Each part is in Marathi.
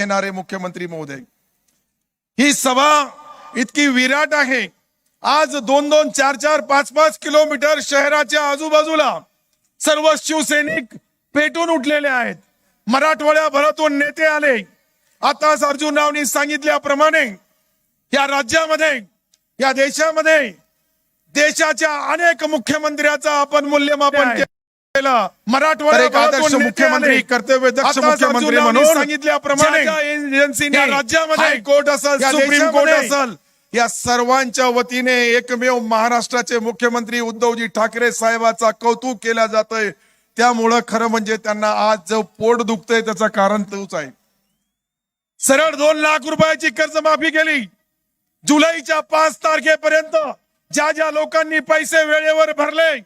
घेणारे मुख्यमंत्री महोदय, ही सभा इतकी विराट आहे। आज 2-2, 4-4, 5-5 किलोमीटर शहराच्या आजूबाजूला सर्व शिवसैनिक पेटून उठलेले आहेत। मराठवाड्याभरातून नेते आले। आताच अर्जुनरावनी सांगितल्याप्रमाणे या राज्यामध्ये, या देशामध्ये देशाच्या अनेक मुख्यमंत्र्याचा आपण मूल्यमापन केलं। मराठवाड्याभरातून मुख्यमंत्री, कर्तव्यदक्ष मुख्यमंत्री म्हणून सांगितल्याप्रमाणे एजन्सीने राज्यामध्ये हायकोर्ट असेल, सुप्रीम कोर्ट असेल, या सर्वांच्या वतीने एकमेव महाराष्ट्राचे मुख्यमंत्री उद्धवजी ठाकरे साहेबांचा कौतुक केला जातोय। त्यामुळे खरं म्हणजे त्यांना आज जो पोट दुखतंय त्याचं कारण तोच आहे। सरळ 2 लाख रुपयाची कर्जमाफी केली। जुलैच्या 5 तारखेपर्यंत ज्या ज्या लोकांनी पैसे वेळेवर भरले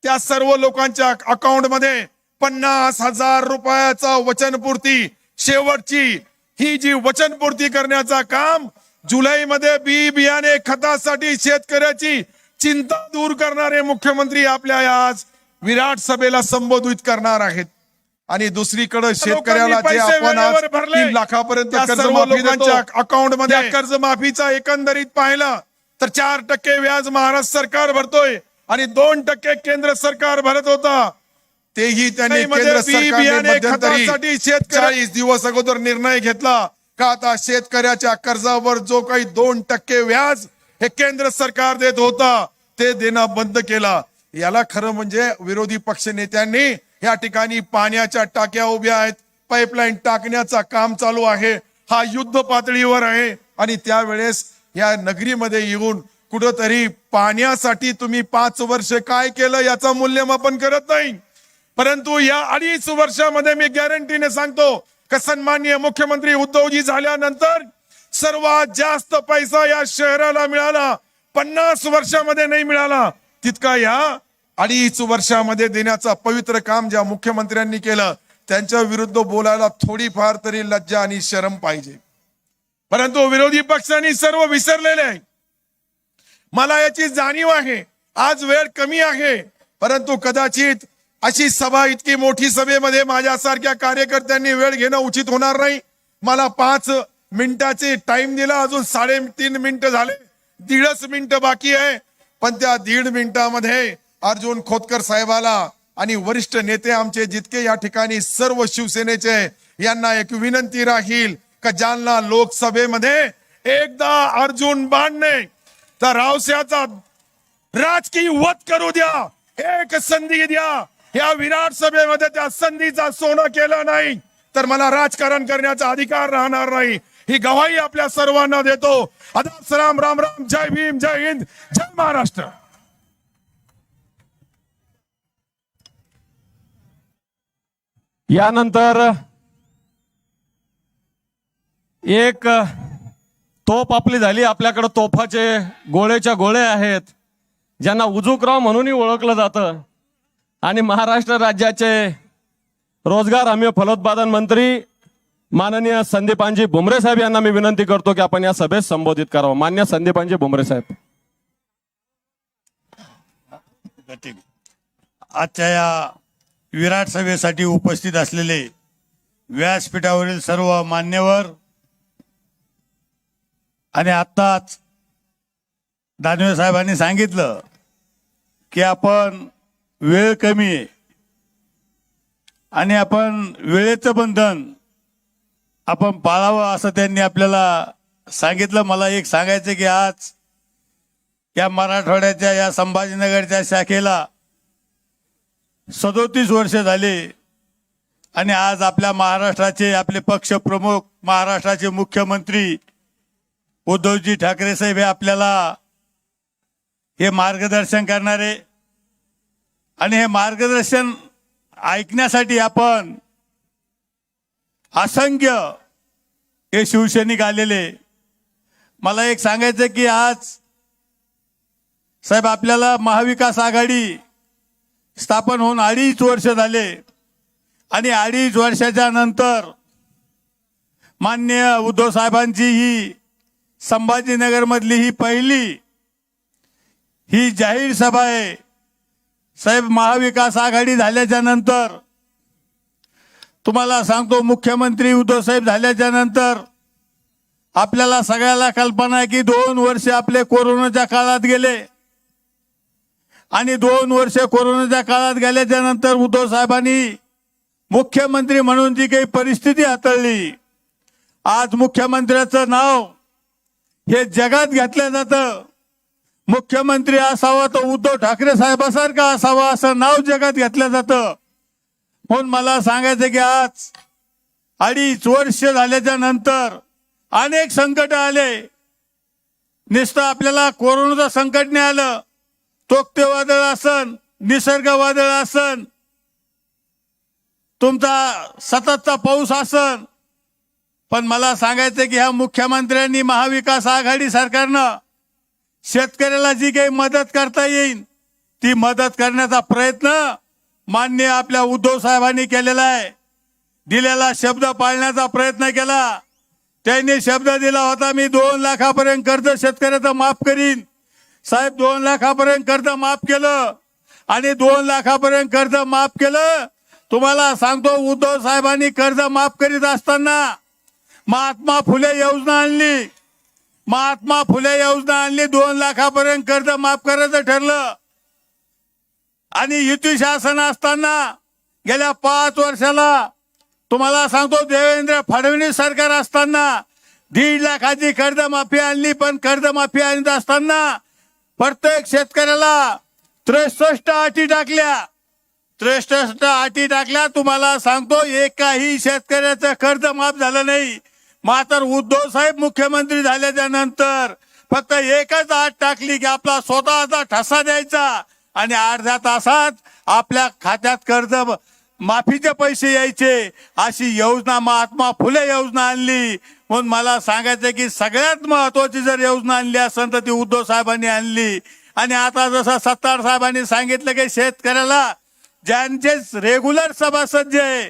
त्या सर्व लोकांच्या अकाउंट मध्ये 50,000 रुपयाचा वचनपूर्ती, शेवटची ही जी वचनपूर्ती करण्याचा काम जुलैमध्ये बियाणे खतासाठी शेतकऱ्याची चिंता दूर करणारे मुख्यमंत्री आपल्या आज विराट सभेला संबोधित करणार आहेत। आणि दुसरीकडे शेतकऱ्याला जे आपण आज 3 लाखापर्यंत कर्जमाफीच्या अकाउंट मध्ये कर्जमाफीचा एकंदरीत पाहिलं तर 4% व्याज महाराष्ट्र सरकार भरतोय आणि 2% केंद्र सरकार भरत होता। तेही त्यांनी केंद्र सरकारने मध्यंतरी 40 दिवस अगोदर निर्णय घेतला का आता शेतकऱ्याच्या कर्जावर जो काही 2% व्याज हे केंद्र सरकार देत होता ते देणं बंद केला। याला खरं म्हणजे विरोधी पक्ष नेत्यांनी या ठिकाणी पाण्याच्या टाक्या उभ्या आहेत, पाईपलाईन टाकण्याचा काम चालू आहे, हा युद्ध पातळीवर आहे। आणि त्यावेळेस या नगरीमध्ये येऊन कुठंतरी पाण्यासाठी तुम्ही 5 वर्ष काय केलं याचं मूल्यमापन करत नाही। परंतु या 2.5 वर्षामध्ये मी गॅरंटीने सांगतो की सन्माननीय मुख्यमंत्री उद्धवजी झाल्यानंतर सर्वात जास्त पैसा या शहराला मिळाला। 50 वर्षामध्ये नाही मिळाला तितका या 2.5 वर्षामध्ये देण्याचा पवित्र काम ज्या मुख्यमंत्र्यांनी केलं त्यांच्या विरुद्ध बोलायला थोडीफार तरी लज्जा आणि शरम पाहिजे। परंतु विरोधी पक्षांनी सर्व विसरलेले आहे। मला याची जाणीव आहे, आज वेळ कमी आहे, परंतु कदाचित अशी सभा, इतकी मोठी सभेमध्ये माझ्यासारख्या कार्यकर्त्यांनी वेळ घेणं उचित होणार नाही। मला 5 मिनिटाचे टाइम दिला, अजून 3.5 मिनिटं झाले, 1.5 मिनिटं बाकी आहे। पण त्या 1.5 मिनिटामध्ये अर्जुन खोतकर साहेबाला आणि वरिष्ठ नेते आमचे जितके या ठिकाणी सर्व शिवसेनेचे, यांना एक विनंती राहील का जालना लोकसभेमध्ये एकदा अर्जुन बाणने तर रावसाहेबांचा राजकीय वध करू द्या, एक संधी द्या। या विराट सभेमध्ये त्या संधीचा सोनं केलं नाही तर मला राजकारण करण्याचा अधिकार राहणार नाही, ही गवाही आपल्या सर्वांना देतो। आदाब सलाम, राम राम, जय भीम, जय हिंद, जय महाराष्ट्र। यानंतर एक तोफ आपली झाली। आपल्याकडे तोफाचे गोळेच्या गोळे आहेत ज्यांना उजुकराव म्हणूनही ओळखलं जातं। आणि महाराष्ट्र राज्याचे रोजगार हमी फलोत्पादन मंत्री माननीय संदीपानजी भुमरे साहेब यांना मी विनंती करतो की आपण या सभेत संबोधित करावं। मान्य संदीपानजी भुमरे साहेब। आजच्या या विराट सभेसाठी उपस्थित असलेले व्यासपीठावरील सर्व मान्यवर आणि आत्ताच दानवे साहेबांनी सांगितलं की आपण वेळ कमी आहे आणि आपण वेळेचं बंधन आपण पाळावं असं त्यांनी आपल्याला सांगितलं। मला एक सांगायचं की आज या मराठवाड्याच्या या संभाजीनगरच्या शाखेला 37 वर्ष झाले आणि आज आपल्या महाराष्ट्राचे, आपले पक्ष प्रमुख, महाराष्ट्राचे मुख्यमंत्री उद्धवजी ठाकरे साहेब हे आपल्याला हे मार्गदर्शन करणारे आणि हे मार्गदर्शन ऐकण्यासाठी आपण असंख्य हे शिवसैनिक आलेले। मला एक सांगायचं की आज साहेब आपल्याला महाविकास आघाडी स्थापन होऊन 2.5 वर्ष झाले आणि 2.5 वर्षाच्या नंतर माननीय उद्धव साहेबांची ही संभाजीनगर मधली ही पहिली ही जाहीर सभा आहे। साहेब महाविकास आघाडी झाल्याच्या नंतर तुम्हाला सांगतो, मुख्यमंत्री उद्धव साहेब झाल्याच्या नंतर आपल्याला सगळ्याला कल्पना आहे की 2 वर्ष आपले कोरोनाच्या काळात गेले आणि 2 वर्ष कोरोनाच्या काळात गेल्याच्या नंतर उद्धव साहेबांनी मुख्यमंत्री म्हणून जी काही परिस्थिती हाताळली, आज मुख्यमंत्र्याचं नाव हे जगात घेतलं जातं. मुख्यमंत्री असावा तर उद्धव ठाकरे साहेबासारखा असावा असं नाव जगात घेतलं जातं. म्हणून मला सांगायचं की आज 2.5 वर्ष झाल्याच्या नंतर अनेक संकट आले. नुसतं आपल्याला कोरोनाचं संकट नाही आलं, तोक्ते वादळ असन, निसर्ग वादळ असन, तुमचा सततचा पाऊस असन, पण मला सांगायचं की ह्या मुख्यमंत्र्यांनी, महाविकास आघाडी सरकारनं शेतकऱ्याला जी काही मदत करता येईल ती मदत करण्याचा प्रयत्न माननीय आपल्या उद्धव साहेबांनी केलेला आहे. दिलेला शब्द पाळण्याचा प्रयत्न केला. त्यांनी शब्द दिला होता, मी 2 लाखापर्यंत कर्ज शेतकऱ्याचं माफ करीन. साहेब 2 लाखापर्यंत कर्ज माफ केलं आणि 2 लाखापर्यंत कर्ज माफ केलं. तुम्हाला सांगतो, उद्धव साहेबांनी कर्ज माफ करीत असताना महात्मा फुले योजना आणली. महात्मा फुले योजना आणली, 2 लाखापर्यंत कर्ज माफ करायचं ठरलं. आणि युती शासन असताना गेल्या 5 वर्षाला तुम्हाला सांगतो, देवेंद्र फडणवीस सरकार असताना 1.5 लाखाची कर्जमाफी आणली. पण कर्जमाफी आणत असताना प्रत्येक शेतकऱ्याला 63 अटी टाकल्या. 63 अटी टाकल्या. तुम्हाला सांगतो, एकाही शेतकऱ्याचं कर्ज माफ झालं नाही. मात्र उद्धव साहेब मुख्यमंत्री झाल्याच्या नंतर फक्त एकच अट टाकली की आपला स्वतःचा ठसा द्यायचा आणि अर्ध्या तासात आपल्या खात्यात कर्ज माफीचे पैसे यायचे. अशी योजना महात्मा फुले योजना आणली. म्हणून मला सांगायचं की सगळ्यात महत्वाची जर योजना आणली असेल तर ती उद्धव साहेबांनी आणली. आणि आता जसं सत्तार साहेबांनी सांगितलं की शेतकऱ्याला ज्यांचे रेग्युलर सभासद जे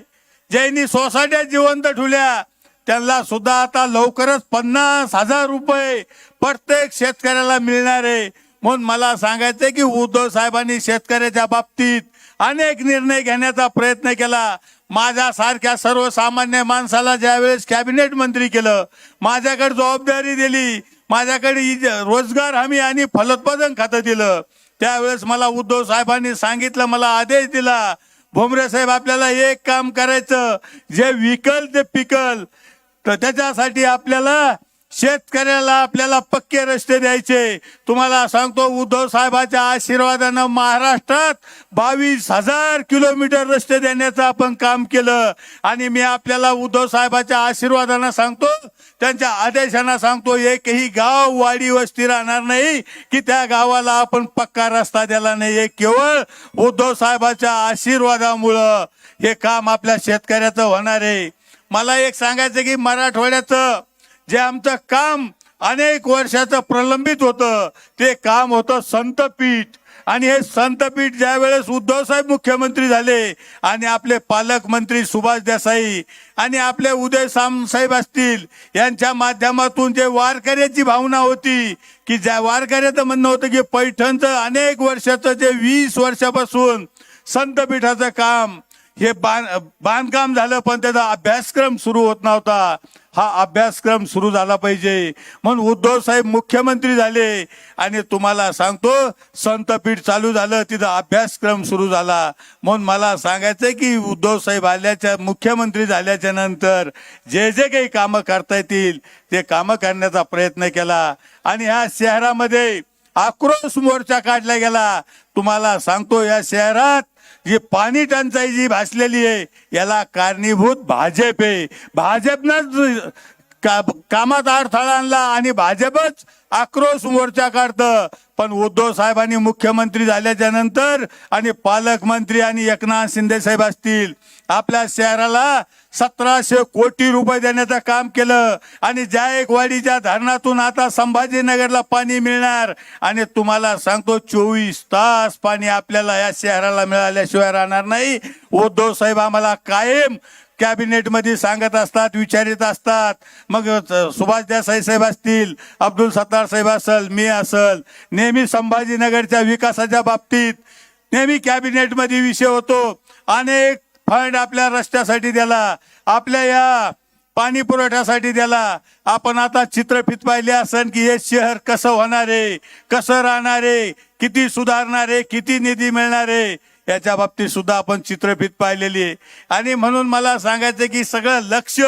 ज्यांनी सोसायट्या जिवंत ठेवल्या त्यांना सुद्धा आता लवकरच 50,000 रुपये प्रत्येक शेतकऱ्याला मिळणार आहे. म्हणून मला सांगायचंय की उद्धव साहेबांनी शेतकऱ्याच्या बाबतीत अनेक निर्णय घेण्याचा प्रयत्न केला. माझ्यासारख्या सर्वसामान्य माणसाला ज्यावेळेस कॅबिनेट मंत्री केलं, माझ्याकडे जबाबदारी दिली, माझ्याकडे रोजगार हमी आणि फलोत्पादन खातं दिलं, त्यावेळेस मला उद्धव साहेबांनी सांगितलं, मला आदेश दिला, भुमरे साहेब आपल्याला एक काम करायचं, जे विकल ते पिकल. तर त्याच्यासाठी आपल्याला शेतकऱ्याला आपल्याला पक्के रस्ते द्यायचे. तुम्हाला सांगतो, उद्धव साहेबांच्या आशीर्वादानं महाराष्ट्रात 22,000 किलोमीटर रस्ते देण्याचं आपण काम केलं. आणि मी आपल्याला उद्धव साहेबांच्या आशीर्वादानं सांगतो, त्यांच्या आदेशानं सांगतो, एकही गाव वाडी वस्ती राहणार नाही की त्या गावाला आपण पक्का रस्ता दिला नाही. हे केवळ उद्धव साहेबांच्या आशीर्वादामुळं हे काम आपल्या शेतकऱ्याचं होणार आहे. मला एक सांगायचं की मराठवाड्याचं जे आमचं काम अनेक वर्षाचं प्रलंबित होतं ते काम होतं संतपीठ. आणि हे संतपीठ ज्या वेळेस उद्धव साहेब मुख्यमंत्री झाले आणि आपले पालकमंत्री सुभाष देसाई आणि आपले उदय साहेब असतील यांच्या माध्यमातून जे वारकऱ्याची भावना होती की ज्या वारकऱ्याचं म्हणणं होतं की पैठणचं अनेक वर्षाचं जे 20 वर्षापासून संतपीठाचं काम हे बांधकाम झालं पण त्याचा अभ्यासक्रम सुरू होत नव्हता. हा अभ्यासक्रम सुरू झाला पाहिजे म्हणून उद्धव साहेब मुख्यमंत्री झाले आणि तुम्हाला सांगतो संतपीठ चालू झालं, तिथं अभ्यासक्रम सुरू झाला. म्हणून मला सांगायचंय की उद्धव साहेब आल्याच्या मुख्यमंत्री झाल्याच्या नंतर जे जे काही कामं करता येतील ते कामं करण्याचा प्रयत्न केला. आणि ह्या शहरामध्ये आक्रोश मोर्चा काढला गेला. तुम्हाला सांगतो, या शहरात जी पाणी टंचाई जी भासलेली आहे याला कारणीभूत भाजप आहे. भाजपनंच कामात अडथळा आणला आणि भाजपच आक्रोश मोर्चा काढतं. पण उद्धव साहेबांनी मुख्यमंत्री झाल्याच्या नंतर आणि पालकमंत्री आणि एकनाथ शिंदे साहेब असतील आपल्या शहराला 1700 कोटी रुपये देण्याचं काम केलं. आणि जायकवाडीच्या धरणातून आता संभाजीनगरला पाणी मिळणार. आणि तुम्हाला सांगतो 24 तास पाणी आपल्याला या शहराला मिळाल्याशिवाय राहणार नाही. उद्धव साहेब आम्हाला कायम कॅबिनेट मध्ये सांगत असतात, विचारित असतात. मग सुभाष देसाई साहेब असतील, अब्दुल सत्तार साहेब असल, मी असल, नेहमी संभाजीनगरच्या विकासाच्या बाबतीत नेहमी कॅबिनेट मध्ये विषय होतो. अनेक फंड आपल्या रस्त्यासाठी दिला, आपल्या या पाणी पुरवठ्यासाठी दिला. आपण आता चित्रफित पाहिली असेल की हे शहर कसं होणार आहे, कसं राहणार आहे, किती सुधारणार आहे, किती निधी मिळणार आहे, याच्या बाबतीत सुद्धा आपण चित्रफित पाहिलेली आहे. आणि म्हणून मला सांगायचं की सगळं लक्ष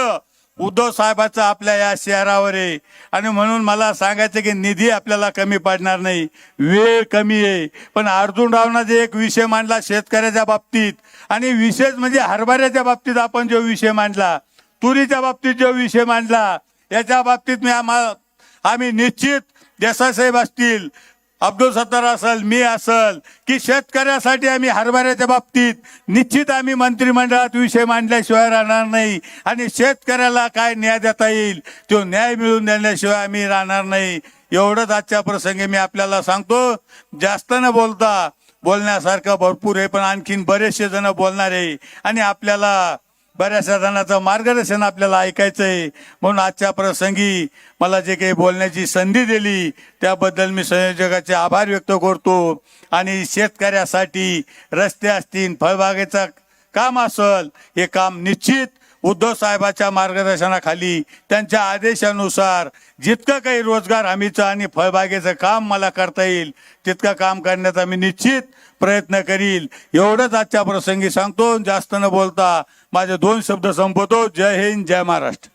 उद्धव साहेबाचं आपल्या या शहरावर आहे. आणि म्हणून मला सांगायचं की निधी आपल्याला कमी पडणार नाही, वेळ कमी आहे. पण अर्जुनरावनं जे एक विषय मांडला शेतकऱ्याच्या बाबतीत, आणि विशेष म्हणजे हरभऱ्याच्या बाबतीत आपण जो विषय मांडला, तुरीच्या बाबतीत जो विषय मांडला, याच्या बाबतीत आम्ही निश्चित देसाई साहेब असतील, अब्दुल सत्तार असेल, मी असेल, की शेतकऱ्यासाठी आम्ही हरभऱ्याच्या बाबतीत निश्चित आम्ही मंत्रिमंडळात विषय मांडल्याशिवाय राहणार नाही. आणि शेतकऱ्याला काय न्याय देता येईल तो न्याय मिळवून देण्याशिवाय आम्ही राहणार नाही. एवढंच आजच्या प्रसंगी मी आपल्याला सांगतो. जास्त न बोलता, बोलण्यासारखं भरपूर आहे, पण आणखीन बरेचसे जण बोलणार आहे आणि आपल्याला बऱ्याचशा जणांचं मार्गदर्शन आपल्याला ऐकायचंय. म्हणून आजच्या प्रसंगी मला जे काही बोलण्याची संधी दिली त्याबद्दल मी संयोजकाचे आभार व्यक्त करतो. आणि शेतकऱ्यासाठी रस्ते असतील, फळबागेचं काम असेल, हे काम निश्चित उद्धव साहेबाच्या मार्गदर्शनाखाली, त्यांच्या आदेशानुसार जितकं काही रोजगार हमीचं आणि फळबागेचं काम मला करता येईल तितकं काम करण्याचा मी निश्चित प्रयत्न करील. एवढंच आजच्या प्रसंगी सांगतो. जास्त न बोलता माझे 2 शब्द संपवतो. जय हिंद, जय महाराष्ट्र.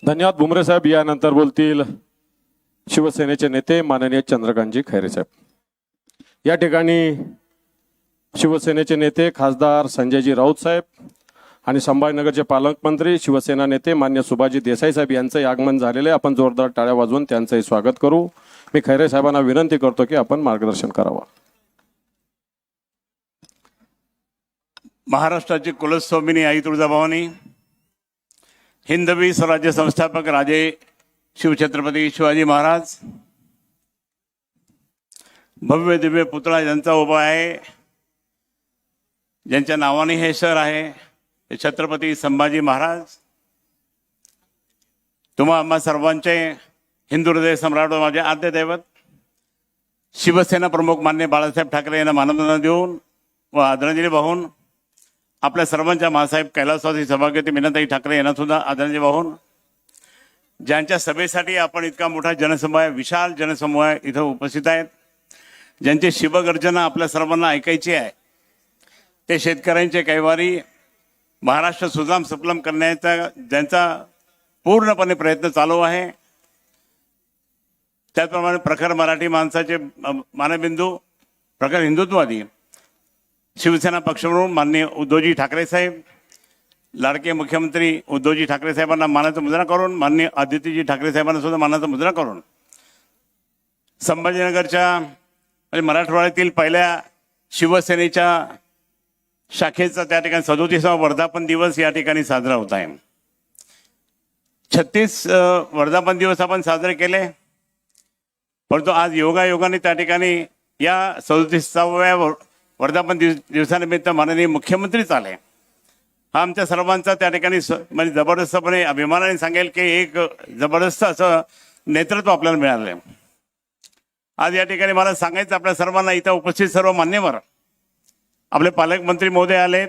धन्यवाद भुमरे साहेब. यानंतर बोलतील शिवसेनेचे नेते माननीय चंद्रकांतजी खैरे साहेब. या ठिकाणी शिवसेनेचे नेते खासदार संजयजी राऊत साहेब आणि संभाजीनगरचे पालकमंत्री शिवसेना नेते मान्य सुभाजी देसाई साहेब यांचंही आगमन झालेले. आपण जोरदार टाळ्या वाजवून त्यांचंही स्वागत करू. मी खैरे साहेबांना विनंती करतो की आपण मार्गदर्शन करावं. महाराष्ट्राची कुलस्वामिनी आई तुळजाभवानी, हिंदवी स्वराज्य संस्थापक राजे शिवछत्रपती शिवाजी महाराज, भव्य दिव्य पुतळा ज्यांचा उभा आहे, ज्यांच्या नावाने हे शहर आहे, ते छत्रपती संभाजी महाराज. तुम्हा आम्हा सर्वांचे हिंदू हृदय सम्राट व माझे आद्य दैवत शिवसेना प्रमुख मान्य बाळासाहेब ठाकरे यांना मानवंदना देऊन व आदरांजली वाहून, आपल्या सर्वांच्या मासाहेब कैलासवासी सभागती मीनाताई ठाकरे यांना सुद्धा आदरांजली वाहून, ज्यांच्या सभेसाठी आपण इतका मोठा जनसमूह, विशाल जनसमूह इथं उपस्थित आहेत, ज्यांची शिवगर्जना आपल्या सर्वांना ऐकायची आहे, ते शेतकऱ्यांचे कैवारी महाराष्ट्र सुजलाम सुफलाम करण्याचा ज्यांचा पूर्णपणे प्रयत्न चालू आहे, त्याचप्रमाणे प्रखर मराठी माणसाचे मानबिंदू, प्रखर हिंदुत्ववादी शिवसेना पक्ष म्हणून माननीय उद्धवजी ठाकरे साहेब, लाडके मुख्यमंत्री उद्धवजी ठाकरे साहेबांना मानाचा मुजरा करून, माननीय आदित्यजी ठाकरे साहेबांना सुद्धा मानाचा मुजरा करून, संभाजीनगरच्या म्हणजे मराठवाड्यातील पहिल्या शिवसेनेच्या शाखेचा त्या ठिकाणी 37वा वर्धापन दिवस या ठिकाणी साजरा होत आहे. 36 वर्धापन दिवस आपण साजरे केले, परंतु आज योगायोगाने त्या ठिकाणी या 37व्या वर्धापन दिवसानिमित्त माननीय मुख्यमंत्रीच आले. हा आमच्या सर्वांचा त्या ठिकाणी म्हणजे जबरदस्तपणे अभिमानाने सांगेल की एक जबरदस्त असं नेतृत्व आपल्याला मिळालं आहे. आज या ठिकाणी मला सांगायचं आपल्या सर्वांना, इथं उपस्थित सर्व मान्यवर, आपले पालकमंत्री महोदय आलेत,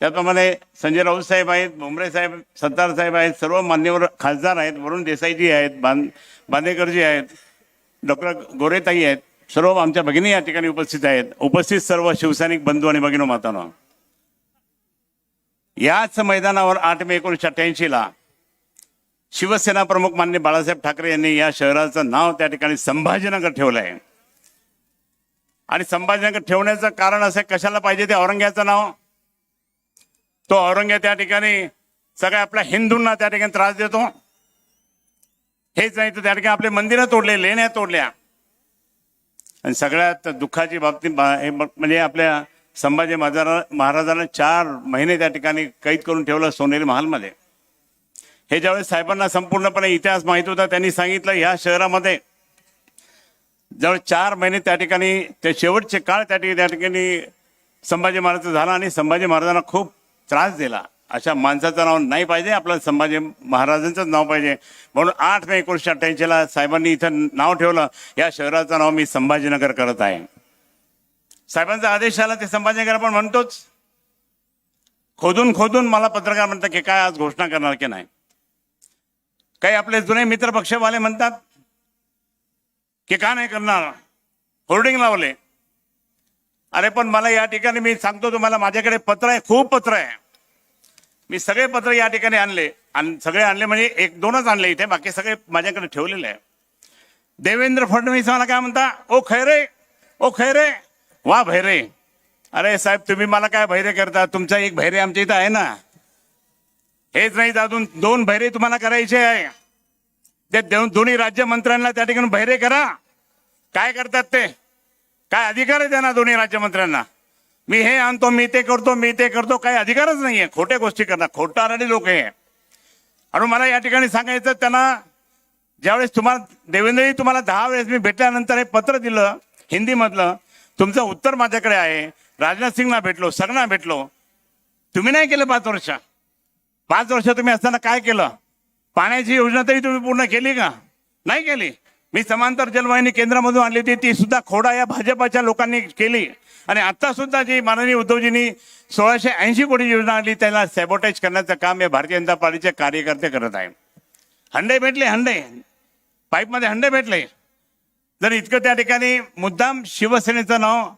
त्याप्रमाणे संजय राऊत साहेब आहेत, भुमरे साहेब, सत्तार साहेब आहेत, सर्व मान्यवर खासदार आहेत, वरुण देसाईजी आहेत, बांदेकरजी आहेत, डॉक्टर गोरेताई आहेत, सर्व आमच्या भगिनी या ठिकाणी उपस्थित आहेत. उपस्थित सर्व शिवसैनिक बंधू आणि भगिनी मातांनो, याच मैदानावर 8 मे 1988ला शिवसेना प्रमुख मान्य बाळासाहेब ठाकरे यांनी या शहराचं नाव त्या ठिकाणी संभाजीनगर ठेवलं आहे. आणि संभाजीनगर ठेवण्याचं कारण असं, कशाला पाहिजे ते औरंग्याचं नाव? तो औरंग्या त्या ठिकाणी सगळ्या आपल्या हिंदूंना त्या ठिकाणी त्रास देतो. हेच नाही तर त्या ठिकाणी आपले मंदिरं तोडले, लेण्या तोडल्या. आणि सगळ्यात दुःखाची बाबतीत म्हणजे आपल्या संभाजी महाराजांना 4 महिने त्या ठिकाणी कैद करून ठेवलं सोनेरी महालमध्ये. हे ज्यावेळेस साहेबांना संपूर्णपणे इतिहास माहित होता, त्यांनी सांगितलं ह्या शहरामध्ये जवळ 4 महिने त्या ठिकाणी, ते शेवटचे काळ त्या ठिकाणी संभाजी महाराजांचा झाला आणि संभाजी महाराजांना खूप त्रास दिला. अशा माणसाचं नाव नाही पाहिजे, आपल्याला संभाजी महाराजांचंच नाव पाहिजे. म्हणून 8 मे 1988ला साहेबांनी इथं नाव ठेवलं. या शहराचं नाव मी संभाजीनगर करत आहे. साहेबांचा आदेश आला ते संभाजीनगर आपण म्हणतोच. खोदून खोदून मला पत्रकार म्हणतात की काय आज घोषणा करणार की नाही. काही आपले जुने मित्र पक्षवाले म्हणतात की का नाही करणार, होर्डिंग लावले. अरे पण मला या ठिकाणी मी सांगतो तुम्हाला, माझ्याकडे पत्र आहे, खूप पत्र आहे. मी सगळे पत्र या ठिकाणी आणले आणि सगळे आणले म्हणजे एक दोनच आणले इथे, बाकी सगळे माझ्याकडे ठेवलेले आहे. देवेंद्र फडणवीस मला काय म्हणता, ओ खैरे, ओ खैरे, वा भैरे. अरे साहेब तुम्ही मला काय भैरे करता, तुमचा एक भैरे आमच्या इथं आहे ना. हेच नाही अजून 2 भैरे तुम्हाला करायचे आहे. ते दोन्ही राज्यमंत्र्यांना त्या ठिकाणी भैरे करा. काय करतात ते, काय अधिकार आहे त्यांना दोन्ही राज्यमंत्र्यांना. मी हे आणतो, मी ते करतो, मी ते करतो, काही अधिकारच नाहीये. खोट्या गोष्टी करणार, खोटारडी लोक आहे. आणि मला या ठिकाणी सांगायचं त्यांना, ज्यावेळेस तुम्हाला देवेंद्रजी तुम्हाला 10 वेळेस मी भेटल्यानंतर हे पत्र दिलं हिंदीमधलं, तुमचं उत्तर माझ्याकडे आहे. राजनाथ सिंगना भेटलो, सगळ्यांना भेटलो. तुम्ही नाही केलं 5 वर्ष. 5 वर्ष तुम्ही असताना काय केलं. पाण्याची योजना तरी तुम्ही पूर्ण केली का, नाही केली. मी समांतर जलवाहिनी केंद्रामधून आणली होती, ती सुद्धा खोडा या भाजपाच्या लोकांनी केली. आणि आता सुद्धा जी माननीय उद्धवजींनी 1680 कोटी योजना आणली, त्याला सॅबोटाईज करण्याचं काम हे भारतीय जनता पार्टीचे कार्यकर्ते करत आहे. हंडे भेटले, हंडे पाईपमध्ये हंडे भेटले. जर इतकं त्या ठिकाणी मुद्दाम शिवसेनेचं नाव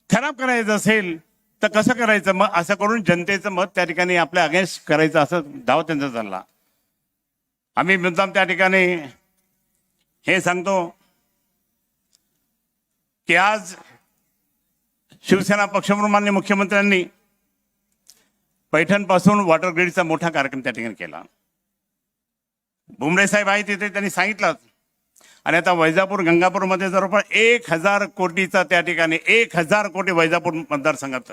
खराब करायचं असेल तर कसं करायचं. मग असं करून जनतेचं मत त्या ठिकाणी आपल्या अगेन्स्ट करायचं, असं दाव त्यांचा चालला. आम्ही मुद्दाम त्या ठिकाणी हे सांगतो की आज शिवसेना पक्षप्रमुख माननीय मुख्यमंत्र्यांनी पैठणपासून वॉटर ग्रीडचा मोठा कार्यक्रम त्या ठिकाणी केला. भुमरे साहेब आहे तिथे, त्यांनी सांगितलं. आणि आता वैजापूर गंगापूरमध्ये जवळपास 1000 कोटीचा त्या ठिकाणी 1000 कोटी वैजापूर मतदारसंघात.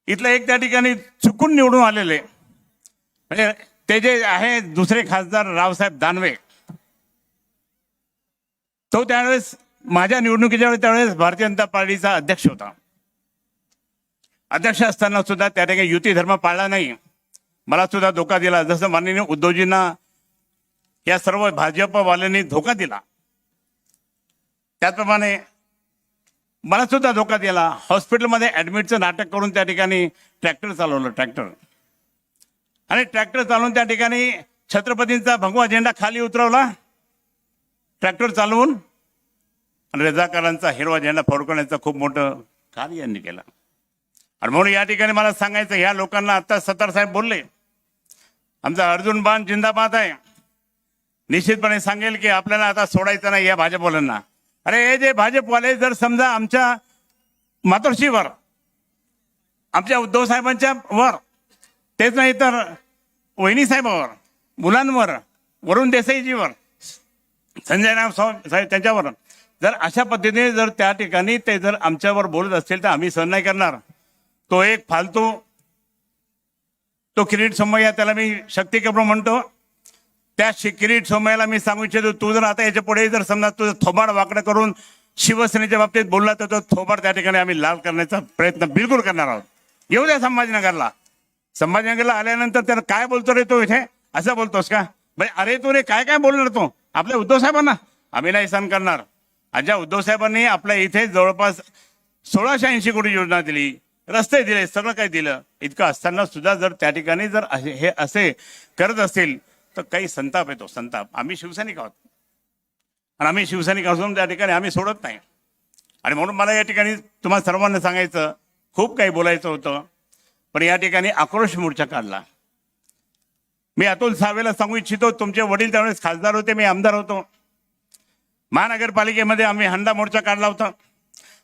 इथलं एक त्या ठिकाणी चुकून निवडून आलेले म्हणजे ते जे आहे दुसरे खासदार रावसाहेब दानवे, तो त्यावेळेस माझ्या निवडणुकीच्या वेळेस त्यावेळेस भारतीय जनता पार्टीचा अध्यक्ष होता. अध्यक्ष असताना सुद्धा त्या ठिकाणी युती धर्म पाळला नाही. मला सुद्धा धोका दिला, जसं माननीय उद्धवजींना या सर्व भाजपवाल्यांनी धोका दिला त्याचप्रमाणे मला सुद्धा धोका दिला. हॉस्पिटलमध्ये ऍडमिटचं नाटक करून त्या ठिकाणी ट्रॅक्टर चालवलं, ट्रॅक्टर. आणि ट्रॅक्टर चालवून त्या ठिकाणी छत्रपतींचा भगवा झेंडा खाली उतरवला ट्रॅक्टर चालवून, आणि रजाकारांचा हिरवा झेंडा फडकवण्याचं खूप मोठं कार्य यांनी केलं. आणि म्हणून या ठिकाणी मला सांगायचं, ह्या लोकांना आता सत्तार साहेब बोलले, आमचा अर्जुन बाण जिंदाबाद आहे. निश्चितपणे सांगेल की आपल्याला आता सोडायचं नाही या भाजपवाल्यांना. अरे हे जे भाजपवाले जर समजा आमच्या मातोश्रीवर, आमच्या उद्धव साहेबांच्या वर, तेच नाही तर वहिनी साहेबावर, मुलांवर, वरुण देसाईजीवर, संजय राव साहेब त्यांच्यावर जर अशा पद्धतीने जर त्या ठिकाणी ते जर आमच्यावर बोलत असतील तर आम्ही सहन नाही करणार. तो एक फालतू, तो किरीट सोमय्या, त्याला मी शक्ती कपूर म्हणतो, त्या किरीट सोमय्याला मी सांगू इच्छितो, तू जर आता याच्या पुढे जर समजा तुझं थोबाड वाकडं करून शिवसेनेच्या बाबतीत बोलला तर तो थोबाड त्या ठिकाणी आम्ही लाल करण्याचा प्रयत्न बिलकुल करणार आहोत. येऊ द्या संभाजीनगरला. संभाजीनगरला आल्यानंतर त्याला काय बोलतो रे तो इथे, असं बोलतोस का भाई. अरे तू रे काय काय बोलणार तो आपल्या उद्धव साहेबांना, आम्ही नाही सहन करणार. ज्या उद्धव साहेबांनी आपल्या इथे जवळपास 1680 कोटी योजना दिली, रस्ते दिले, सगळं काही दिलं, इतकं असताना सुद्धा जर त्या ठिकाणी जर हे असे करत असतील तर काही संताप येतो, संताप. आम्ही शिवसैनिक आहोत आणि आम्ही शिवसैनिक असून त्या ठिकाणी आम्ही सोडत नाही. आणि म्हणून मला या ठिकाणी तुम्हाला सर्वांना सांगायचं, खूप काही बोलायचं होतं, पण या ठिकाणी आक्रोश मोर्चा काढला. मी अतुल सावेला सांगू इच्छितो, तुमचे वडील त्यावेळेस खासदार होते, मी आमदार होतो. महानगरपालिकेमध्ये आम्ही हंडा मोर्चा काढला होता.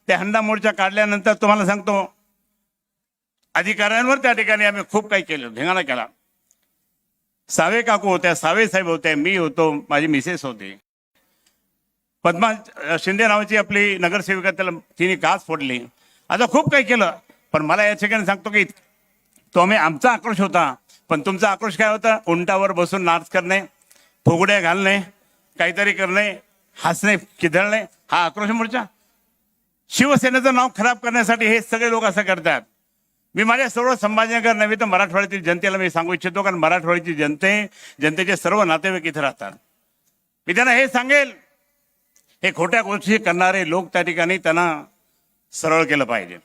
त्या हंडा मोर्चा काढल्यानंतर तुम्हाला सांगतो, अधिकाऱ्यांवर त्या ठिकाणी आम्ही खूप काही केलं, धिंगाणा केला. सावे काकू होत्या, सावे साहेब होते, मी होतो, माझी मिसेस होती, पद्मा शिंदे नावाची आपली नगरसेविका, त्याला तिने काच फोडली. आता खूप काही केलं. पण मला या ठिकाणी सांगतो की तो आमचा आक्रोश होता, पण तुमचा आक्रोश काय होता, उंटावर बसून नाच करणे, फुगड्या घालणे, काहीतरी करणे, हसणे, किधळणे, हा आक्रोश मोर्चा. शिवसेनेचं नाव खराब करण्यासाठी हे सगळे लोक असं करतात. मी माझ्या सर्व संभाजीनगर नव्हे तर मराठवाड्यातील जनतेला मी सांगू इच्छितो, कारण मराठवाड्याची जनतेचे सर्व नातेवाईक इथे राहतात. मी त्यांना हे सांगेल, हे खोट्या गोष्टी करणारे लोक त्या ठिकाणी त्यांना सरळ केलं पाहिजे.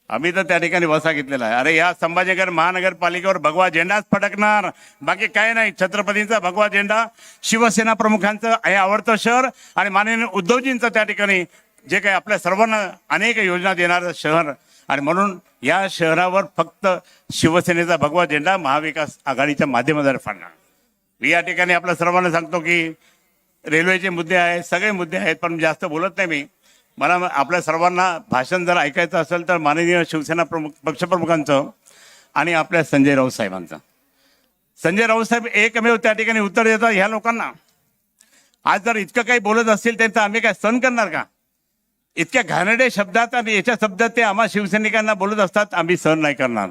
आम्ही तर त्या ठिकाणी वसा घेतलेला आहे. अरे या संभाजीनगर महानगरपालिकेवर भगवा झेंडाच फडकणार, बाकी काय नाही. छत्रपतींचा भगवा झेंडा, शिवसेना प्रमुखांचं हे आवडतं शहर आणि माननीय उद्धवजींचं त्या ठिकाणी जे काही आपल्या सर्वांना अनेक योजना देणारं शहर, आणि म्हणून या शहरावर फक्त शिवसेनेचा भगवा झेंडा महाविकास आघाडीच्या माध्यमाद्वारे फाडणार. मी या ठिकाणी आपल्या सर्वांना सांगतो की रेल्वेचे मुद्दे आहेत, सगळे मुद्दे आहेत, पण जास्त बोलत नाही मी. मला आपल्या सर्वांना भाषण जर ऐकायचं असेल तर माननीय शिवसेना प्रमुख पक्षप्रमुखांचं आणि आपल्या संजय राऊत साहेबांचं. संजय राऊत साहेब एकमेव त्या ठिकाणी उत्तर देतात ह्या लोकांना. आज जर इतकं काही बोलत असतील त्यांचं आम्ही काय सहन करणार का? इतक्या घाणेरड्या शब्दात आणि याच्या शब्दात ते आम्हा शिवसैनिकांना बोलत असतात, आम्ही सहन नाही करणार.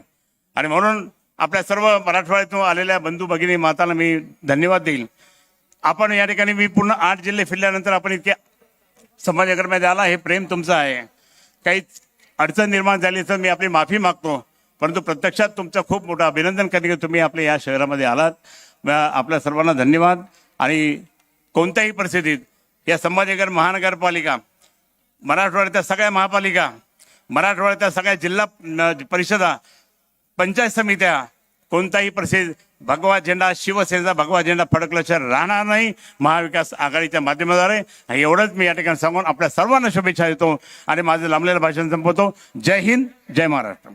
आणि म्हणून आपल्या सर्व मराठवाड्यातून आलेल्या बंधू भगिनी माताला मी धन्यवाद देईल. आपण या ठिकाणी मी पूर्ण 8 जिल्हे फिरल्यानंतर आपण इतक्या संभाजीनगरमध्ये आला, हे प्रेम तुमचं आहे. काही अडचण निर्माण झाली तर मी आपली माफी मागतो, परंतु प्रत्यक्षात तुमचं खूप मोठं अभिनंदन करणे की तुम्ही आपल्या या शहरामध्ये आलात. आपल्या सर्वांना धन्यवाद. आणि कोणत्याही परिस्थितीत या संभाजीनगर महानगरपालिका, मराठवाड्याच्या सगळ्या महापालिका, मराठवाड्याच्या सगळ्या जिल्हा परिषदा, पंचायत समित्या, कोणताही परिस्थितीत भगवा झेंडा, शिवसेनेचा भगवा झेंडा फडकल्याशिवाय राहणार नाही महाविकास आघाडीच्या माध्यमाद्वारे. एवढंच मी या ठिकाणी सांगून आपल्या सर्वांना शुभेच्छा देतो आणि माझं लांबलेलं भाषण संपवतो. जय हिंद, जय महाराष्ट्र.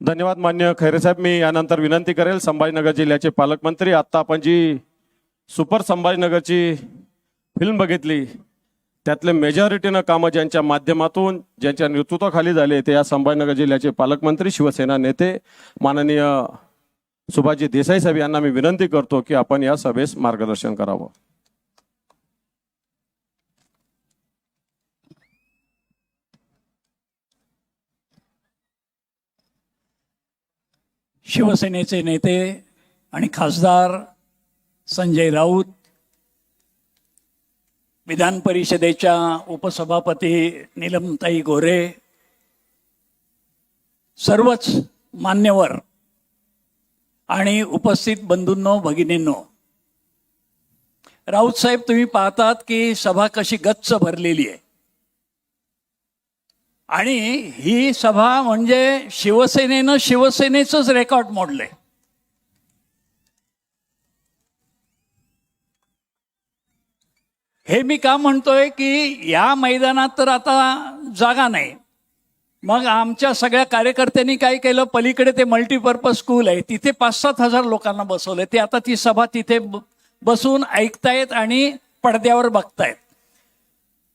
धन्यवाद मान्य खैरे साहेब. मी यानंतर विनंती करेल संभाजीनगर जिल्ह्याचे पालकमंत्री, आत्ता आपण जी सुपर संभाजीनगरची फिल्म बघितली त्यातले मेजॉरिटीनं कामं ज्यांच्या माध्यमातून ज्यांच्या नेतृत्वाखाली झाले ते या संभाजीनगर जिल्ह्याचे पालकमंत्री, शिवसेना नेते माननीय सुभाषजी देसाई साहेब यांना मी विनंती करतो की आपण या सभेस मार्गदर्शन करावं. शिवसेनेचे नेते आणि खासदार संजय राऊत, विधान परिषदेच्या उपसभापती नीलमताई गोरे, सर्वच मान्यवर आणि उपस्थित बंधूंनो, भगिनींनो, राऊत साहेब तुम्ही पाहतात की सभा कशी गच्च भरलेली आहे. आणि ही सभा म्हणजे शिवसेनेनं शिवसेनेचंच रेकॉर्ड मोडलंय. हे मी का म्हणतोय की या मैदानात तर आता जागा नाही. मग आमच्या सगळ्या कार्यकर्त्यांनी काय केलं, पलीकडे ते मल्टीपर्पज स्कूल आहे तिथे 5-7 हजार लोकांना बसवले. ते आता ती सभा तिथे बसून ऐकतायत आणि पडद्यावर बघतायत.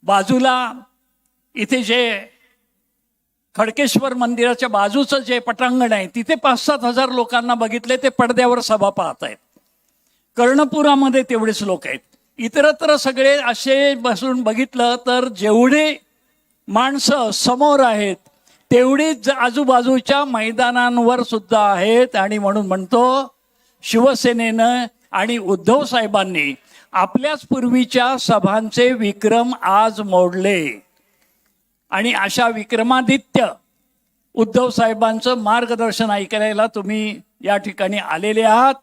बाजूला इथे जे खडकेश्वर मंदिराच्या बाजूचं जे पटांगण आहे तिथे 5-7 हजार लोकांना बघितले, ते पडद्यावर सभा पाहतायत. कर्णपुरामध्ये तेवढेच लोक आहेत. इतरत्र सगळे असे बसून बघितलं तर जेवढे माणसं समोर आहेत तेवढीच आजूबाजूच्या मैदानांवर सुद्धा आहेत. आणि म्हणून म्हणतो शिवसेनेनं आणि उद्धव साहेबांनी आपल्याच पूर्वीच्या सभांचे विक्रम आज मोडले. आणि अशा विक्रमादित्य उद्धव साहेबांचं मार्गदर्शन ऐकायला तुम्ही या ठिकाणी आलेले आहात.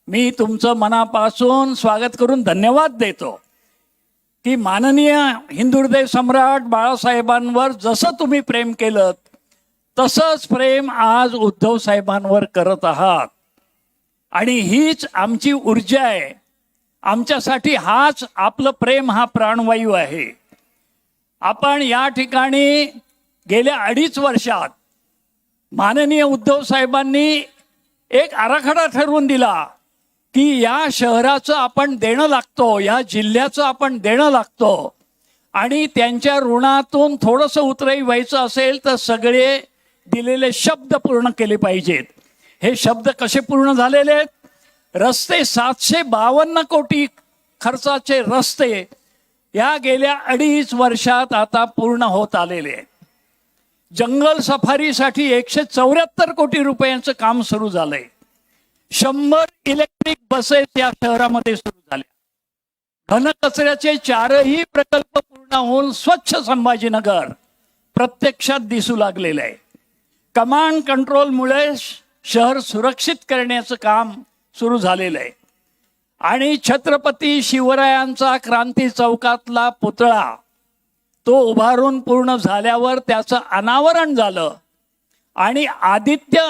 मी तुमचं मनापासून स्वागत करून धन्यवाद देतो की माननीय हिंदुहृदय सम्राट बाळासाहेबांवर जसं तुम्ही प्रेम केलं तसंच प्रेम आज उद्धव साहेबांवर करत आहात. आणि हीच आमची ऊर्जा आहे. आमच्यासाठी हाच आपलं प्रेम, हा प्राणवायू आहे. आपण या ठिकाणी गेल्या 2.5 वर्षात माननीय उद्धव साहेबांनी एक आराखडा ठरवून दिला की या शहराचं आपण देणं लागतो, या जिल्ह्याचं आपण देणं लागतो. आणि त्यांच्या ऋणातून थोडंसं उतराई व्हायचं असेल तर सगळे दिलेले शब्द पूर्ण केले पाहिजेत. हे शब्द कसे पूर्ण झालेले आहेत? रस्ते 752 कोटी खर्चाचे रस्ते या गेल्या 2.5 वर्षात आता पूर्ण होत आलेले आहेत. जंगल सफारीसाठी 174 कोटी रुपयांचं काम सुरू झालंय. 100 इलेक्ट्रिक बसेस या शहरामध्ये सुरू झाल्या. घनकचऱ्याचे 4ही प्रकल्प पूर्ण होऊन स्वच्छ संभाजीनगर प्रत्यक्षात दिसू लागलेलं आहे. कमांड कंट्रोलमुळे शहर सुरक्षित करण्याचं काम सुरू झालेलं आहे. आणि छत्रपती शिवरायांचा क्रांती चौकातला पुतळा तो उभारून पूर्ण झाल्यावर त्याचं अनावरण झालं आणि आदित्य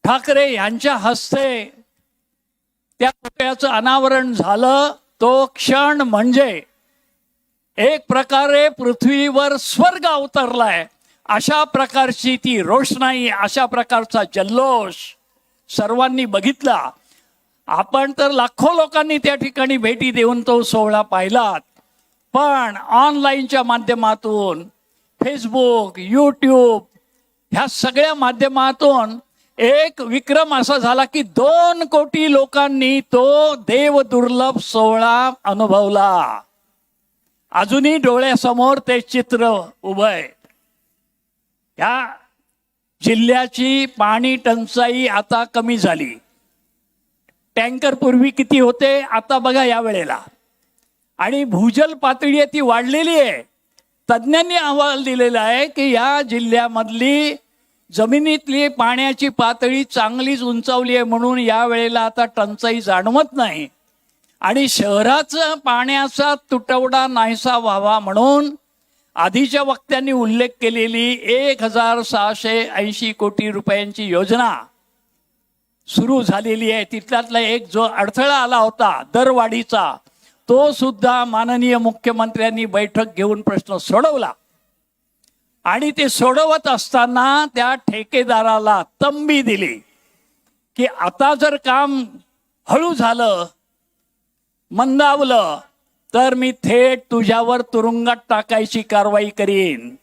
ठाकरे यांच्या हस्ते त्या पुतळ्याचं अनावरण झालं. तो क्षण म्हणजे एक प्रकारे पृथ्वीवर स्वर्ग अवतरलाय अशा प्रकारची ती रोषणाई, अशा प्रकारचा जल्लोष सर्वांनी बघितला. आपण तर लाखो लोकांनी त्या ठिकाणी भेटी देऊन तो सोहळा पाहिलात. पण ऑनलाईनच्या माध्यमातून, फेसबुक, यूट्यूब ह्या सगळ्या माध्यमातून एक विक्रम असा झाला की 2 कोटी लोकांनी तो देवदुर्लभ सोहळा अनुभवला. अजूनही डोळ्यासमोर ते चित्र उभं आहे. या जिल्ह्याची पाणी टंचाई आता कमी झाली. टँकर पूर्वी किती होते आता बघा या वेळेला. आणि भूजल पातळी ती वाढलेली आहे. तज्ज्ञांनी अहवाल दिलेला आहे की या जिल्ह्यामधली जमिनीतली पाण्याची पातळी चांगलीच उंचावली आहे, म्हणून या वेळेला आता टंचाई जाणवत नाही. आणि शहराचा पाण्याचा तुटवडा नाहीसा व्हावा म्हणून आधीच्या वक्त्यांनी उल्लेख केलेली 1680 कोटी रुपयांची योजना सुरू झालेली आहे. तिथल्यातला एक जो अडथळा आला होता दरवाढीचा, तो सुद्धा माननीय मुख्यमंत्र्यांनी बैठक घेऊन प्रश्न सोडवला. आणि ते सोडवत असताना त्या ठेकेदाराला तंबी दिली की आता जर काम हळू झालं, मंदावलं, तर मी थेट तुझ्यावर तुरुंगात टाकायची कारवाई करीन.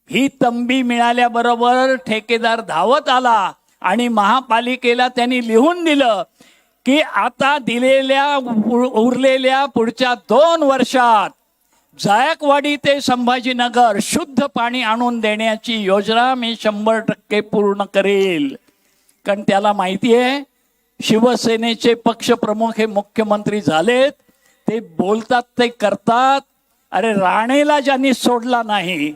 ही तंबी मिळाल्याबरोबर ठेकेदार धावत आला आणि महापालिकेला त्यांनी लिहून दिलं की आता दिलेल्या उरलेल्या पुढच्या 2 वर्षात जायकवाडी ते संभाजीनगर शुद्ध पाणी आणून देण्याची योजना मी 100% पूर्ण करेल. कारण त्याला माहिती आहे शिवसेनेचे पक्षप्रमुख हे मुख्यमंत्री झालेत, ते बोलतात ते करतात. अरे राणेला ज्यांनी सोडला नाही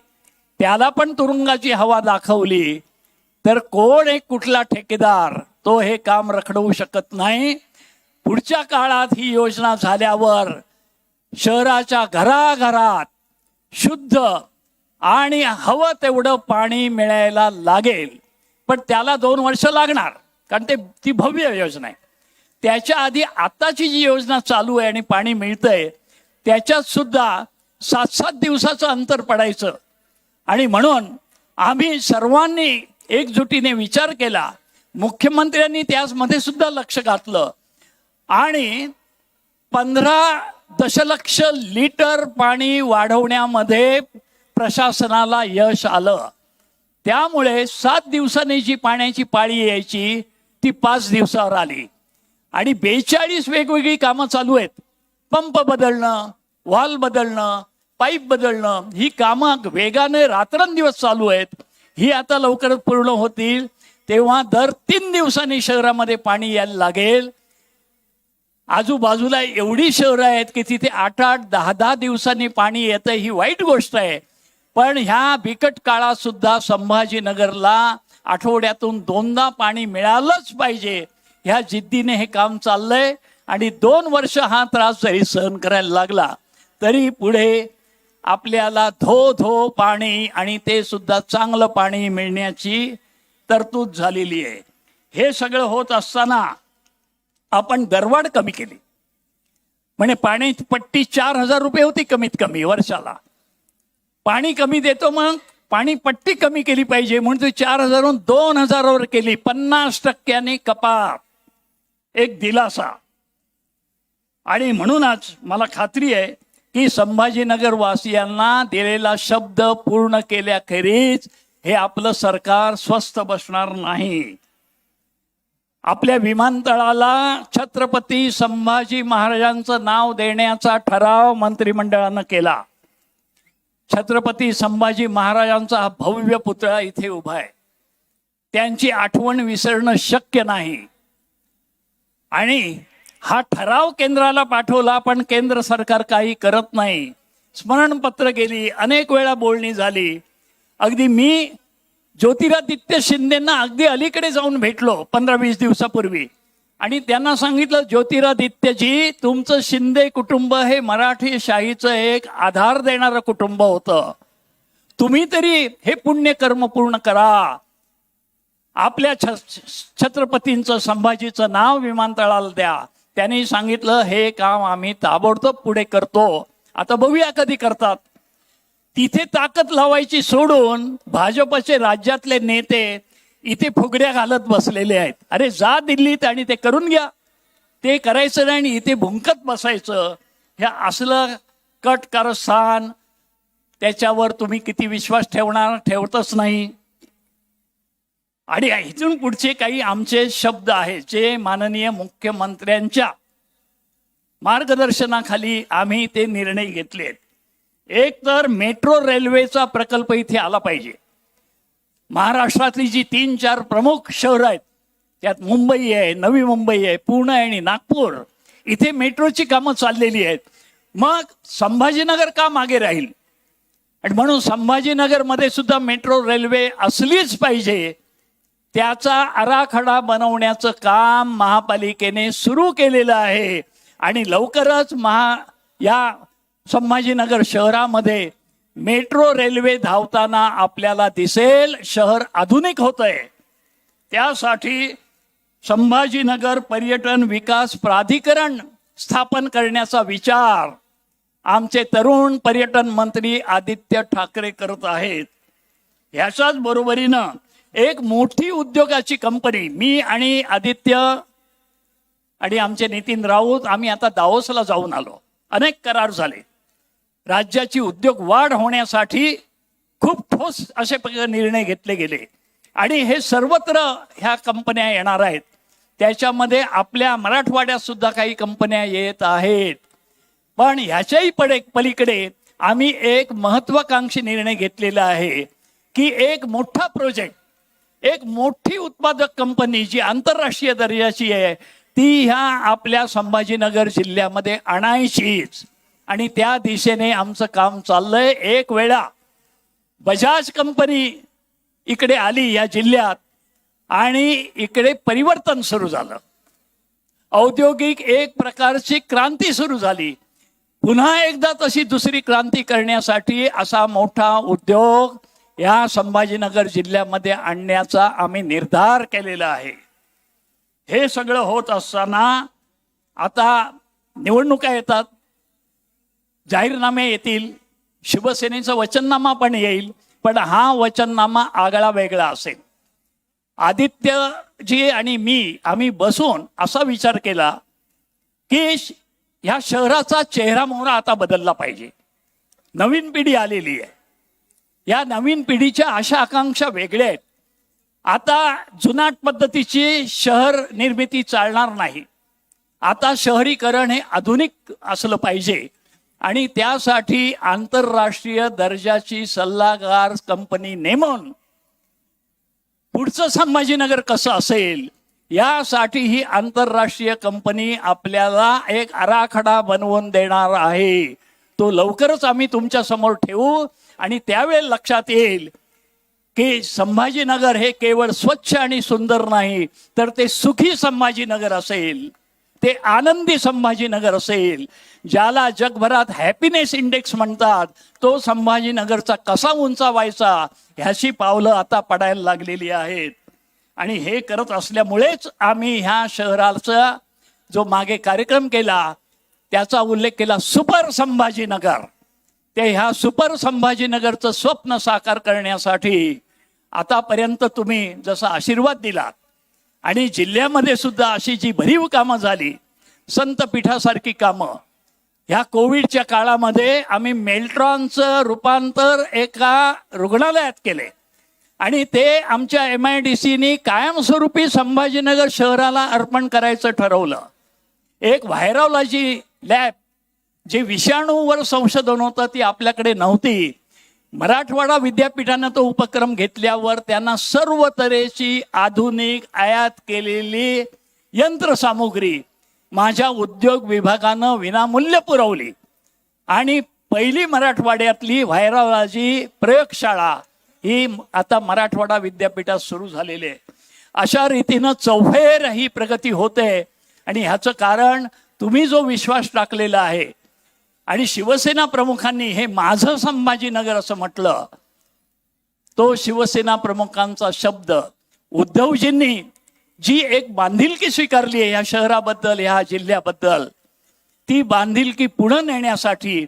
त्याला पण तुरुंगाची हवा दाखवली, तर कोण एक कुठला ठेकेदार तो हे काम रखडवू शकत नाही. पुढच्या काळात ही योजना झाल्यावर शहराच्या घराघरात शुद्ध आणि हवं तेवढं पाणी मिळायला लागेल. पण त्याला 2 वर्ष लागणार, कारण ती भव्य योजना आहे. त्याच्या आधी आताची जी योजना चालू आहे आणि पाणी मिळतंय त्याच्यात सुद्धा 7-7 दिवसाचं अंतर पडायचं. आणि म्हणून आम्ही सर्वांनी एकजुटीने विचार केला. मुख्यमंत्र्यांनी त्यामध्ये सुद्धा लक्ष घातलं आणि 15 दशलक्ष लिटर पाणी वाढवण्यामध्ये प्रशासनाला यश आलं. त्यामुळे 7 दिवसांनी जी पाण्याची पाळी यायची ती 5 दिवसावर आली. आणि 42 वेगवेगळी कामं चालू आहेत. पंप बदलणं, व्हॉल्व बदलणं, पाईप बदलणं, ही कामं वेगाने रात्रंदिवस चालू आहेत. ही आता लवकरच पूर्ण होतील. तेव्हा दर 3 दिवसांनी शहरामध्ये पाणी यायला लागेल. आजूबाजूला एवढी शहरं आहेत की तिथे 8-8, 10-10 दिवसांनी पाणी येतं. ही वाईट गोष्ट आहे. पण ह्या बिकट काळात सुद्धा संभाजीनगरला आठवड्यातून 2दा पाणी मिळालंच पाहिजे, ह्या जिद्दीने हे काम चाललंय. आणि 2 वर्ष हा त्रास जरी सहन करायला लागला तरी पुढे आपल्याला धो पाणी आणि ते सुद्धा चांगलं पाणी मिळण्याची तरतूद झालेली आहे. हे सगळं होत असताना आपण दरवाढ कमी केली. म्हणजे पाण्याची पट्टी 4000 रुपये होती कमीत कमी वर्षाला. पाणी कमी देतो मग पाणी पट्टी कमी केली पाहिजे म्हणून ती 4000 वरून 2000 केली. 50% कपात, एक दिलासा. आणि म्हणूनच मला खात्री आहे की संभाजीनगर वासियांना दिलेला शब्द पूर्ण केल्याखेरीज हे आपलं सरकार स्वस्थ बसणार नाही. आपल्या विमानतळाला छत्रपती संभाजी महाराजांचं नाव देण्याचा ठराव मंत्रिमंडळानं केला. छत्रपती संभाजी महाराजांचा हा भव्य पुतळा इथे उभा आहे. त्यांची आठवण विसरणं शक्य नाही. आणि हा ठराव केंद्राला पाठवला, पण केंद्र सरकार काही करत नाही. स्मरणपत्र गेली, अनेक वेळा बोलणी झाली. अगदी मी ज्योतिरादित्य शिंदेंना अगदी अलीकडे जाऊन भेटलो 15-20 दिवसापूर्वी. आणि त्यांना सांगितलं, ज्योतिरादित्यजी, तुमचं शिंदे कुटुंब हे मराठी शाहीचं एक आधार देणारं कुटुंब होतं. तुम्ही तरी हे पुण्यकर्म पूर्ण करा. आपल्या छत्रपतींचं, संभाजीचं नाव विमानतळाला द्या. त्यांनी सांगितलं, हे काम आम्ही ताबडतोब पुढे करतो. आता बघूया कधी करतात. तिथे ताकद लावायची सोडून भाजपचे राज्यातले नेते इथे फुगड्या घालत बसलेले आहेत. अरे जा दिल्लीत आणि ते करून घ्या. ते करायचं नाही आणि इथे भुंकत बसायचं. हे असलं कट कारस्थान, त्याच्यावर तुम्ही किती विश्वास ठेवणार? ठेवतच नाही. आणि इथून पुढचे काही आमचे शब्द आहेत जे माननीय मुख्यमंत्र्यांच्या मार्गदर्शनाखाली आम्ही ते निर्णय घेतलेत. एक तर मेट्रो रेल्वेचा प्रकल्प इथे आला पाहिजे. महाराष्ट्रातली जी 3-4 प्रमुख शहरं आहेत, त्यात मुंबई आहे, नवी मुंबई आहे, पुणे आहे आणि नागपूर, इथे मेट्रोची कामं चाललेली आहेत. मग संभाजीनगर का मागे राहील? आणि म्हणून संभाजीनगरमध्ये सुद्धा मेट्रो रेल्वे असलीच पाहिजे. त्याचा आराखडा बनवण्याचं काम महापालिकेने सुरू केलेलं आहे. आणि लवकरच या संभाजीनगर शहरामध्ये मेट्रो रेल्वे धावताना आपल्याला दिसेल. शहर आधुनिक होतंय. त्यासाठी संभाजीनगर पर्यटन विकास प्राधिकरण स्थापन करण्याचा विचार आमचे तरुण पर्यटन मंत्री आदित्य ठाकरे करत आहेत. ह्याच्याच बरोबरीनं एक मोठी उद्योगाची कंपनी, मी आणि आदित्य आणि आमचे नितीन राऊत, आम्ही आता दावोसला जाऊन आलो. अनेक करार झाले. राज्याची उद्योग वाढ होण्यासाठी खूप ठोस असे निर्णय घेतले गेले. आणि हे सर्वत्र ह्या कंपन्या येणार आहेत. त्याच्यामध्ये आपल्या मराठवाड्यात सुद्धा काही कंपन्या येत आहेत. पण ह्याच्याही पलीकडे आम्ही एक महत्वाकांक्षी निर्णय घेतलेला आहे की एक मोठा प्रोजेक्ट, एक मोठी उत्पादक कंपनी जी आंतरराष्ट्रीय दर्जाची आहे ती ह्या आपल्या संभाजीनगर जिल्ह्यामध्ये आणायचीच. आणि त्या दिशेने आमचं काम चाललंय. एक वेळा बजाज कंपनी इकडे आली या जिल्ह्यात आणि इकडे परिवर्तन सुरू झालं. औद्योगिक एक प्रकारची क्रांती सुरू झाली. पुन्हा एकदा तशी दुसरी क्रांती करण्यासाठी असा मोठा उद्योग या संभाजीनगर जिल्ह्यामध्ये आणण्याचा आम्ही निर्धार केलेला आहे. हे सगळं होत असताना आता निवडणुका येतात, जाहीरनामे येतील, शिवसेनेचा वचननामा पण येईल. पण हा वचननामा आगळा वेगळा असेल. आदित्यजी आणि मी आम्ही बसून असा विचार केला की ह्या शहराचा चेहरा मोहरा आता बदलला पाहिजे. नवीन पिढी आलेली आहे. या नवीन पिढीच्या आशा आकांक्षा वेगळ्या आहेत. आता जुनाट पद्धतीची शहर निर्मिती चालणार नाही. आता शहरीकरण हे आधुनिक असलं पाहिजे. आणि त्यासाठी आंतरराष्ट्रीय दर्जाची सल्लागार कंपनी नेमून पुढचं संभाजीनगर कसं असेल यासाठी ही आंतरराष्ट्रीय कंपनी आपल्याला एक आराखडा बनवून देणार आहे. तो लवकरच आम्ही तुमच्या समोर ठेवू. आणि त्यावेळेला लक्षात येईल की संभाजीनगर हे केवळ स्वच्छ आणि सुंदर नाही तर ते सुखी संभाजीनगर असेल, ते आनंदी संभाजीनगर असेल. ज्याला जगभरात हॅपीनेस इंडेक्स म्हणतात तो संभाजीनगरचा कसा उंचावायचा ह्याची पावलं आता पडायला लागलेली आहेत. आणि हे करत असल्यामुळेच आम्ही ह्या शहराचा जो मागे कार्यक्रम केला त्याचा उल्लेख केला सुपर संभाजीनगर. ते ह्या सुपर संभाजीनगरचं स्वप्न साकार करण्यासाठी आतापर्यंत तुम्ही जसा आशीर्वाद दिलात आणि जिल्ह्यामध्ये सुद्धा अशी जी भरीव कामं झाली, संतपीठासारखी कामं, ह्या कोविडच्या काळामध्ये आम्ही मेल्ट्रॉनचं रूपांतर एका रुग्णालयात केले आणि ते आमच्या MIDCनी कायमस्वरूपी संभाजीनगर शहराला अर्पण करायचं ठरवलं. एक व्हायरॉलॉजी लॅब जे विषाणूवर संशोधन होतं ती आपल्याकडे नव्हती. मराठवाडा विद्यापीठानं तो उपक्रम घेतल्यावर त्यांना सर्व तऱ्हेची आधुनिक आयात केलेली यंत्रसामुग्री माझ्या उद्योग विभागानं विनामूल्य पुरवली. आणि पहिली मराठवाड्यातली व्हायरॉलॉजी प्रयोगशाळा ही आता मराठवाडा विद्यापीठात सुरू झालेली आहे. अशा रीतीनं चौफेर ही प्रगती होते. आणि ह्याचं कारण तुम्ही जो विश्वास टाकलेला आहे आणि शिवसेना प्रमुखांनी हे माझं संभाजीनगर असं म्हटलं, तो शिवसेना प्रमुखांचा शब्द उद्धवजींनी जी एक बांधिलकी स्वीकारली आहे या शहराबद्दल, या जिल्ह्याबद्दल, ती बांधिलकी पुढे नेण्यासाठी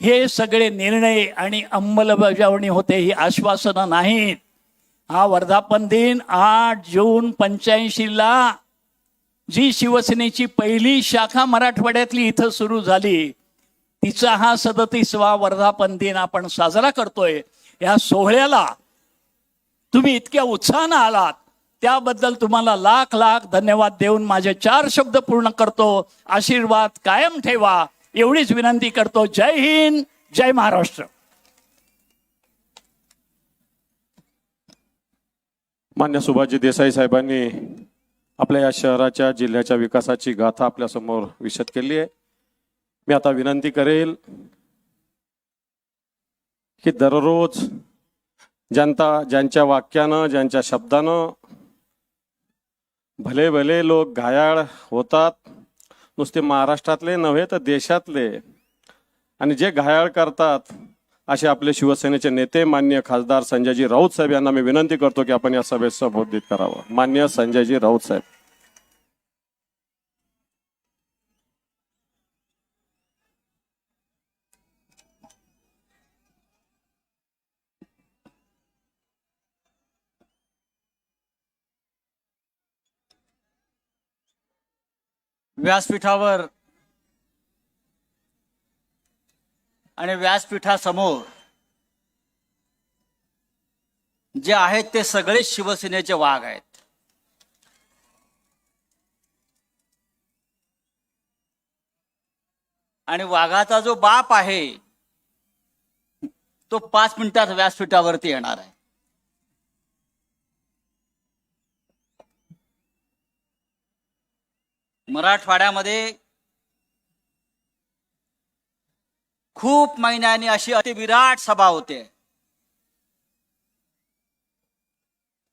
हे सगळे निर्णय आणि अंमलबजावणी होते, ही आश्वासनं नाहीत. हा वर्धापन दिन 8 जून 85ला जी शिवसेनेची पहिली शाखा मराठवाड्यातली इथं सुरू झाली, तिचा हा 37वा वर्धापन दिन आपण साजरा करतोय. या सोहळ्याला तुम्ही इतक्या उत्साहानं आलात त्याबद्दल तुम्हाला लाख लाख धन्यवाद देऊन माझे 4 शब्द पूर्ण करतो. आशीर्वाद कायम ठेवा एवढीच विनंती करतो. जय हिंद, जय महाराष्ट्र. मान्य सुभाषजी देसाई साहेबांनी आपल्या या शहराच्या जिल्ह्याच्या विकासाची गाथा आपल्यासमोर विशद केली आहे. मी आता विनंती करेल की दररोज जनता ज्यांच्या वाक्यानं, ज्यांच्या शब्दानं भले भले लोक घायाळ होतात, नुसते महाराष्ट्रातले नव्हे तर देशातले, आणि जे घायाळ करतात असे आपले शिवसेनेचे नेते मान्य खासदार संजयजी राऊत साहेब यांना मी विनंती करतो की आपण या सभेत संबोधित करावं. मान्य संजयजी राऊत साहेब. व्यासपीठावर आणि व्यासपीठासमोर जे आहेत ते सगळे शिवसेनेचे वाघ आहेत. आणि वाघाचा जो बाप आहे तो 5 मिनिटात व्यासपीठावरती येणार आहे. मराठवाड्यामध्ये खूप महिन्यांनी अशी अतिविराट सभा होते.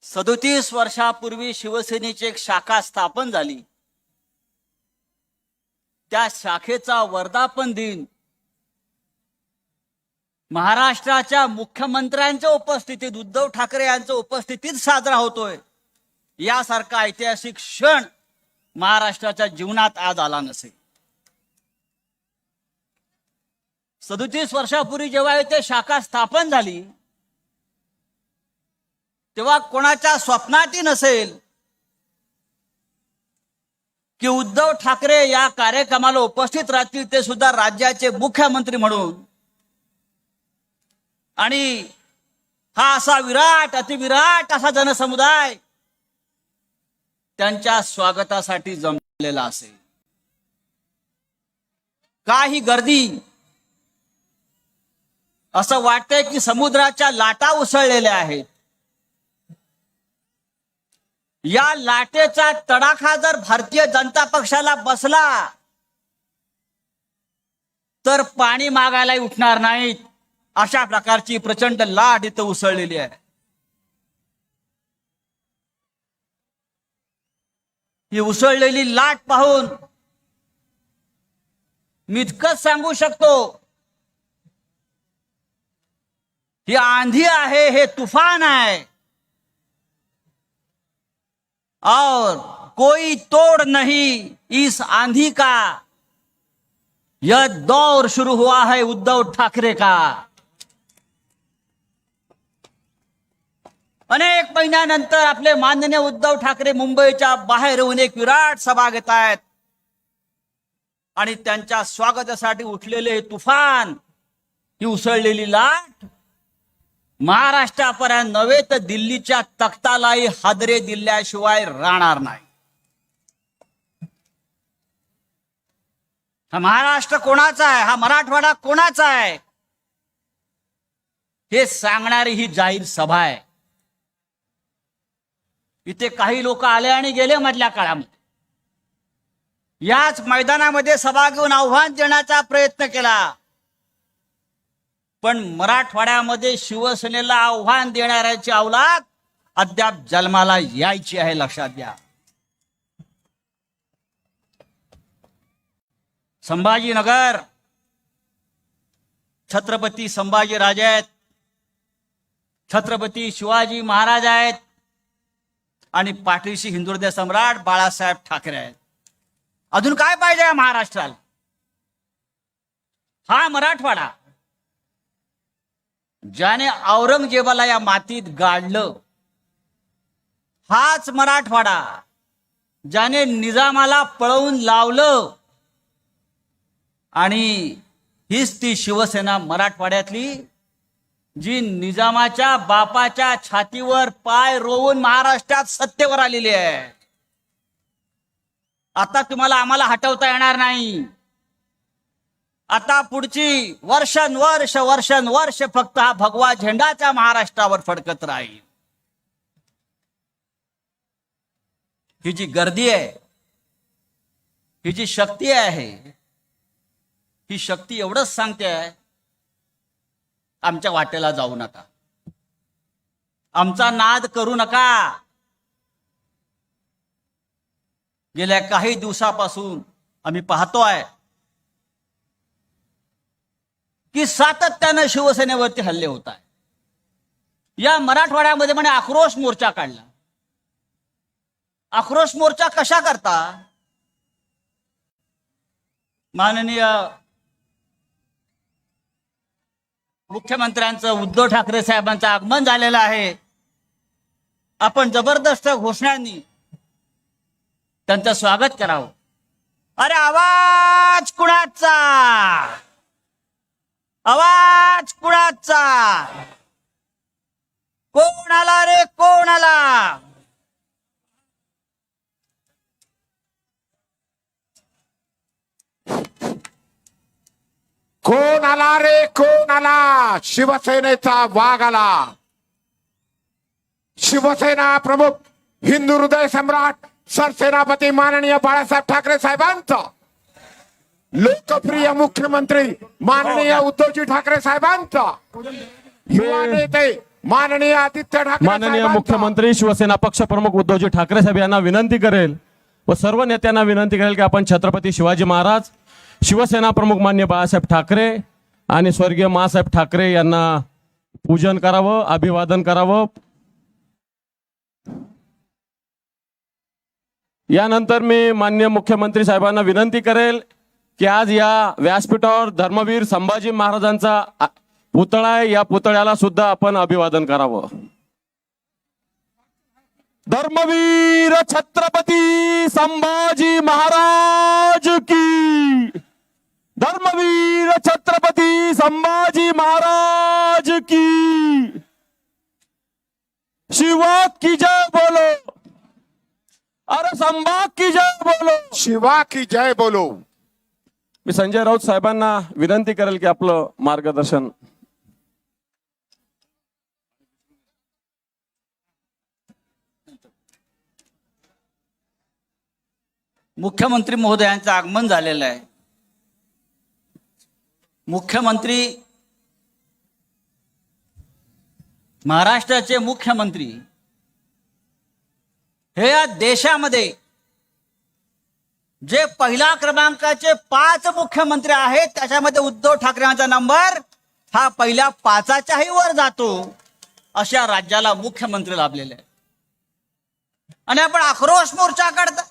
37 वर्षापूर्वी शिवसेनेची एक शाखा स्थापन झाली. त्या शाखेचा वर्धापन दिन महाराष्ट्राच्या मुख्यमंत्र्यांच्या उपस्थितीत, उद्धव ठाकरे यांच्या उपस्थितीत साजरा होतोय. यासारखा ऐतिहासिक क्षण महाराष्ट्राच्या जीवनात आज आला नसेल. 37 वर्षापूर्वी जेव्हा इथे शाखा स्थापन झाली तेव्हा कोणाच्या स्वप्नातही नसेल की उद्धव ठाकरे या कार्यक्रमाला उपस्थित राहतील, ते सुद्धा राज्याचे मुख्यमंत्री म्हणून. आणि हा असा विराट, अतिविराट असा जनसमुदाय त्यांच्या स्वागतासाठी जमलेला असेल. काही गर्दी, असं वाटतंय की समुद्राच्या लाटा उसळलेल्या आहेत. या लाटेचा तडाखा जर भारतीय जनता पक्षाला बसला तर पाणी मागायलाही उठणार नाहीत, अशा प्रकारची प्रचंड लाट इथं उसळलेली आहे. ही उसळलेली लाट पाहून मी इतकंच सांगू शकतो, ही आंधी आहे, हे तूफान है और कोई तोड़ नहीं इस आंधी का. यह दौर शुरू हुआ है उद्धव ठाकरे का. अनेक महिन्यानंतर आपले माननीय उद्धव ठाकरे मुंबईच्या बाहेर येऊन एक विराट सभा घेत आहेत आणि त्यांच्या स्वागतासाठी उठलेले हे तुफान, ही उसळलेली लाट महाराष्ट्रापर्यंत नव्हे तर दिल्लीच्या तख्तालाही हादरे दिल्याशिवाय राहणार नाही. हा महाराष्ट्र कोणाचा आहे, हा मराठवाडा कोणाचा आहे, हे सांगणारी ही जाहीर सभा आहे. इथे काही लोक आले आणि गेले मधल्या काळामध्ये. याच मैदानामध्ये सभा घेऊन आव्हान देण्याचा प्रयत्न केला, पण मराठवाड्यामध्ये शिवसेनेला आव्हान देणाऱ्याची अवलाद अद्याप जन्माला यायची आहे, लक्षात घ्या. संभाजीनगर छत्रपती संभाजीराजे आहेत, छत्रपती शिवाजी महाराज आहेत आणि पाठीशी हिंदुहृदय सम्राट बाळासाहेब ठाकरे आहेत. अजून काय पाहिजे या महाराष्ट्राला? हा मराठवाडा ज्याने औरंगजेबाला या मातीत गाडलं, हाच मराठवाडा ज्याने निजामाला पळवून लावलं, आणि हीच ती शिवसेना मराठवाड्यातली जी निजामाच्या बापाच्या छातीवर पाय रोवून महाराष्ट्रात सत्तेवर आलेली आहे. आता तुम्हाला आम्हाला हटवता येणार नाही. आता पुढची वर्षानुवर्ष फक्त हा भगवा झेंडाच्या महाराष्ट्रावर फडकत राहील. ही जी गर्दी आहे, ही जी शक्ती आहे, ही शक्ती एवढंच सांगते आहे, आमच्या वाटेला जाऊ नका, आमचा नाद करू नका. गेल्या काही दिवसापासून आम्ही पाहतोय की सातत्यानं शिवसेनेवरती हल्ले होत आहे. या मराठवाड्यामध्ये म्हणे आक्रोश मोर्चा काढला. आक्रोश मोर्चा कशा करता? माननीय मुख्यमंत्र्यांचं उद्धव ठाकरे साहेबांचं आगमन झालेलं आहे. आपण जबरदस्त घोषणांनी त्यांचं स्वागत करावं. अरे आवाज कुणाचा? आवाज कुणाचा? कोण आला रे, कोण आला? कोण आला रे, कोण आला? शिवसेनेचा वाघ आला. शिवसेना प्रमुख हिंदू हृदय सम्राट सरसेनापती माननीय बाळासाहेब ठाकरे साहेबांचा, लोकप्रिय मुख्यमंत्री माननीय उद्धवजी ठाकरे साहेबांचा, युवा नेते माननीय आदित्य ठाकरे माननीय साहेबांचा, मुख्यमंत्री शिवसेना पक्ष प्रमुख उद्धवजी ठाकरे साहेब यांना विनंती करेल व सर्व नेत्यांना विनंती करेल की आपण छत्रपती शिवाजी महाराज, शिवसेना प्रमुख माननीय बाळासाहेब ठाकरे आणि स्वर्गीय मासाहेब ठाकरे यांना पूजन करावं, अभिवादन करावं. यानंतर मी माननीय मुख्यमंत्री साहेबांना विनंती करेल की आज या व्यासपीठावर धर्मवीर संभाजी महाराजांचा पुतळा आहे, या पुतळ्याला सुद्धा आपण अभिवादन करावं. धर्मवीर छत्रपती संभाजी महाराज की, धर्मवीर छत्रपती संभाजी महाराज की, शिवा की जय बोलो, अरे संभा की जय बोलो, शिवा की जय बोलो. मी संजय राऊत साहेबांना विनंती करेल की आपलं मार्गदर्शन. मुख्यमंत्री महोदयांचं आगमन झालेलं आहे. मुख्यमंत्री, महाराष्ट्राचे मुख्यमंत्री हे या देशामध्ये जे पहिल्या क्रमांकाचे 5 मुख्यमंत्री आहेत त्याच्यामध्ये उद्धव ठाकरे यांचा नंबर हा पहिल्या 5च्याही वर जातो. अशा राज्याला मुख्यमंत्री लाभलेले आहे. आणि आपण आक्रोश मोर्चा काढता,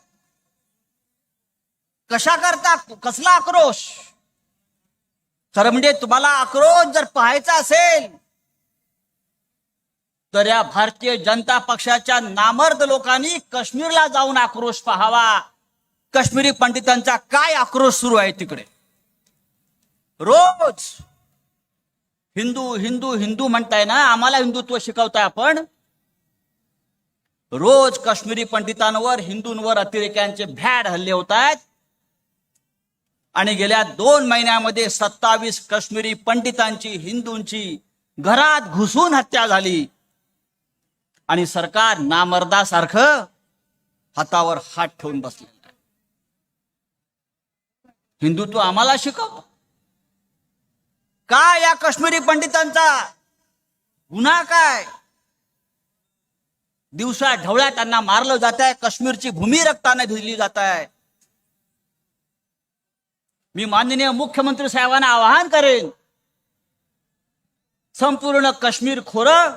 कशा करता? कसला आक्रोश? खरं म्हणजे तुम्हाला आक्रोश जर पाहायचा असेल तर या भारतीय जनता पक्षाच्या नामर्द लोकांनी काश्मीरला जाऊन आक्रोश पाहावा. काश्मीरी पंडितांचा काय आक्रोश सुरू आहे तिकडे. रोज हिंदू हिंदू हिंदू म्हणताय ना, आम्हाला हिंदुत्व शिकवताय आपण. रोज काश्मीरी पंडितांवर, हिंदूंवर अतिरेक्यांचे भ्याड हल्ले होत आहेत. आणि गेल्या 2 महिन्यामध्ये 27 काश्मीरी पंडितांची, हिंदूंची घरात घुसून हत्या झाली. आणि सरकार नामर्दासारखं हातावर हात ठेवून बसलेलं आहे. हिंदुत्व आम्हाला शिकव काय? या काश्मीरी पंडितांचा गुन्हा काय? दिवसा ढवळ्या त्यांना मारलं जात आहे. काश्मीरची भूमी रक्ताने भिजली जात आहे. मी माननीय मुख्यमंत्री साहेबांना आवाहन करेन, संपूर्ण काश्मीर खोरं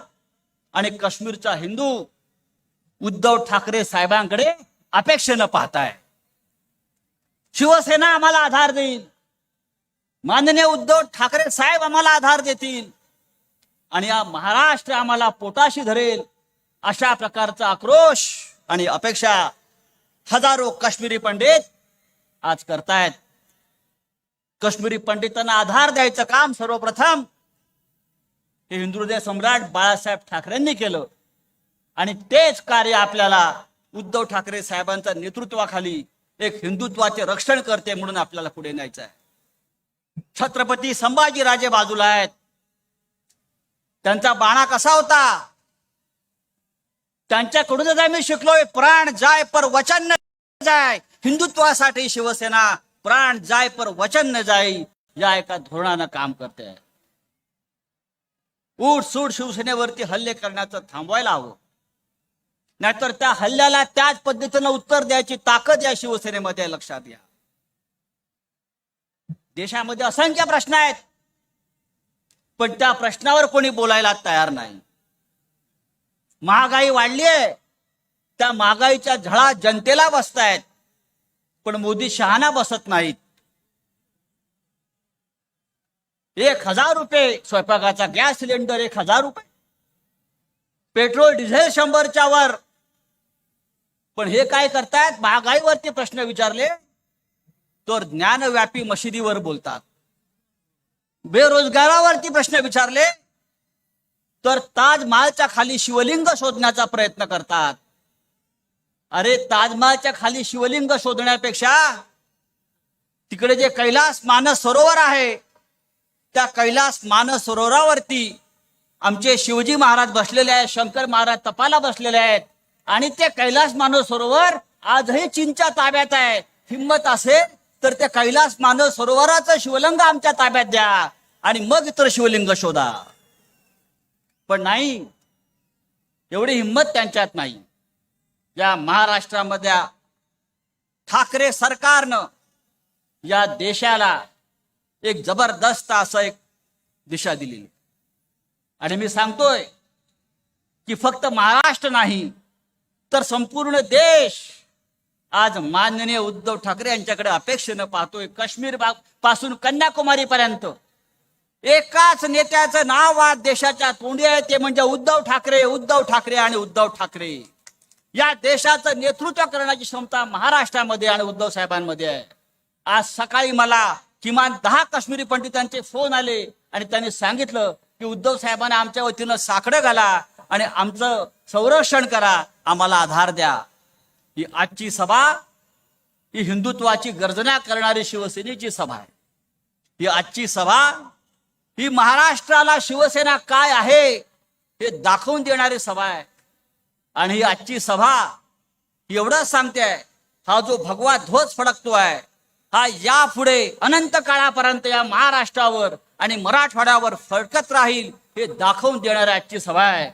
आणि काश्मीरचा हिंदू उद्धव ठाकरे साहेबांकडे अपेक्षेनं पाहताय. शिवसेना आम्हाला आधार देईल, माननीय उद्धव ठाकरे साहेब आम्हाला आधार देतील आणि या महाराष्ट्र आम्हाला पोटाशी धरेल, अशा प्रकारचा आक्रोश आणि अपेक्षा हजारो काश्मीरी पंडित आज करतायत. काश्मीरी पंडितांना आधार द्यायचं काम सर्वप्रथम हे हिंदुहृदय सम्राट बाळासाहेब ठाकरेंनी केलं आणि तेच कार्य आपल्याला उद्धव ठाकरे साहेबांच्या नेतृत्वाखाली एक हिंदुत्वाचे रक्षण करते म्हणून आपल्याला पुढे न्यायचं आहे. छत्रपती संभाजीराजे बाजूला आहेत, त्यांचा बाणा कसा होता, त्यांच्याकडूनच आम्ही शिकलोय, प्राण जाय पर वचन न जाय. हिंदुत्वासाठी शिवसेना प्राण जाय पर वचन न जाई या एका धोरणानं काम करते. उठसूट शिवसेनेवरती हल्ले करण्याचं थांबवायला हवं, नाहीतर त्या हल्ल्याला त्याच पद्धतीनं उत्तर द्यायची ताकद या शिवसेनेमध्ये आहे, लक्षात घ्या. देशामध्ये असंख्य प्रश्न आहेत, पण त्या प्रश्नावर कोणी बोलायला तयार नाही. महागाई वाढली आहे, त्या महागाईच्या झळा जनतेला बसतायत, पण मोदी शहाणा बसत नाहीत. 1000 रुपये स्वयंपाकाचा गॅस सिलेंडर, 1000 रुपये पेट्रोल डिझेल 100च्या वर. पण हे काय करतायत, महागाईवरती प्रश्न विचारले तर ज्ञानव्यापी मशिदीवर बोलतात, बेरोजगारावरती प्रश्न विचारले तर ताजमहालच्या खाली शिवलिंग शोधण्याचा प्रयत्न करतात. अरे ताजमहालच्या खाली शिवलिंग शोधण्यापेक्षा तिकडे जे कैलास मानस सरोवर आहे, त्या कैलास मानस सरोवरावरती आमचे शिवजी महाराज बसलेले आहेत, शंकर महाराज तपाला बसलेले आहेत आणि ते कैलास मानस सरोवर आजही चीनच्या ताब्यात आहे. हिंमत असेल तर त्या कैलास मानस सरोवराचं शिवलिंग आमच्या ताब्यात द्या आणि मग इतर शिवलिंग शोधा. पण नाही, एवढी हिंमत त्यांच्यात नाही. या महाराष्ट्रामध्ये ठाकरे सरकारनं या देशाला एक जबरदस्त असं एक दिशा दिली आणि मी सांगतोय की फक्त महाराष्ट्र नाही तर संपूर्ण देश आज माननीय उद्धव ठाकरे यांच्याकडे अपेक्षेनं पाहतोय. काश्मीर पासून कन्याकुमारी पर्यंत एकाच नेत्याचं नाव आज देशाच्या तोंडी आहे, ते म्हणजे उद्धव ठाकरे, उद्धव ठाकरे आणि उद्धव ठाकरे. या देशाचं नेतृत्व करण्याची क्षमता महाराष्ट्रामध्ये आणि उद्धव साहेबांमध्ये आहे. आज सकाळी मला किमान 10 काश्मीरी पंडितांचे फोन आले आणि त्यांनी सांगितलं की उद्धव साहेबांना आमच्या वतीनं साकडं घाला आणि आमचं संरक्षण करा, आम्हाला आधार द्या. ही आजची सभा ही हिंदुत्वाची गर्जना करणारी शिवसेनेची सभा आहे. ही आजची सभा ही महाराष्ट्राला शिवसेना काय आहे हे दाखवून देणारी सभा आहे. आणि ही आजची सभा एवढंच सांगते, हा जो भगवा ध्वज फडकतोय हा यापुढे अनंत काळापर्यंत या महाराष्ट्रावर आणि मराठवाड्यावर फडकत राहील हे दाखवून देणारी आजची सभा आहे.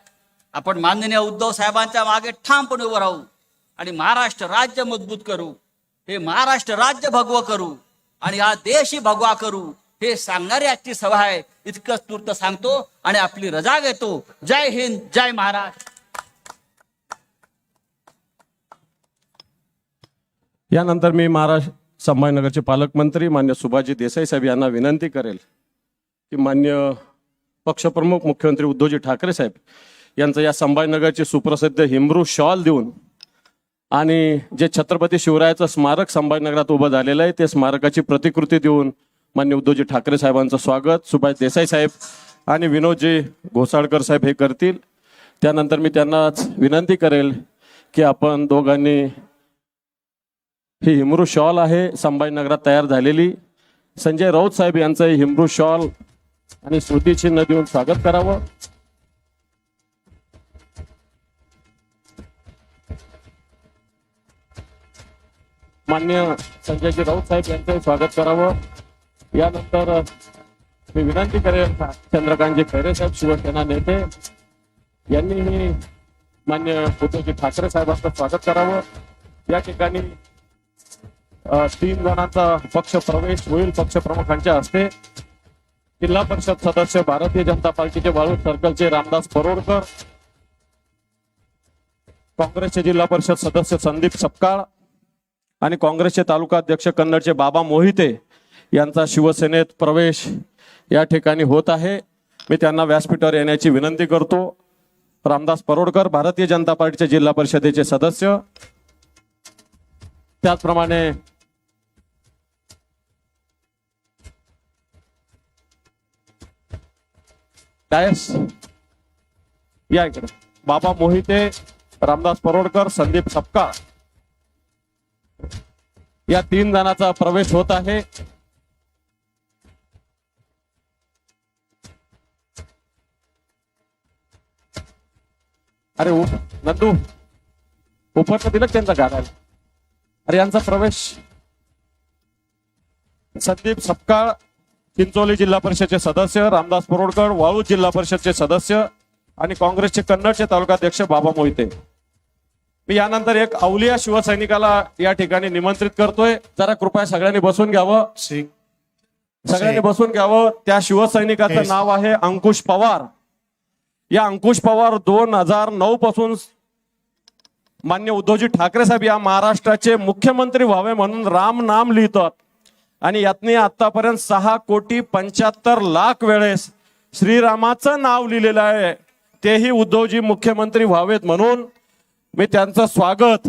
आपण माननीय उद्धव साहेबांच्या मागे ठामपणे उभं राहू आणि महाराष्ट्र राज्य मजबूत करू, हे महाराष्ट्र राज्य भगवं करू आणि हा देशही भगवा करू हे सांगणारी आजची सभा आहे. इतकंच तूर्त सांगतो आणि आपली रजा घेतो. जय हिंद, जय महाराष्ट्र. यानंतर मी महाराष्ट्र संभाजीनगरचे पालकमंत्री मान्य सुभाषजी देसाई साहेब यांना विनंती करेल की मान्य पक्षप्रमुख मुख्यमंत्री उद्धवजी ठाकरे साहेब यांचं या संभाजीनगरचे सुप्रसिद्ध हिमरू शॉल देऊन आणि जे छत्रपती शिवरायाचं स्मारक संभाजीनगरात उभं झालेलं आहे ते स्मारकाची प्रतिकृती देऊन मान्य उद्धवजी ठाकरे साहेबांचं स्वागत सुभाष देसाई साहेब आणि विनोदजी घोसाळकर साहेब हे करतील. त्यानंतर मी त्यांनाच विनंती करेल की आपण दोघांनी ही हिमरू शॉल आहे संभाजीनगरात तयार झालेली, संजय राऊत साहेब यांचं हिमरू शॉल आणि स्मृतिचिन्ह देऊन स्वागत करावं. मान्य संजयजी राऊत साहेब यांचं स्वागत करावं. यानंतर मी विनंती करेन चंद्रकांतजी खैरे साहेब शिवसेना नेते यांनीही मान्य उद्धवजी ठाकरे साहेबांचं स्वागत करावं. या ठिकाणी 3 जणांचा पक्ष प्रवेश होईल पक्ष प्रमुखांच्या हस्ते. जिल्हा परिषद सदस्य भारतीय जनता पार्टीचे वाळूज सर्कलचे रामदास परोडकर, काँग्रेसचे जिल्हा परिषद सदस्य संदीप सपकाळ आणि काँग्रेसचे तालुका अध्यक्ष कन्नडचे बाबा मोहिते यांचा शिवसेनेत प्रवेश या ठिकाणी होत आहे. मी त्यांना व्यासपीठावर येण्याची विनंती करतो. रामदास परोडकर भारतीय जनता पार्टीचे जिल्हा परिषदेचे सदस्य, त्याचप्रमाणे डायस या इकडे बाबा मोहिते, रामदास परोडकर, संदीप सपकाळ या 3 जणांचा प्रवेश होत आहे. अरे नंदू उपरनं दिलं त्यांचा घालायला. अरे यांचा प्रवेश संदीप सपकाळ चिंचोली जिल्हा परिषदचे सदस्य, रामदास परोडकर वाळूज जिल्हा परिषदचे सदस्य आणि काँग्रेसचे कन्नडचे तालुकाध्यक्ष बाबा मोहिते. मी यानंतर एक अवलिया शिवसैनिकाला या ठिकाणी निमंत्रित करतोय. जरा कृपया सगळ्यांनी बसून घ्यावं. सगळ्यांनी बसून घ्यावं. त्या शिवसैनिकाचं नाव आहे अंकुश पवार. या अंकुश पवार 2009 पासून मान्य उद्धवजी ठाकरे साहेब या महाराष्ट्राचे मुख्यमंत्री व्हावे म्हणून राम नाम लिहितात आणि यातनी आतापर्यंत 6,75,00,000 वेळेस श्रीरामाचं नाव लिहिलेलं आहे. तेही उद्धवजी मुख्यमंत्री व्हावेत म्हणून मी त्यांचं स्वागत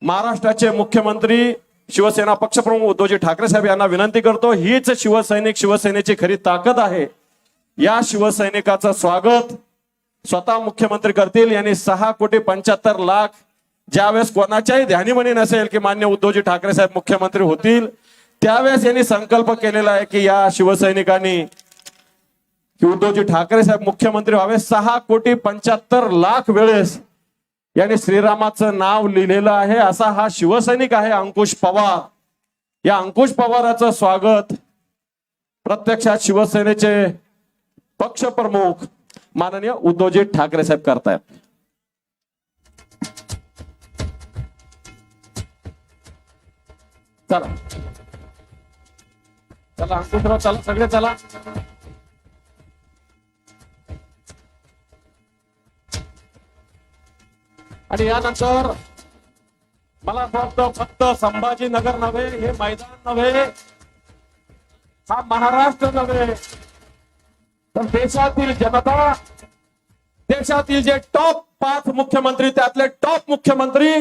महाराष्ट्राचे मुख्यमंत्री शिवसेना पक्षप्रमुख उद्धवजी ठाकरे साहेब यांना विनंती करतो. हीच शिवसैनिक शिवसेनेची खरी ताकद आहे. या शिवसैनिकाचं स्वागत स्वतः मुख्यमंत्री करतील. यांनी 6,75,00,000 ज्यावेळेस कोणाच्याही ध्यानीमनी नसेल की मान्य उद्धवजी ठाकरे साहेब मुख्यमंत्री होतील त्यावेळेस यांनी संकल्प केलेला आहे की या शिवसैनिकांनी उद्धवजी ठाकरे साहेब मुख्यमंत्री व्हावे. 6,75,00,000 वेळेस यांनी श्रीरामाचं नाव लिहिलेलं आहे. असा हा शिवसैनिक आहे अंकुश पवार. या अंकुश पवाराचं स्वागत प्रत्यक्षात शिवसेनेचे पक्षप्रमुख माननीय उद्धवजी ठाकरे साहेब करतायत. चला चला अंकुशराव, चला सगळे चला. आणि यानंतर मला असं वाटतं फक्त संभाजीनगर नव्हे, हे मैदान नव्हे, हा महाराष्ट्र नव्हे, तर देशातील जनता, देशातील जे टॉप 5 मुख्यमंत्री त्यातले टॉप मुख्यमंत्री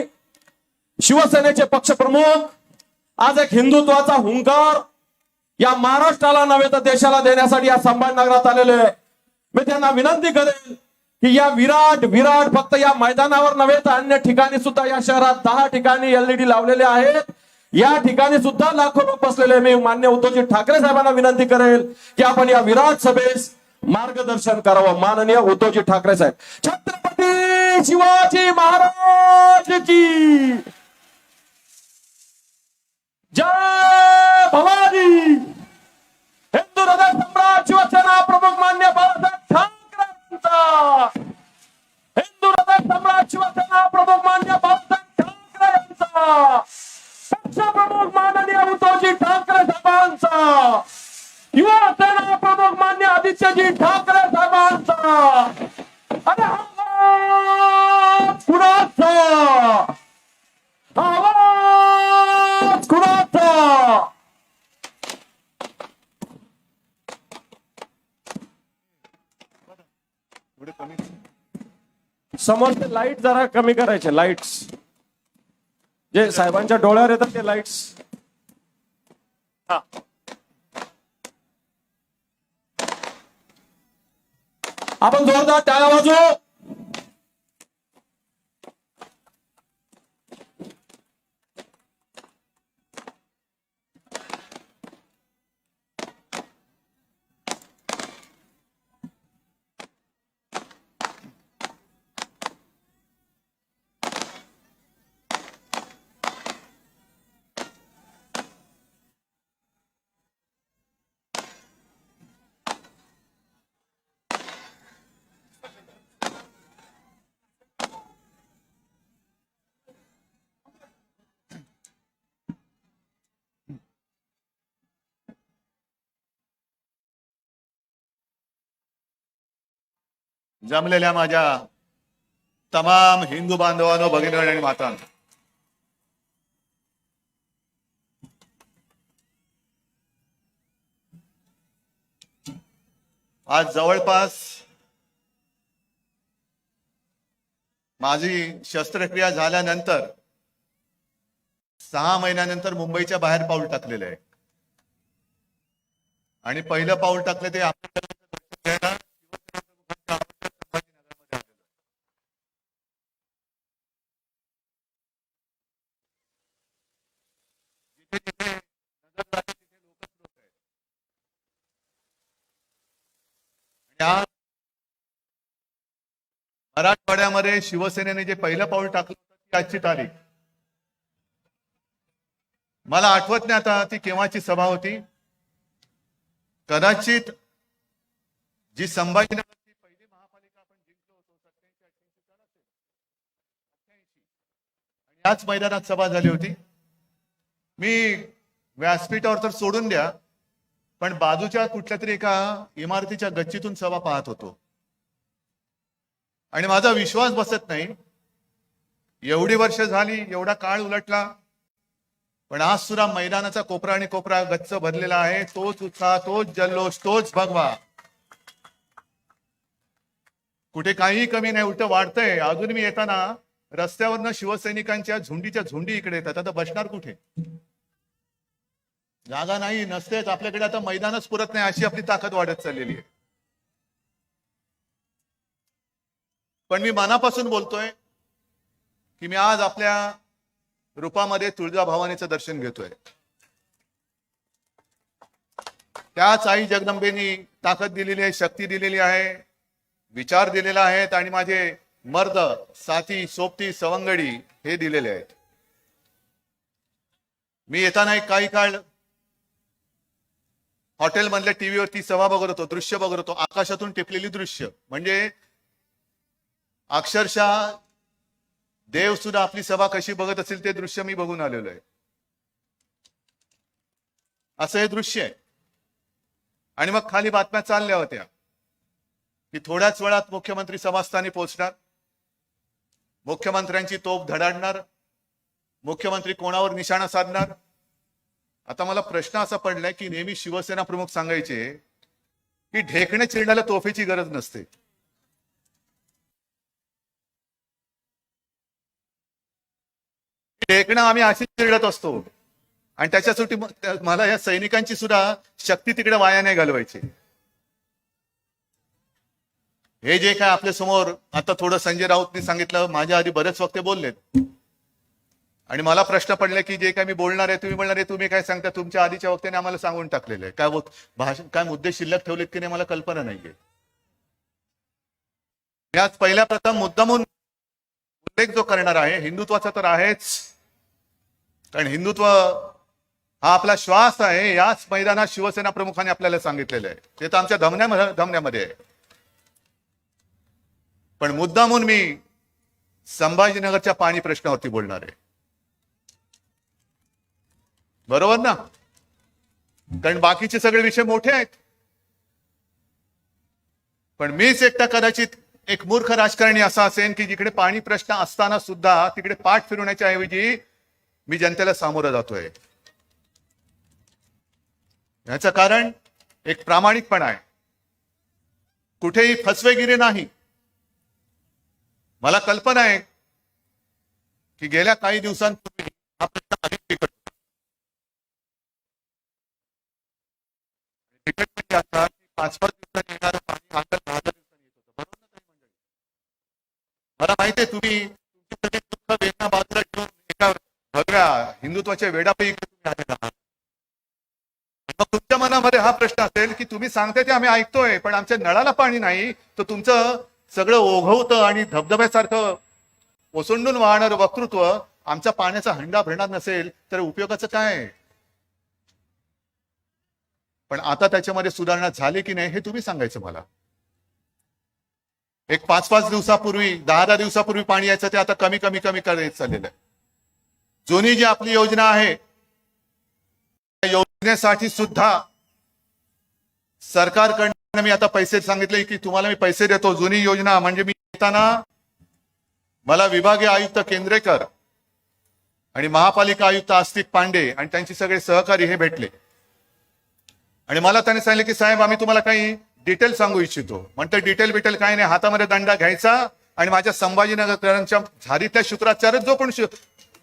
शिवसेनेचे पक्षप्रमुख आज एक हिंदुत्वाचा हुंकार या महाराष्ट्राला नव्हे तर देशाला देण्यासाठी या संभाजीनगरात आलेले. मी त्यांना विनंती करेन की या विराट फक्त या मैदानावर नव्हे तर अन्य ठिकाणी सुद्धा या शहरात 10 ठिकाणी LED लावलेले आहेत. या ठिकाणी सुद्धा लाखो लोक बसलेले. मी मान्य उद्धवजी ठाकरे साहेबांना विनंती करेल की आपण या विराट सभेस मार्गदर्शन करावं. माननीय उद्धवजी ठाकरे साहेब. छत्रपती शिवाजी महाराज की जय भवानी. हिंदू हृदय सम्राट शिवसेना प्रमुख मान्य बाळासाहेब ठाकरेंचा, हिंदू हृदय सम्राट शिवसेना प्रमुख मान्य बाळासाहेब ठाकरे यांचा, पक्षप्रमुख माननीय उद्धवजी ठाकरे साहेबांचा, युवा सेना प्रमुख मान्य आदित्यजी ठाकरे साहेबांचा. अरे आवाज कुणाचा, आवाज कुणाचा. समोरचे लाईट जरा कमी करायचे. लाईट्स जे साहेबांच्या डोळ्यावर येतात ते लाईट्स. आपण जोरदार टाळ्या वाजवू. जमलेल्या माझ्या तमाम हिंदू बांधवांनो, भगिनी आणि मातांनो, आज जवळपास माझी शस्त्रक्रिया झाल्यानंतर 6 महिन्यानंतर मुंबईच्या बाहेर पाऊल टाकलेलं आहे. आणि पहिलं पाऊल टाकलं ते आपल्या मराठवाड्यामध्ये शिवसेनेने जे पहिलं पाऊल टाकलं ती आजची तारीख. मला आठवत नाही आता ती केव्हाची सभा होती. कदाचित जी संभाजीनगरची पहिली महापालिका आपण जिंकलो होतो 87-88 याच मैदानात सभा झाली होती. मी व्यासपीठावर तर सोडून द्या, पण बाजूच्या कुठल्या तरी एका इमारतीच्या गच्चीतून सभा पाहत होतो आणि माझा विश्वास बसत नाही. एवढी वर्ष झाली, एवढा काळ उलटला, पण आज सुद्धा मैदानाचा कोपरा आणि कोपरा गच्च भरलेला आहे. तोच उत्साह, तोच जल्लोष, तोच भगवा. कुठे काहीही कमी नाही, उलट वाढतंय. अजून मी येताना रस्त्यावरनं शिवसैनिकांच्या झुंडीच्या झुंडी इकडे येतात. आता बसणार कुठे? जागा नाही, नसतेच आपल्याकडे. आता मैदानच पुरत नाही, अशी आपली ताकद वाढत चाललेली आहे. पण मी मनापासून बोलतोय की मी आज आपल्या रूपामध्ये तुळजाभवानीचं दर्शन घेतोय. त्याच आई जगदंबेनी ताकद दिलेली आहे, शक्ती दिलेली आहे, विचार दिलेला आहेत आणि माझे मर्द साथी, सोबती, सवंगडी हे दिलेले आहेत. मी येताना एक काही काळ हॉटेलमधल्या टीव्हीवरती सभा बघत होतो, दृश्य बघत होतो. आकाशातून टिपलेली दृश्य, म्हणजे अक्षरशः देव सुद्धा आपली सभा कशी बघत असेल ते दृश्य मी बघून आलेलो आहे. असं हे दृश्य आहे. आणि मग खाली बातम्या चालल्या होत्या की थोड्याच वेळात मुख्यमंत्री समास्थानी पोहोचणार, मुख्यमंत्र्यांची तोफ धडाडणार, मुख्यमंत्री कोणावर निशाणा साधणार. आता मला प्रश्न असा पडलाय की नेहमी शिवसेना प्रमुख सांगायचे की ढेकणे चिरण्याला तोफेची गरज नसते. ढेकणं आम्ही अशी चिरडत असतो आणि त्याच्यासाठी मला या सैनिकांची सुद्धा शक्ती तिकडे वाया नाही घालवायची. हे जे काय आपल्या समोर आता थोडं संजय राऊतनी सांगितलं, माझ्या आधी बरेच वक्ते बोललेत आणि मला प्रश्न पडले की जे काय मी बोलणार आहे, तुम्ही बोलणार आहे, तुम्ही काय सांगता? तुमच्या आधीच्या वक्त्याने आम्हाला सांगून टाकलेलं आहे. काय भाषण, काय मुद्दे शिल्लक ठेवलेत की नाही मला कल्पना नाहीये. मी आज पहिल्या प्रथम मुद्दामून उल्लेख जो करणार आहे हिंदुत्वाचा तर आहेच, कारण हिंदुत्व हा आपला श्वास आहे. याच मैदानात शिवसेना प्रमुखांनी आपल्याला सांगितलेलं आहे, ते तर आमच्या धमन्यामध्ये आहे. पण मुद्दामून मी संभाजीनगरच्या पाणी प्रश्नावरती बोलणार आहे. बरोबर ना? कारण बाकीचे सगळे विषय मोठे आहेत. पण मीच एकटा कदाचित एक मूर्ख राजकारणी असा असेल की जिकडे पाणी प्रश्न असताना सुद्धा तिकडे पाठ फिरवण्याच्या ऐवजी मी जनतेला सामोरं जातोय. याचं कारण एक प्रामाणिकपणा आहे, कुठेही फसवेगिरी नाही. मला कल्पना आहे की गेल्या काही दिवसांपूर्वी हा प्रश्न अधिक बिकट होता. 5-5 दिवसांनी येणारं पाणी आता 10 दिवसांनी येत होतं. बरोबर ना ताई मंडळी? मला माहिती आहे तुम्ही तुमची सगळी दुःख वेदना बाजूला ठेवून एका भगव्या हिंदुत्वाच्या वेडापैकी तुम्ही आलेला आहात. मग तुमच्या मनामध्ये हा प्रश्न असेल की तुम्ही सांगताय ते आम्ही ऐकतोय, पण आमच्या नळाला पाणी नाही, तर तुमचं सगळं ओघवतं आणि धबधब्यासारखं ओसंडून वाहणारं वक्तृत्व आमचा पाण्याचा हंडा भरणार नसेल तर उपयोगाचं काय? पण आता त्याच्यामध्ये सुधारणा झाली की नाही हे तुम्ही सांगायचं मला. एक 5-5 दिवसापूर्वी 10-10 दिवसापूर्वी पाणी यायचं ते आता कमी कमी कमी करत चाललेलं आहे. जुनी जी आपली योजना आहे त्या योजनेसाठी सुद्धा सरकारकडनं मी आता पैसे सांगितले की तुम्हाला मी पैसे देतो, जुनी योजना म्हणजे मी येताना मला विभागीय आयुक्त केंद्रेकर आणि महापालिका आयुक्त आस्तिक पांडे आणि त्यांचे सगळे सहकारी हे भेटले आणि मला त्यांनी सांगितले की साहेब आम्ही तुम्हाला काही डिटेल सांगू इच्छितो. म्हणते डिटेल काही नाही, हातामध्ये दंडा घ्यायचा आणि माझ्या संभाजीनगरकरांच्या झारीतल्या शुक्राचार्य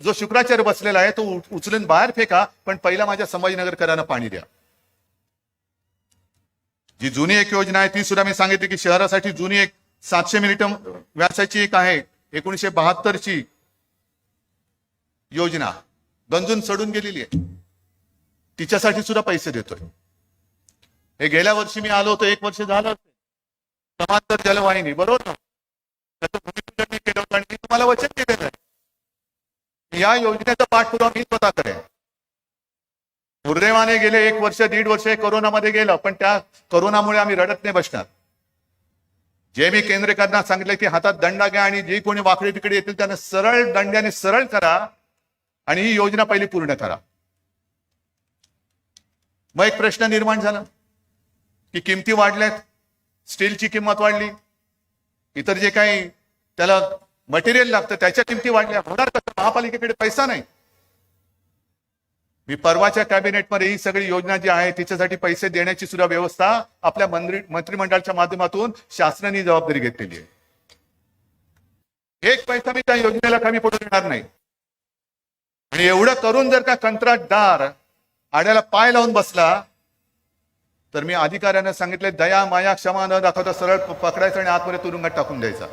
जो शुक्राचार्य बसलेला आहे तो उचलून बाहेर फेका, पण पहिला माझ्या संभाजीनगरकरांना पाणी द्या. जी जुनी एक योजना आहे ती सुद्धा मी सांगितली की शहरासाठी जुनी एक 700 मिलिटम व्यासाची एक आहे 1972 योजना गंजून सडून गेलेली आहे, तिच्यासाठी सुद्धा पैसे देतोय. हे गेल्या वर्षी मी आलो होतो, 1 वर्ष झालं समांतर जलवाहिनी, बरोबर ना, त्याचं भूमिपूजन मी केलं होतं आणि मी तुम्हाला वचन दिलेलं आहे या योजनेचा पाठपुरावा मी स्वतः करेन. दुर्दैवाने गेले 1 वर्ष 1.5 वर्ष कोरोनामध्ये गेलं, पण त्या कोरोनामुळे आम्ही रडत नाही बसणार. जे मी केंद्रेकरांना सांगितलं की हातात दंडा घ्या आणि जे कोणी वाकडे तिकडे येतील त्यांना सरळ दंड्याने सरळ करा आणि ही योजना पहिली पूर्ण करा. मग एक प्रश्न निर्माण झाला की किमती वाढल्यात, स्टीलची किंमत वाढली, इतर जे काही त्याला मटेरियल लागतं त्याच्या किमती वाढल्या, होणार कसं, महापालिकेकडे पैसा नाही. मी परवाच्या कॅबिनेटमध्ये ही सगळी योजना जी आहे तिच्यासाठी पैसे देण्याची सुद्धा व्यवस्था आपल्या मंत्रिमंडळाच्या माध्यमातून शासनाने जबाबदारी घेतलेली आहे. 1 पैसा मी त्या योजनेला कमी पडू देणार नाही. आणि एवढं करून जर का कंत्राटदार आड्याला पाय लावून बसला तर मी अधिकाऱ्यांना सांगितले दया माया क्षमा न दाखवता सरळ पकडायचं आणि आतमध्ये तुरुंगात टाकून द्यायचा.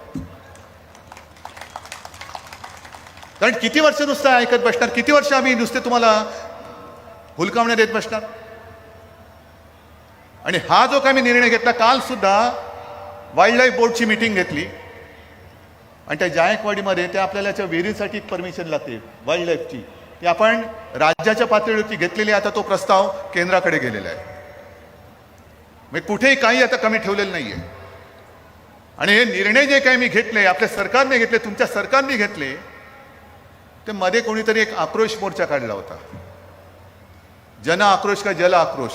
कारण किती वर्ष नुसतं ऐकत बसणार, किती वर्ष आम्ही नुसते तुम्हाला हुलकावण्या देत बसणार. आणि हा जो काही मी निर्णय घेतला, काल सुद्धा वाईल्ड लाईफ बोर्डची मीटिंग घेतली आणि त्या जायकवाडीमध्ये त्या आपल्याला विहिरीसाठी परमिशन लागते वाईल्ड लाईफची, ती आपण राज्याच्या पातळीवरती घेतलेली. आता तो प्रस्ताव केंद्राकडे गेलेला आहे. म्हणजे कुठेही काही आता कमी ठेवलेलं नाहीये. आणि हे निर्णय जे काही मी घेतले, आपल्या सरकारने घेतले, तुमच्या सरकारने घेतले, ते मध्ये कोणीतरी एक आक्रोश मोर्चा काढला होता, जन आक्रोश का जल आक्रोश.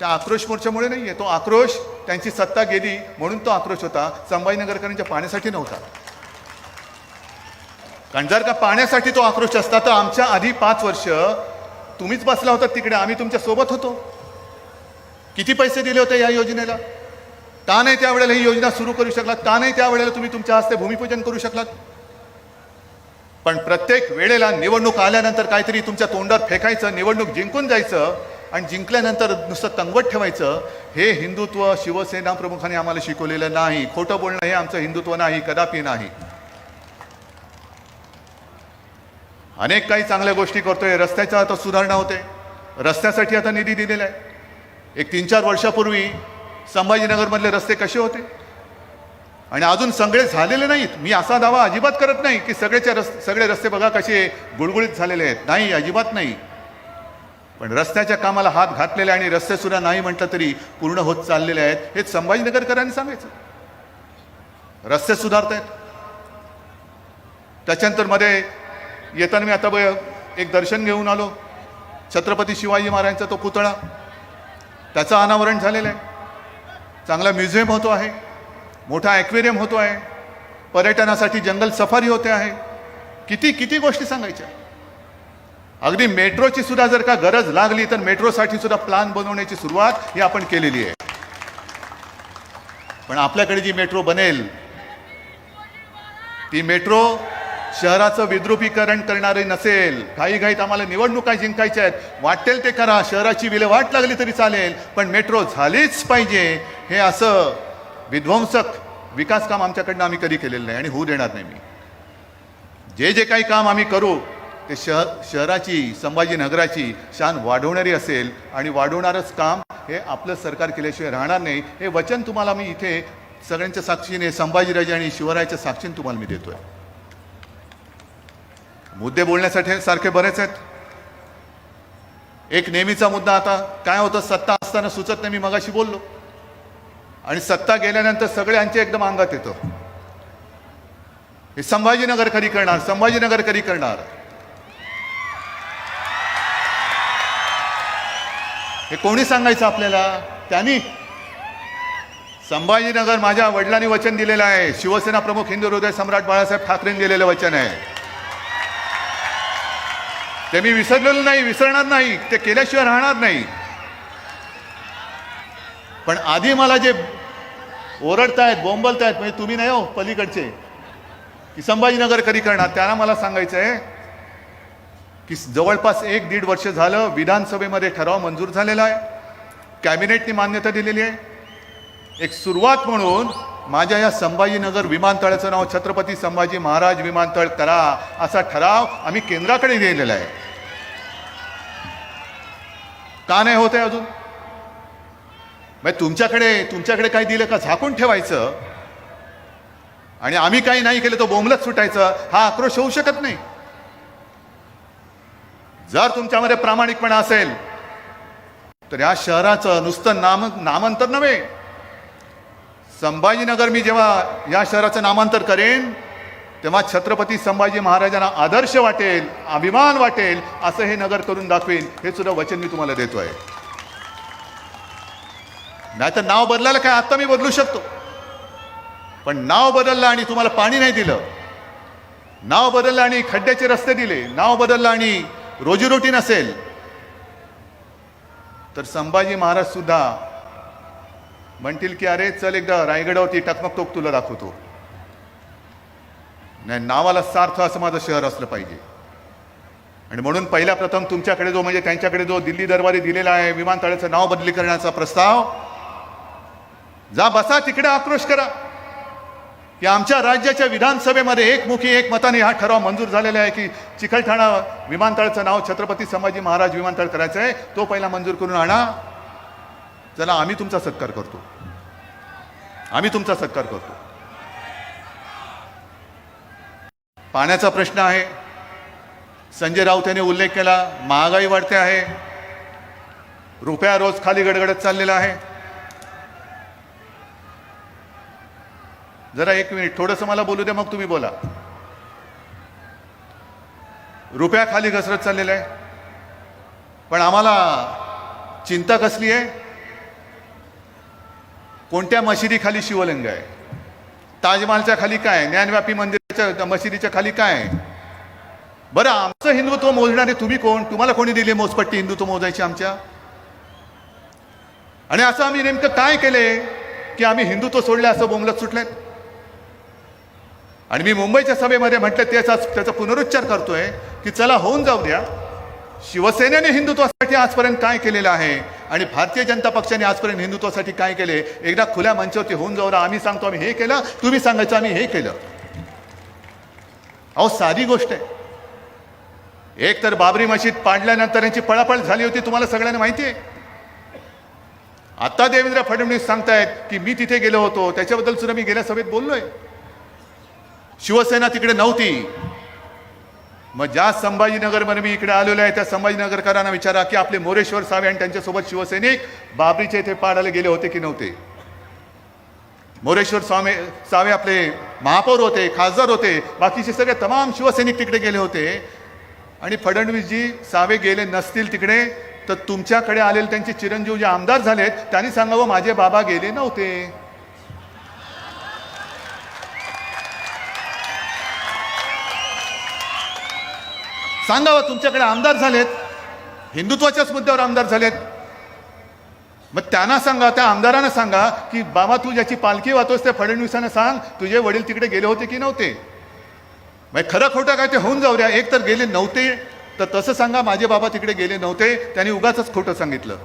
त्या आक्रोश मोर्चामुळे नाहीये, तो आक्रोश त्यांची सत्ता गेली म्हणून तो आक्रोश होता, संभाजीनगरकरांच्या पाण्यासाठी नव्हता. कारण जर का पाण्यासाठी तो आक्रोश असता तर आमच्या आधी 5 वर्ष तुम्हीच बसला होता तिकडे, आम्ही तुमच्या सोबत होतो. किती पैसे दिले होते या योजनेला, का नाही त्यावेळेला ही योजना सुरू करू शकलात, का नाही त्यावेळेला तुम्ही तुमच्या हस्ते भूमिपूजन करू शकलात. पण प्रत्येक वेळेला निवडणूक आल्यानंतर काहीतरी तुमच्या तोंडात फेकायचं, निवडणूक जिंकून जायचं आणि जिंकल्यानंतर नुसतं तंगवट ठेवायचं. हे हिंदुत्व शिवसेना प्रमुखांनी आम्हाला शिकवलेलं नाही. खोटं बोलणं हे आमचं हिंदुत्व नाही, कदापि नाही. अनेक काही चांगल्या गोष्टी करतोय, रस्त्याच्या आता सुधारणा होते, रस्त्यासाठी आता निधी दिलेला आहे. एक 3-4 वर्षापूर्वी संभाजीनगरमधले रस्ते कसे होते आणि अजून सगळे झालेले नाहीत. मी असा दावा अजिबात करत नाही की सगळे रस्ते बघा कसे गुळगुळीत झालेले आहेत, नाही, अजिबात नाही. पण रस्त्याच्या कामाला हात घातलेले आणि रस्ते सुद्धा नाही म्हटलं तरी पूर्ण होत चाललेले आहेत. हे संभाजीनगरकरांनी सांगायचं. रस्ते सुधारत आहेत. त्याच्यानंतर मध्ये येताना मी आता एक दर्शन घेऊन आलो, छत्रपती शिवाजी महाराजांचा तो पुतळा, त्याचं अनावरण झालेलं आहे. चांगला म्युझियम होतो आहे, मोठा ॲक्वेरियम होतो आहे, पर्यटनासाठी जंगल सफारी होते आहे. किती किती गोष्टी सांगायच्या. अगदी मेट्रोची सुद्धा जर का गरज लागली तर मेट्रोसाठी सुद्धा प्लॅन बनवण्याची सुरुवात ही आपण केलेली आहे. पण आपल्याकडे जी मेट्रो बनेल ती मेट्रो शहराचं विद्रुपीकरण करणारे नसेल. घाईघाईत आम्हाला निवडणुका जिंकायच्या आहेत, वाटेल ते करा, शहराची विल्हेवाट लागली तरी चालेल, पण मेट्रो झालीच पाहिजे. हे असं विध्वंसक विकास काम आमच्याकडनं आम्ही कधी केलेलं नाही आणि होऊ देणार नाही. मी जे काही काम आम्ही करू ते शहराची संभाजीनगराची शान वाढवणारी असेल आणि वाढवणारच काम हे आपलं सरकार केल्याशिवाय राहणार नाही. हे वचन तुम्हाला मी इथे सगळ्यांच्या साक्षीने, संभाजीराजे आणि शिवरायाच्या साक्षीने तुम्हाला मी देतोय. मुद्दे बोलण्यासाठी सारखे बरेच आहेत. एक नेहमीचा मुद्दा आता काय होतं, सत्ता असताना सुचत नाही, मी मगाशी बोललो, आणि सत्ता गेल्यानंतर सगळ्यांचे एकदम अंगात येतं. हे संभाजीनगर कधी करणार, संभाजीनगर कधी करणार. हे कोणी सांगायचं आपल्याला, त्यांनी संभाजीनगर माझ्या वडिलांनी वचन दिलेलं आहे, शिवसेना प्रमुख हिंदू हृदय सम्राट बाळासाहेब ठाकरेंनी दिलेलं वचन आहे. ते मी विसरलेलो नाही, विसरणार नाही, ते केल्याशिवाय राहणार नाही. पण आधी मला जे ओरडतायत, बोंबलतायत, म्हणजे तुम्ही नाही हो पलीकडचे, की संभाजीनगर कधी करणार, त्यांना मला सांगायचं आहे की जवळपास 1-1.5 वर्ष झालं विधानसभेमध्ये ठराव मंजूर झालेला आहे, कॅबिनेटने मान्यता दिलेली आहे. एक सुरुवात म्हणून माझ्या या संभाजीनगर विमानतळाचं नाव छत्रपती संभाजी महाराज विमानतळ करा असा ठराव आम्ही केंद्राकडे दिलेला आहे. का नाही होत आहे अजून? तुमच्याकडे काही दिलं का झाकून ठेवायचं आणि आम्ही काही नाही केलं तो बोंबलत सुटायचं, हा आक्रोश होऊ शकत नाही. जर तुमच्यामध्ये प्रामाणिकपणा असेल तर या शहराचं नुसतं नामांतर नव्हे, संभाजीनगर मी जेव्हा या शहराचं नामांतर करेन तेव्हा छत्रपती संभाजी महाराजांना आदर्श वाटेल, अभिमान वाटेल असं हे नगर करून दाखवेन, हे सुद्धा वचन मी तुम्हाला देतोय. नाहीतर नाव बदलायला काय आता मी बदलू शकतो, पण नाव बदललं आणि तुम्हाला पाणी नाही दिलं, नाव बदललं आणि खड्ड्याचे रस्ते दिले, नाव बदललं आणि रोजीरोटी नसेल, तर संभाजी महाराज सुद्धा म्हणतील की अरे चल एकदा रायगडावरती टकमक तोक तुला दाखवतो. नाही, नावाला सार्थ असं माझं शहर असलं पाहिजे. आणि म्हणून पहिल्या प्रथम तुमच्याकडे जो म्हणजे त्यांच्याकडे जो दिल्ली दरबारी दिलेला आहे विमानतळाचं नाव बदली करण्याचा प्रस्ताव, जा बसा तिकडे आक्रोश करा की आमच्या राज्याच्या विधानसभेमध्ये एकमुखी एक मताने हा ठराव मंजूर झालेला आहे की चिकलठाणा विमानतळाचं नाव छत्रपती संभाजी महाराज विमानतळ करायचं आहे, तो पहिला मंजूर करून आणा. चला, आम्ही तुमचा सत्कार करतो, आम्ही तुमचा सत्कार करतो. पाण्याचा प्रश्न आहे, संजय राऊत यांनी उल्लेख केला, महागाई वाढते आहे, रुपया रोज खाली गडगडत चाललेला आहे. जरा 1 मिनिट थोडंसं मला बोलू द्या, मग तुम्ही बोला. रुपया खाली घसरत चाललेला आहे, पण आम्हाला चिंता कसली आहे? कोणत्या मशिदीखाली शिवलिंग आहे, ताजमहालच्या खाली काय, ज्ञानव्यापी मंदिराच्या मशिदीच्या खाली काय? बरं, आमचं हिंदुत्व मोजणारे तुम्ही कोण? तुम्हाला कोणी दिली मोजपट्टी हिंदुत्व मोजायची आमच्या? आणि असं आम्ही नेमकं काय केले की आम्ही हिंदुत्व सोडले असं बोंबलत सुटलेत? आणि मी मुंबईच्या सभेमध्ये म्हटलं, त्याचा पुनरुच्चार करतोय की चला होऊन जाऊ द्या. शिवसेनेने हिंदुत्वासाठी आजपर्यंत काय केलेलं आहे आणि भारतीय जनता पक्षाने आजपर्यंत हिंदुत्वासाठी काय केले, एकदा खुल्या मंचावरती होऊन जाऊ द्या. आम्ही सांगतो आम्ही हे केलं, तुम्ही सांगायचं आम्ही हे केलं. अहो, साधी गोष्ट आहे. एक तर बाबरी मशीद पाडल्यानंतर यांची पळापळ झाली होती, तुम्हाला सगळ्यांना माहिती आहे. आता देवेंद्र फडणवीस सांगतायत की मी तिथे गेलो होतो, त्याच्याबद्दल सुद्धा मी गेल्या सभेत बोललोय. शिवसेना तिकडे नव्हती. मग ज्या संभाजीनगरमध्ये मी इकडे आलेलो आहे त्या संभाजीनगरकरांना विचारा की आपले मोरेश्वर सावे आणि त्यांच्यासोबत शिवसैनिक बाबरीचे इथे पाडायला गेले होते की नव्हते? मोरेश्वर सावे आपले महापौर होते, खासदार होते, बाकीचे सगळे तमाम शिवसैनिक तिकडे गेले होते. आणि फडणवीसजी सावे गेले नसतील तिकडे तर तुमच्याकडे आलेले त्यांचे चिरंजीव जे आमदार झालेत त्यांनी सांगावं माझे बाबा गेले नव्हते. सांगावं तुमच्याकडे आमदार झालेत, हिंदुत्वाच्याच मुद्द्यावर आमदार झालेत. मग त्यांना सांगा, त्या आमदारांना सांगा की बाबा तू ज्याची पालखी वाहतोस त्या फडणवीसांना सांग तुझे वडील तिकडे गेले होते की नव्हते. मग खरं खोटं काय ते होऊन जाऊ द्या. एक तर गेले नव्हते तर तसं सांगा माझे बाबा तिकडे गेले नव्हते, त्यांनी उगाच खोटं सांगितलं.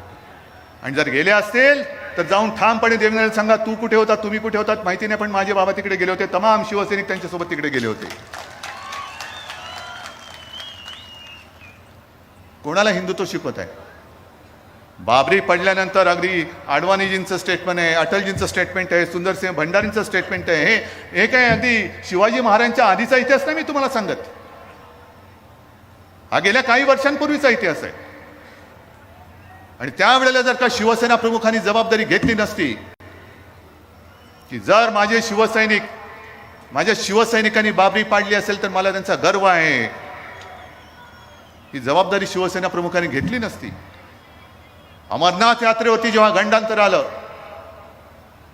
आणि जर गेले असतील तर जाऊन ठामपणे देवेंद्रला सांगा तू कुठे होता, तुम्ही कुठे होतात माहिती नाही, पण माझे बाबा तिकडे गेले होते, तमाम शिवसैनिक त्यांच्यासोबत तिकडे गेले होते. कोणाला हिंदुत्व शिकवत आहे? बाबरी पडल्यानंतर अगदी आडवाणीजींचं स्टेटमेंट आहे, अटलजींचं स्टेटमेंट आहे, सुंदरसिंह भंडारींचं स्टेटमेंट आहे. हे काय अगदी शिवाजी महाराजांच्या आधीचा इतिहास नाही मी तुम्हाला सांगत, हा गेल्या काही वर्षांपूर्वीचा इतिहास आहे. आणि त्यावेळेला जर का शिवसेना प्रमुखांनी जबाबदारी घेतली नसती की जर माझे शिवसैनिक माझ्या शिवसैनिकांनी बाबरी पाडली असेल तर मला त्यांचा गर्व आहे, ही जबाबदारी शिवसेना प्रमुखांनी घेतली नसती. अमरनाथ यात्रेवरती जेव्हा गंडांतर आलं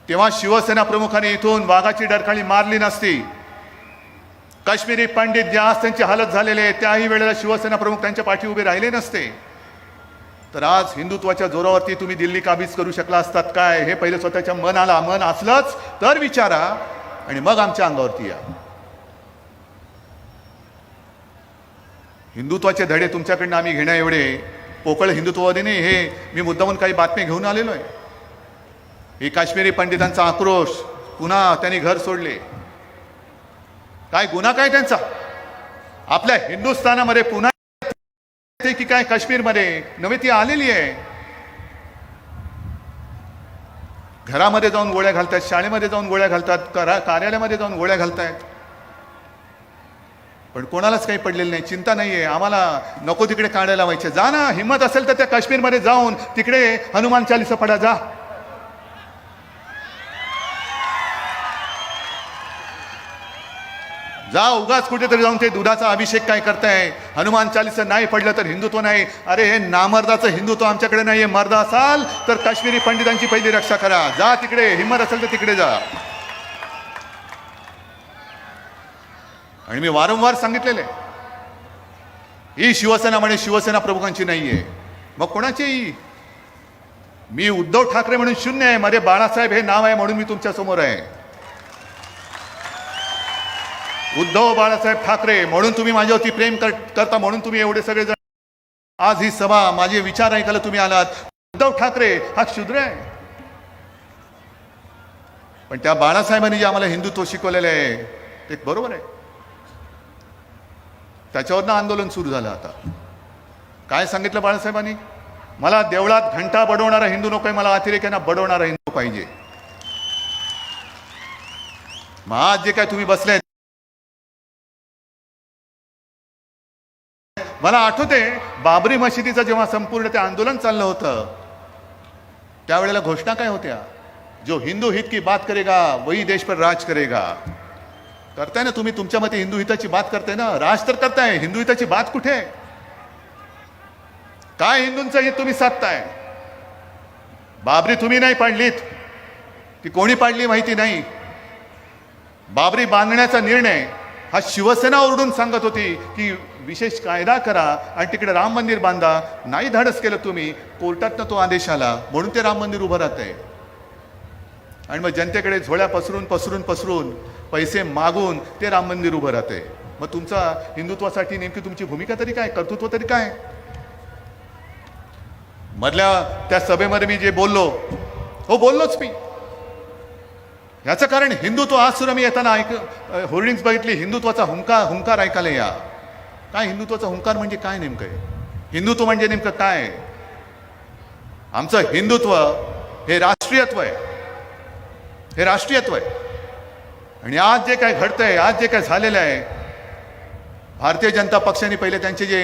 तेव्हा शिवसेना प्रमुखांनी इथून वाघाची डरकाळी मारली नसती. काश्मीरी पंडित ज्या आज त्यांची हालत झालेले त्याही वेळेला शिवसेना प्रमुख त्यांच्या पाठी उभे राहिले नसते. तर आज हिंदुत्वाच्या जोरावरती तुम्ही दिल्ली काबीज करू शकला असतात काय, हे पहिले स्वतःच्या मनाला मन असलंच तर विचारा आणि मग आमच्या अंगावरती या. हिंदुत्वाचे धडे तुमच्याकडनं आम्ही घेण्या एवढे पोकळ हिंदुत्ववादी नाही. हे मी मुद्दामून काही बातमी घेऊन आलेलो आहे. ही काश्मीरी पंडितांचा आक्रोश, पुन्हा त्यांनी घर सोडले, काय गुन्हा काय त्यांचा? आपल्या हिंदुस्थानामध्ये पुन्हा की काय काश्मीरमध्ये नव्हे ती आलेली आहे. घरामध्ये जाऊन गोळ्या घालतात, शाळेमध्ये जाऊन गोळ्या घालतात, कार्यालयामध्ये जाऊन गोळ्या घालतायत. पण कोणालाच काही पडलेलं नाही, चिंता नाहीये. आम्हाला नको तिकडे काढायला व्हायचे. जा ना, हिंमत असेल तर त्या काश्मीरमध्ये जाऊन तिकडे हनुमान चालीसा पडा, जा. जा, उगाच कुठेतरी जाऊन ते दुधाचा अभिषेक काय करताय. हनुमान चालीसा नाही पडलं तर हिंदुत्व नाही. अरे हे नामर्दाचं हिंदुत्व आमच्याकडे नाहीये. मर्द असाल तर काश्मीरी पंडितांची पहिली रक्षा करा. जा तिकडे, हिंमत असेल तर तिकडे जा. आणि मी वारंवार सांगितलेले, ही शिवसेना म्हणे शिवसेना प्रमुखांची नाहीये, मग कोणाची? मी उद्धव ठाकरे म्हणून शून्य आहे, माझे बाळासाहेब हे नाव आहे म्हणून मी तुमच्या समोर आहे. उद्धव बाळासाहेब ठाकरे म्हणून तुम्ही माझ्यावरती प्रेम करता, म्हणून तुम्ही एवढे सगळे जण आज ही सभा माझे विचार ऐकायला तुम्ही आलात. उद्धव ठाकरे हा शूद्र आहे, पण त्या बाळासाहेबांनी जे आम्हाला हिंदुत्व शिकवलेलं आहे ते बरोबर आहे. त्याच्यावरनं आंदोलन सुरू झालं. आता काय सांगितलं बाळासाहेबांनी? मला देवळात घंटा बडवणारा हिंदू नकोय, मला अतिरेक्यांना बडवणारा हिंदू पाहिजे. मग आज जे काय तुम्ही बसले, मला आठवते बाबरी मशिदीचं जेव्हा संपूर्ण ते आंदोलन चाललं होतं त्यावेळेला घोषणा काय होत्या? जो हिंदू हित की बात करेगा वही देश पर राज करेगा. करताय ना तुम्ही, तुमच्या मते हिंदू हिताची बात करताय ना, राज तर करताय. हिंदू हिताची बात कुठे? काय हिंदूंचं हित तुम्ही साधताय? बाबरी तुम्ही नाही पाडलीत, ती कोणी पाडली माहिती नाही. बाबरी बांधण्याचा निर्णय हा शिवसेना ओरडून सांगत होती की विशेष कायदा करा आणि तिकडे राम मंदिर बांधा. नाही धाडस केलं तुम्ही, कोर्टातनं तो आदेश आला म्हणून ते राम मंदिर उभं राहतंय. आणि मग जनतेकडे झोळ्या पसरून पसरून पसरून पैसे मागून ते राम मंदिर उभं राहते. मग तुमचा हिंदुत्वासाठी नेमकी तुमची भूमिका तरी काय, कर्तृत्व तरी काय? मधल्या त्या सभेमध्ये मी जे बोललो, हो बोललोच मी. याचं कारण हिंदुत्व. आज सुद्धा मी येताना होर्डिंग्स बघितली, हिंदुत्वाचा हुंकार ऐकायला या. काय हिंदुत्वाचा हुंकार म्हणजे काय नेमकं आहे? हिंदुत्व म्हणजे नेमकं काय? आमचं हिंदुत्व हे राष्ट्रीयत्व आहे, हे राष्ट्रीयत्व आहे. आणि आज जे काय घडतंय, आज जे काय झालेलं आहे, भारतीय जनता पक्षाने पहिले त्यांचे जे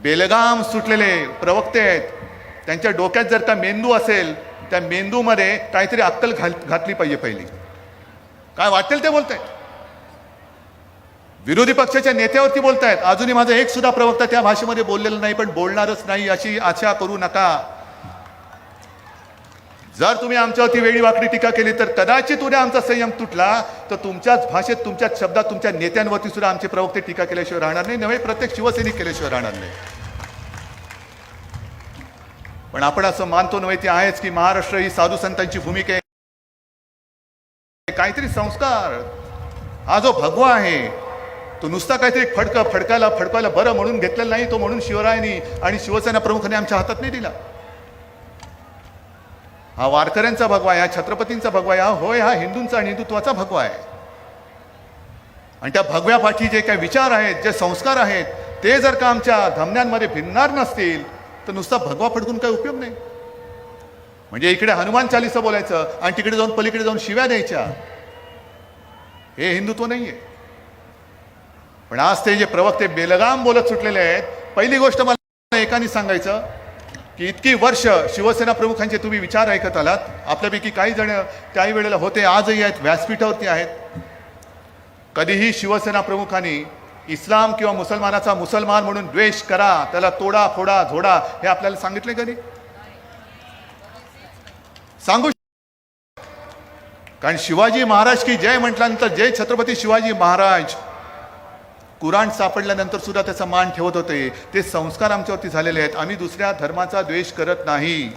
बेलगाम सुटलेले प्रवक्ते आहेत त्यांच्या डोक्यात जर का मेंदू असेल, त्या मेंदूमध्ये काहीतरी अक्कल घातली पाहिजे पहिली. काय वाटेल ते बोलतायत, विरोधी पक्षाच्या नेत्यावरती बोलतायत. अजूनही माझा एक सुद्धा प्रवक्ता त्या भाषेमध्ये बोललेला नाही, पण बोलणारच नाही अशी आशा करू नका. जर तुम्ही आमच्यावरती वेळी वाकडी टीका केली तर कदाचित उद्या आमचा संयम तुटला तर तुमच्याच भाषेत, तुमच्याच शब्दात, तुमच्या नेत्यांवरती सुद्धा आमचे प्रवक्ते टीका केल्याशिवाय राहणार नाही, नव्हे प्रत्येक शिवसैनिक केल्याशिवाय राहणार नाही. पण आपण असं मानतो नव्हे ते आहेच की महाराष्ट्र ही साधू संतांची भूमिका आहे. काहीतरी संस्कार, हा जो भगवा आहे तो नुसता काहीतरी फडकायला बरं म्हणून घेतलेला नाही, तो म्हणून शिवरायांनी आणि शिवसेना प्रमुखांनी आमच्या हातात नाही दिला. हा वारकऱ्यांचा भगवा आहे, हा छत्रपतींचा भगवा आहे, होय हा हिंदूंचा आणि हिंदुत्वाचा भगवा आहे. आणि त्या भगव्या पाठी जे काही विचार आहेत, जे संस्कार आहेत, ते जर का आमच्या धमन्यांमध्ये भिनणार नसतील तर नुसता भगवा फडकून काही उपयोग नाही. म्हणजे इकडे हनुमान चालीसा बोलायचं आणि तिकडे जाऊन पलीकडे जाऊन शिव्या द्यायच्या, हे हिंदुत्व नाहीये. पण आज ते जे प्रवक्ते बेलगाम बोलत सुटलेले आहेत, पहिली गोष्ट मला एकाने सांगायचं की इतकी वर्ष शिवसेना प्रमुखांचे तुम्ही विचार ऐकत आलात. आपल्यापैकी काही जण काही वेळेला होते, आजही आहेत, व्यासपीठावरती आहेत. कधीही शिवसेना प्रमुखांनी इस्लाम किंवा मुसलमानाचा मुसलमान म्हणून द्वेष करा, त्याला तोडा फोडा झोडा, हे आपल्याला सांगितले कधी? सांगू कारण शिवाजी महाराज की जय म्हटल्यानंतर जय छत्रपती शिवाजी महाराज कुराण सापडल्यानंतर सुद्धा त्याचा मान ठेवत होते. ते संस्कार आमच्यावरती झालेले आहेत. आम्ही दुसऱ्या धर्माचा द्वेष करत नाही.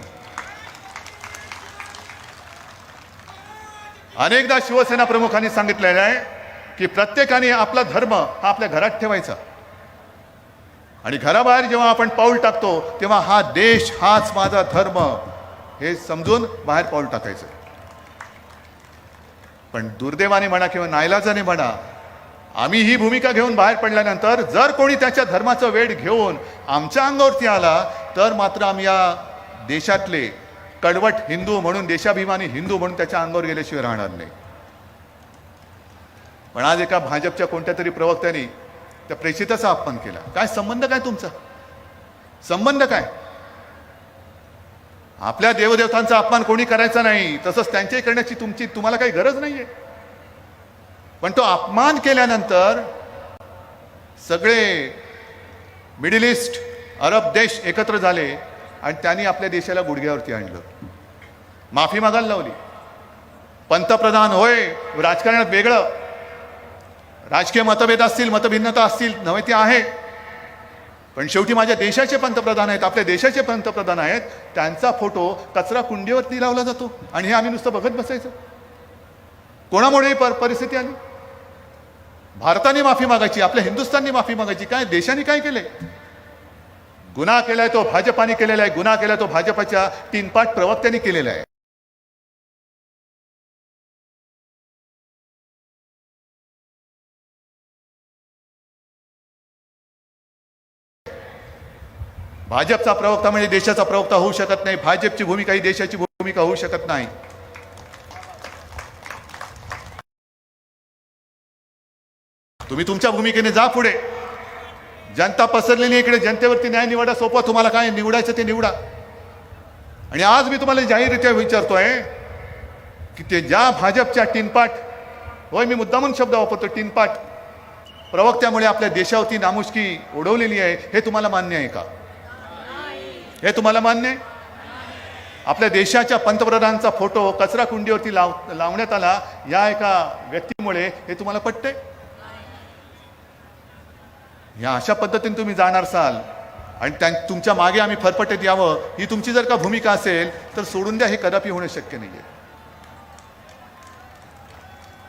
अनेकदा शिवसेना प्रमुखांनी सांगितलेलं आहे की प्रत्येकाने आपला धर्म हा आपल्या घरात ठेवायचा आणि घराबाहेर जेव्हा आपण पाऊल टाकतो तेव्हा हा देश हाच माझा धर्म हे समजून बाहेर पाऊल टाकायचं. पण दुर्दैवाने म्हणा किंवा नाईलाजाने म्हणा, आम्ही ही भूमिका घेऊन बाहेर पडल्यानंतर जर कोणी त्याच्या धर्माचा वेळ घेऊन आमच्या अंगावरती आला तर मात्र आम्ही या देशातले कडवट हिंदू म्हणून, देशाभिमानी हिंदू म्हणून त्याच्या अंगावर गेल्याशिवाय राहणार नाही. पण आज एका भाजपच्या कोणत्या तरी प्रवक्त्याने त्या प्रेषिताचा अपमान केला. काय संबंध, काय तुमचा संबंध काय? आपल्या देवदेवतांचा अपमान कोणी करायचा नाही, तसंच त्यांच्याही करण्याची तुम्हाला काही गरज नाहीये. पण तो अपमान केल्यानंतर सगळे मिडल ईस्ट, अरब देश एकत्र झाले आणि त्यांनी आपल्या देशाला गुडघ्यावरती आणलं, माफी मागायला लावली. पंतप्रधान होय, राजकारणात वेगळं, राजकीय मतभेद असतील, मतभिन्नता असतील, नव्हे ते आहे, पण शेवटी माझ्या देशाचे पंतप्रधान आहेत, आपल्या देशाचे पंतप्रधान आहेत, त्यांचा फोटो कचरा कुंडीवरती लावला जातो आणि हे आम्ही नुसतं बघत बसायचं. कोणामुळे ही परिस्थिती आली? भारताने माफी मागायची, आपल्या हिंदुस्थानने माफी मागायची. काय देशाने काय केलंय? गुन्हा केलाय तो भाजपाने केलेला आहे, गुन्हा केलाय तो भाजपाच्या तीनपाट प्रवक्त्यांनी केलेला आहे. भाजपचा प्रवक्ता म्हणजे देशाचा प्रवक्ता होऊ शकत नाही. भाजपची भूमिका ही देशाची भूमिका होऊ शकत नाही. तुम्ही तुमच्या भूमिकेने जा पुढे. जनता पसरलेली इकडे, जनतेवरती न्याय निवडा सोपा. तुम्हाला काय निवडायचं ते निवडा. आणि आज मी तुम्हाला जाहीररित्या विचारतोय की ते ज्या भाजपच्या टीनपाट, होय मी मुद्दामून शब्द वापरतो, टीनपाट प्रवक्त्यामुळे आपल्या देशावरती नामुष्की ओढवलेली आहे, हे तुम्हाला मान्य आहे का? हे तुम्हाला मान्य आहे? आपल्या देशाच्या पंतप्रधानांचा फोटो कचरा कुंडीवरती लावण्यात आला या एका व्यक्तीमुळे, हे तुम्हाला पटतंय? या अशा पद्धतीने तुम्ही जाणार असाल आणि तुमच्या मागे आम्ही फरफटत यावं, ही तुमची जर का भूमिका असेल तर सोडून द्या. हे कदापि होणं शक्य नाहीये.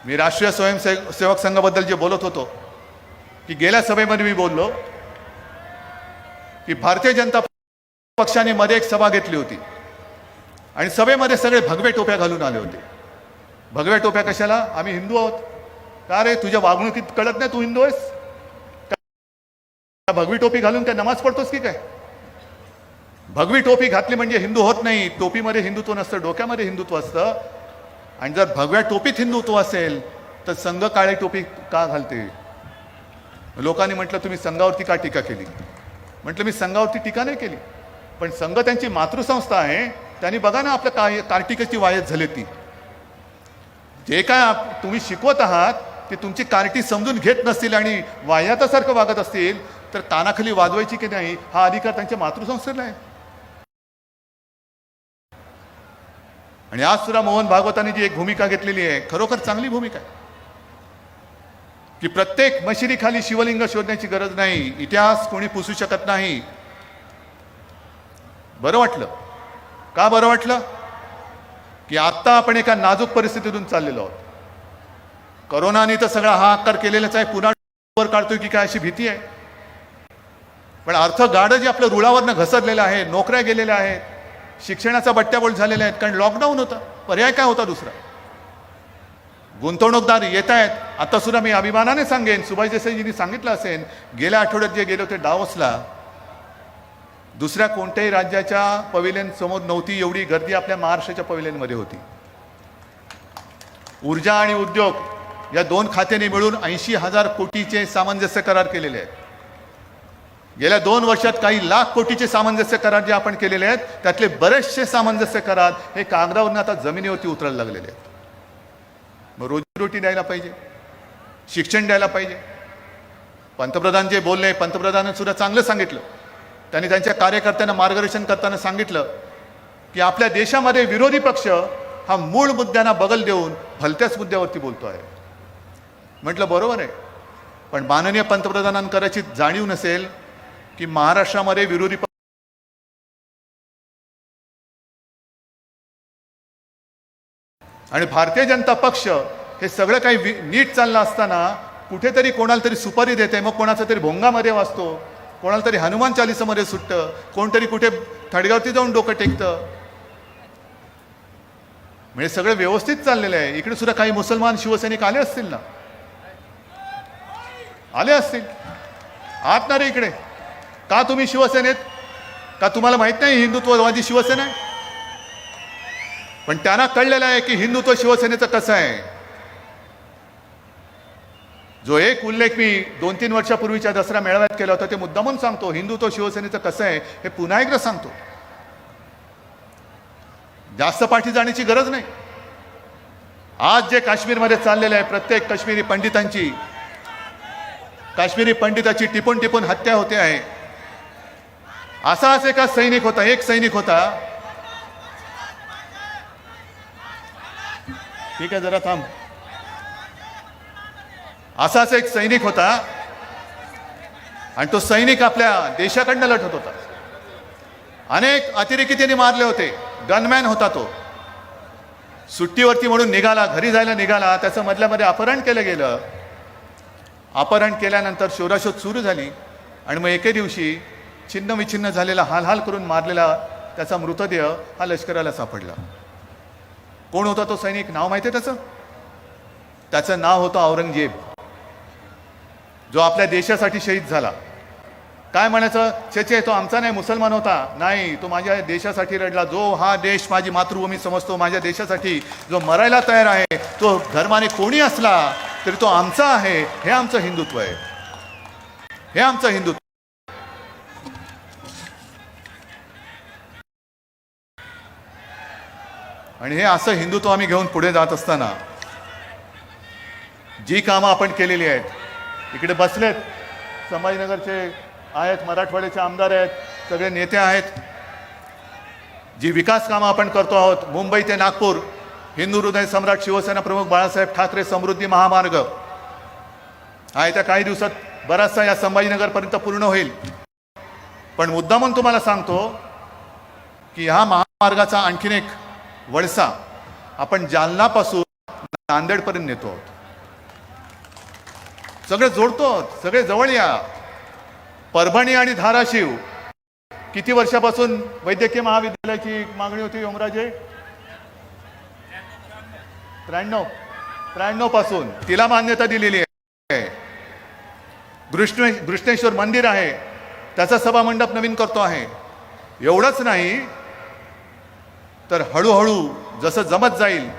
मी राष्ट्रीय स्वयंसेवक संघाबद्दल जे बोलत होतो की गेल्या सभेमध्ये मी बोललो की भारतीय जनता पक्षाने मध्ये एक सभा घेतली होती आणि सभेमध्ये सगळे भगवे टोप्या घालून आले होते. भगव्या टोप्या कशाला? आम्ही हिंदू आहोत. का रे, तुझ्या वागणुकीत कळत नाही तू हिंदू आहेस? भगवी टोपी घालून काय नमाज पडतोस की काय? भगवी टोपी घातली म्हणजे हिंदू होत नाही. टोपीमध्ये हिंदुत्व नसतं, डोक्यामध्ये हिंदुत्व असतं. आणि जर भगव्या टोपीत हिंदुत्व असेल तर संघ काळी टोपी का घालते? लोकांनी म्हटलं तुम्ही संघावरती का टीका केली? म्हटलं मी संघावरती टीका नाही केली, पण संघ त्यांची मातृसंस्था आहे. त्यांनी बघा ना आपल्या कार्टिकाची वायत झाली ती. जे काय तुम्ही शिकवत आहात ते तुमची कार्टी समजून घेत नसतील आणि वाह्यातासारखं वागत असतील तर कानाखाली वाजवायची की नाही हा अधिकार त्यांच्या मातृसंस्थेला आहे. आणि आज सुद्धा मोहन भागवतांनी जी एक भूमिका घेतलेली आहे, खरोखर चांगली भूमिका आहे की प्रत्येक मशिदीखाली शिवलिंग शोधण्याची गरज नाही, इतिहास कोणी पुसू शकत नाही. बरं वाटलं. का बरं वाटलं? की आता आपण एका नाजूक परिस्थितीतून चाललेलो आहोत. करोनाने तर सगळा हाहाकार केलेलाच आहे, पुन्हा वर काढतोय की काय अशी भीती आहे. पण अर्थ गाडं जे आपलं रुळावरनं घसरलेलं आहे, नोकऱ्या गेलेल्या आहेत, शिक्षणाचा बट्ट्याबोळ झालेला आहेत, कारण लॉकडाऊन होता. पर्याय काय होता दुसरा? गुंतवणूकदार येत आहेत. आता सुद्धा मी अभिमानाने सांगेन, सुभाष देसाईजींनी सांगितलं असेल, गेल्या आठवड्यात जे गेले होते डावोसला, दुसऱ्या कोणत्याही राज्याच्या पवेलियन समोर नव्हती एवढी गर्दी आपल्या महाराष्ट्राच्या पवेलियनमध्ये होती. ऊर्जा आणि उद्योग या दोन खात्यांनी मिळून 80,000 कोटीचे सामंजस्य करार केलेले आहेत. गेल्या 2 वर्षात काही लाख कोटीचे सामंजस्य करार जे आपण केलेले आहेत त्यातले बरेचसे सामंजस्य करार हे कागदावरून आता जमिनीवरती उतरायला लागलेले आहेत. मग रोजीरोटी द्यायला पाहिजे, शिक्षण द्यायला पाहिजे. पंतप्रधान जे बोलले, पंतप्रधानांनी सुद्धा चांगलं सांगितलं. त्यांनी त्यांच्या कार्यकर्त्यांना मार्गदर्शन करताना सांगितलं की आपल्या देशामध्ये विरोधी पक्ष हा मूळ मुद्द्यांना बगल देऊन भलत्याच मुद्द्यावरती बोलतो आहे. म्हटलं बरोबर आहे, पण माननीय पंतप्रधानांकराची जाणीव नसेल की महाराष्ट्रामध्ये विरोधी आणि भारतीय जनता पक्ष हे सगळं काही नीट चाललं असताना कुठेतरी कोणाला तरी सुपारी देते, मग कोणाचा तरी भोंगामध्ये वाचतो, कोणाला तरी हनुमान चालिसामध्ये सुटतं, कोणतरी कुठे थडग्यावरती जाऊन डोकं टेकतं. म्हणजे सगळं व्यवस्थित चाललेलं आहे. इकडे सुद्धा काही मुसलमान शिवसैनिक आले असतील ना, आले असतील. आहात ना रे इकडे? का तुम्ही शिवसेनेत? का तुम्हाला माहित नाही हिंदुत्ववादी शिवसेना आहे? पण त्यांना कळलेलं आहे की हिंदुत्व शिवसेनेचं कसं आहे. जो एक उल्लेख मी 2-3 वर्षापूर्वीच्या दसरा मेळाव्यात केला होता ते मुद्दामून सांगतो. हिंदुत्व शिवसेनेचं कसं आहे हे पुन्हा एकदा सांगतो. जास्त पाठी जाण्याची गरज नाही. आज जे काश्मीरमध्ये चाललेलं आहे, प्रत्येक काश्मीरी पंडिताची टिपून टिपून हत्या होते आहे. असाच एका सैनिक होता, एक सैनिक होता. ठीक आहे, जरा थांब. असाच एक सैनिक होता आणि तो सैनिक आपल्या देशाकडनं लढत होता. अनेक अतिरेकी त्यांनी मारले होते. गनमॅन होता तो. सुट्टीवरती म्हणून निघाला, घरी जायला निघाला, त्याचं मधल्यामध्ये अपहरण केलं गेलं. अपहरण केल्यानंतर शोधाशोध सुरू झाली आणि मग एके दिवशी छिन्न विछिन्न झालेला, हाल करून मारलेला त्याचा मृतदेह हा लष्कराला सापडला. कोण होता तो सैनिक? नाव माहिती आहे त्याचं? त्याचं नाव होतं औरंगजेब, जो आपल्या देशासाठी शहीद झाला. काय म्हणायचं? चेचे तो आमचा नाही, मुसलमान होता. नाही, तो माझ्या देशासाठी लढला. जो हा देश माझी मातृभूमी समजतो, माझ्या देशासाठी जो मरायला तयार आहे, तो धर्माने कोणी असला तरी तो आमचा आहे. हे आमचं हिंदुत्व आहे. हे आमचं हिंदुत्व. आणि हे असं हिंदुत्व आम्ही घेऊन पुढे जात असताना जी कामं आपण केलेली आहेत, इकडे बसलेत संभाजीनगरचे आहेत, मराठवाड्याचे आमदार आहेत, सगळे नेते आहेत. जी विकास कामं आपण करतो आहोत, मुंबई ते नागपूर हिंदू हृदय सम्राट शिवसेना प्रमुख बाळासाहेब ठाकरे समृद्धी महामार्ग हा येत्या काही दिवसात बराचसा या संभाजीनगरपर्यंत पूर्ण होईल. पण मुद्दामून तुम्हाला सांगतो की हा महामार्गाचा आणखीन एक वळसा आपण जालनापासून नांदेडपर्यंत नेतो आहोत. सगळे जोडतो, सगळे जवळ या. परभणी आणि धाराशिव किती वर्षापासून वैद्यकीय महाविद्यालयाची मागणी होती ओमराजे? 93 पासून तिला मान्यता दिलेली आहे. घृष्णेश्वर मंदिर आहे, त्याचा सभामंडप नवीन करतो आहे. एवढंच नाही तर हळूहळू जसं जमत जाईल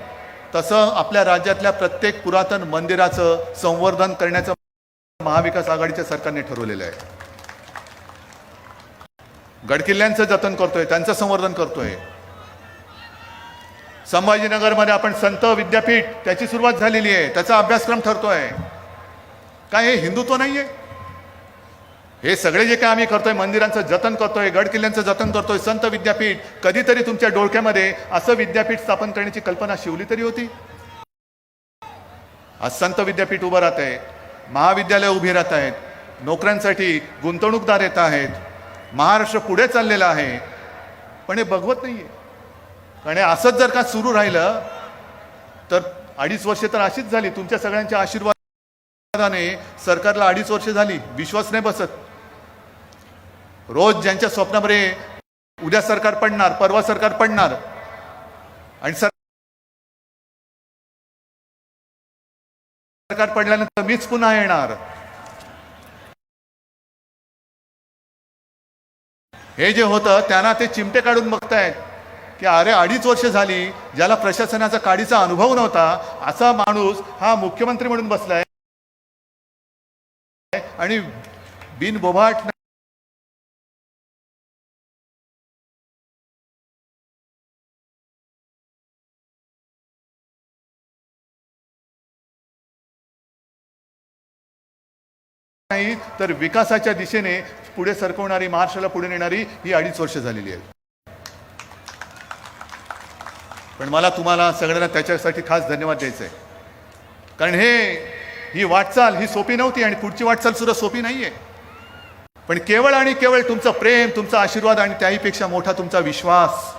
तसं आपल्या राज्यातल्या प्रत्येक पुरातन मंदिराचं संवर्धन करण्याचं महाविकास आघाडीच्या सरकारने ठरवलेलं आहे. गडकिल्ल्यांचं जतन करतोय, त्यांचं संवर्धन करतोय. संभाजीनगरमध्ये आपण संत विद्यापीठ त्याची सुरुवात झालेली आहे, त्याचा अभ्यासक्रम ठरतोय. काय हे हिंदुत्व नाहीये? हे सगळे जे काय आम्ही करतोय, मंदिरांचं जतन करतोय, गडकिल्ल्यांचं जतन करतोय, संत विद्यापीठ, कधीतरी तुमच्या डोळक्यामध्ये असं विद्यापीठ स्थापन करण्याची कल्पना शिवली तरी होती? आज संत विद्यापीठ उभं राहत आहे, महाविद्यालय उभी राहत आहेत, नोकऱ्यांसाठी गुंतवणूकदार येत आहेत, महाराष्ट्र पुढे चाललेला आहे. पण हे बघवत नाहीये. आणि असंच जर का सुरू राहिलं तर 2.5 वर्षे तर अशीच झाली. तुमच्या सगळ्यांच्या आशीर्वादाने सरकारला 2.5 वर्षे झाली, विश्वास नाही बसत. रोज ज्यांच्या स्वप्नामध्ये उद्या सरकार पडणार, परवा सरकार पडणार आणि सरकार पडल्यानंतर मीच पुन्हा येणार, हे जे होतं त्यांना ते चिमटे काढून बघतायत की अरे 2.5 वर्ष झाली, ज्याला प्रशासनाचा काडीचा अनुभव नव्हता असा माणूस हा मुख्यमंत्री म्हणून बसलाय आणि बिनबोभाट नाही तर विकासाच्या दिशेने पुढे सरकवणारी, महाराष्ट्राला पुढे नेणारी ही 2.5 वर्ष झालेली आहे. पण मला तुम्हाला सगळ्यांना त्याच्यासाठी खास धन्यवाद द्यायचा आहे. कारण ही वाटचाल ही सोपी नव्हती आणि पुढची वाटचाल सुद्धा सोपी नाहीये. पण केवळ आणि केवळ तुमचं प्रेम, तुमचा आशीर्वाद आणि त्याहीपेक्षा मोठा तुमचा विश्वास.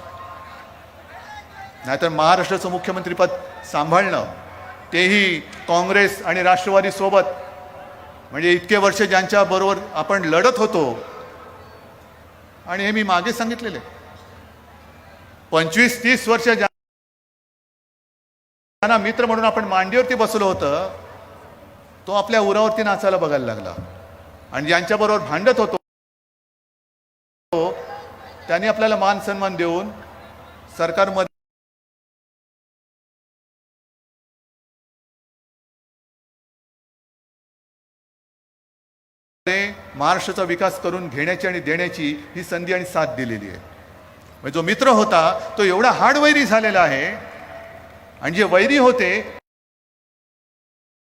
नाहीतर महाराष्ट्राचं मुख्यमंत्रीपद सांभाळणं, तेही काँग्रेस आणि राष्ट्रवादी सोबत, म्हणजे इतके वर्ष ज्यांच्या बरोबर आपण लढत होतो. आणि हे मी मागे सांगितलेले 25-30 वर्ष ज्यांना मित्र म्हणून आपण मांडीवरती बसलो होतं, तो आपल्या उरावरती नाचायला बघायला लागला. आणि ज्यांच्याबरोबर भांडत होतो त्यांनी आपल्याला मान सन्मान देऊन सरकारमध्ये महाराष्ट्राचा विकास करून घेण्याची आणि देण्याची ही संधी आणि साथ दिलेली आहे. म्हणजे जो मित्र होता तो एवढा हाडवैरी झालेला आहे आणि जे वैरी होते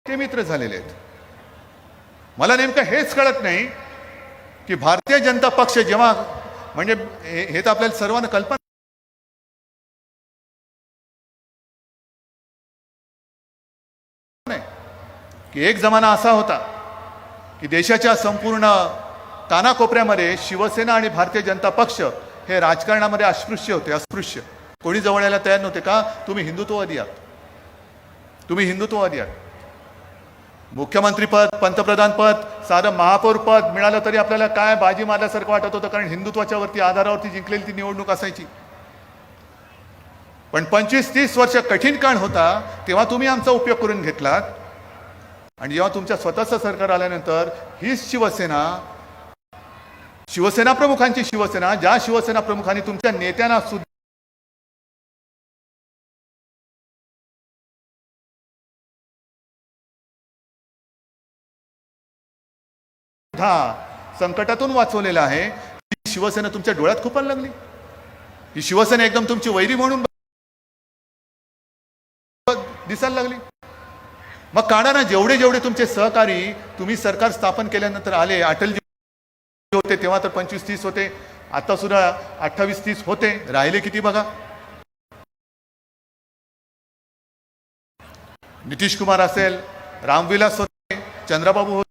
ते मित्र झालेले आहेत. मला नेमकं हेच कळत नाही की भारतीय जनता पक्ष जेव्हा, म्हणजे हे तर आपल्याला सर्वांना कल्पना नाही की एक जमाना असा होता की देशाच्या संपूर्ण कानाकोपऱ्यामध्ये शिवसेना आणि भारतीय जनता पक्ष हे राजकारणामध्ये अस्पृश्य होते. अस्पृश्य कोणी जवळ यायला तयार नव्हते. का? तुम्ही हिंदुत्ववादी आहात, तुम्ही हिंदुत्ववादी आहात. मुख्यमंत्रीपद, पंतप्रधानपद, साधं महापौरपद मिळालं तरी आपल्याला काय बाजी मारल्यासारखं वाटत होतं, कारण हिंदुत्वाच्या वरती आधारावरती जिंकलेली ती निवडणूक असायची. पण 25-30 वर्ष कठीण काळ होता तेव्हा तुम्ही आमचा उपयोग करून घेतलात. आणि जेव्हा तुमच्या स्वतःचं सरकार आल्यानंतर हीच शिवसेना प्रमुखांची शिवसेना, ज्या शिवसेना प्रमुखांनी तुमच्या नेत्यांना सुद्धा संकटातून वाचवलेलं आहे, ही शिवसेना तुमच्या डोळ्यात खूपायला लागली. ही शिवसेना एकदम तुमची वैरी म्हणून दिसायला लागली. मग काढा ना, जेवढे जेवढे तुमचे सहकारी तुम्ही सरकार स्थापन केल्यानंतर आले. अटलजी होते तेव्हा तर 25-30 होते, आता सुद्धा 28-30 होते. राहिले किती बघा. नितीश कुमार असेल, रामविलास होते, चंद्रबाबू होते.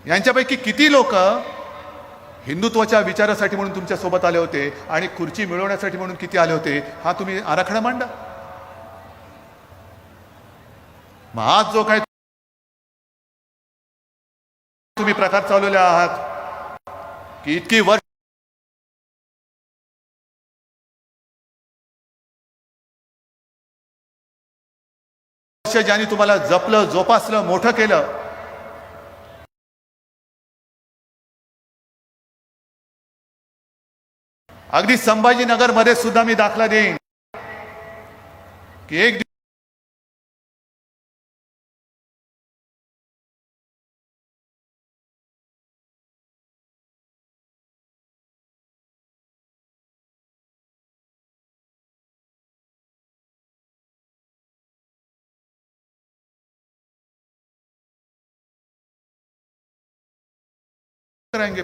यांच्यापैकी किती लोक हिंदुत्वाच्या विचारासाठी म्हणून तुमच्या सोबत आले होते आणि खुर्ची मिळवण्यासाठी म्हणून किती आले होते, हा तुम्ही आराखडा मांडा. मग आज जो काय तुम्ही प्रकार चालवले आहात की इतकी वर्ष ज्यांनी तुम्हाला जपलं, जोपासलं, मोठं केलं, अगदी संभाजीनगर मध्ये सुद्धा मी दाखला देईन की एक कराएंगे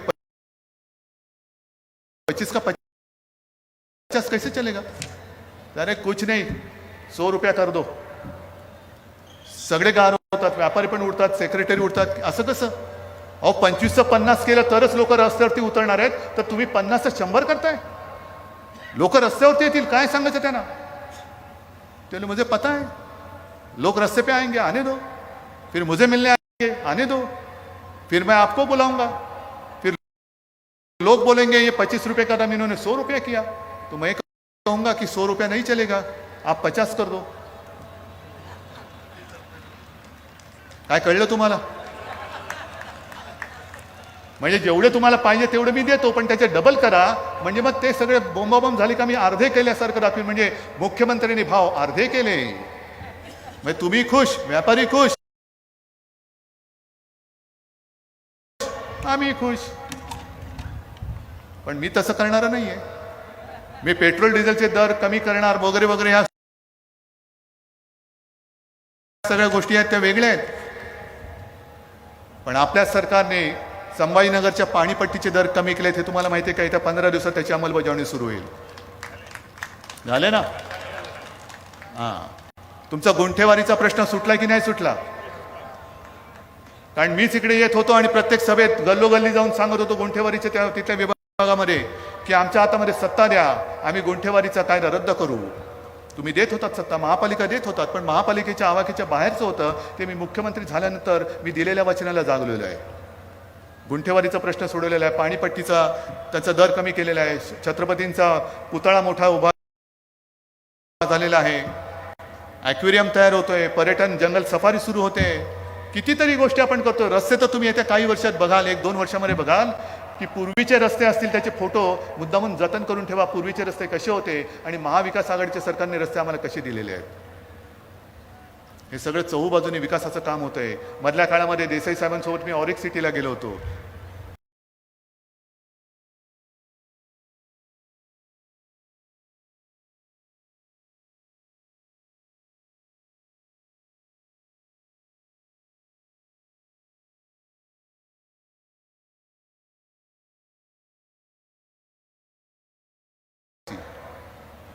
25 का 50 कैसे चलेगा? अरे कुछ नहीं, 100 रुपया कर दो. सगळे गार होतात, व्यापारी पण उठतात, सेक्रेटरी उठतात. असं कसं? अहो 25चं 50 केलं तरच लोक रस्त्यावरती उतरणार आहेत, तर तुम्ही 50चं 100 करताय. लोक रस्त्यावरती येतील, काय सांगायचं त्यांना? चलो मुझे पता है, लोग रस्ते पे आएंगे, आने दो. फिर मुझे मिलने आएंगे, आने दो. फिर मैं आपको बुलाऊंगा. फिर लोग बोलेंगे ये 25 रुपए का दाम इन्होंने 100 रुपया किया, तो मैं कहूंगा कि 100 रुपया नहीं चलेगा, आप 50 कर दो. काय कळलं तुम्हाला? म्हणजे जेवढे तुम्हाला पाहिजे तेवढे मी देतो, पण त्याचे डबल करा. म्हणजे मग ते सगळे बोंबाबोंब झाले का मी अर्धे केल्यासारखं दाखवीन. म्हणजे मुख्यमंत्र्यांनी भाव अर्धे केले, म्हणजे तुम्ही खुश, व्यापारी खुश, आम्ही खुश. पण मी तसं करणार नाहीये. मी पेट्रोल डिझेलचे दर कमी करणार वगैरे वगैरे, ह्या सगळ्या गोष्टी आहेत त्या वेगळ्या आहेत. पण आपल्या सरकारने संभाजीनगरच्या पाणीपट्टीचे दर कमी केलेत, हे तुम्हाला माहिती आहे का? येत्या 15 दिवसात त्याची अंमलबजावणी सुरू होईल. झाले ना? हा, तुमचा गुंठेवारीचा प्रश्न सुटला की नाही सुटला? कारण मीच इकडे येत होतो आणि प्रत्येक सभेत गल्लोगल्ली जाऊन सांगत होतो गुंठेवारीच्या त्या तिथल्या विभागामध्ये की आमच्या हातामध्ये सत्ता द्या, आम्ही गुंठेवारीचा कायदा रद्द करू. तुम्ही देत होतात सत्ता, महापालिका देत होतात, पण महापालिकेच्या आवाक्याच्या बाहेरचं होतं ते. मी मुख्यमंत्री झाल्यानंतर मी दिलेल्या वचनाला जागलेलो आहे. गुंठेवारीचा प्रश्न सोडवलेला आहे, पाणीपट्टीचा त्याचा दर कमी केलेला आहे, छत्रपतींचा पुतळा मोठा उभा झालेला आहे, ॲक्वेरियम तयार होतोय, पर्यटन जंगल सफारी सुरू होते, कितीतरी गोष्टी आपण करतोय. रस्ते तर तुम्ही येत्या काही वर्षात बघाल, 1-2 वर्षामध्ये बघाल की पूर्वीचे रस्ते असतील त्याचे फोटो मुद्दामून जतन करून ठेवा. पूर्वीचे रस्ते कसे होते आणि महाविकास आघाडीच्या सरकारने रस्ते आम्हाला कसे दिलेले आहेत. हे सगळं चहूबाजूने विकासाचं काम होतंय. मधल्या काळामध्ये देसाई साहेबांसोबत मी ऑरिक सिटीला गेलो होतो.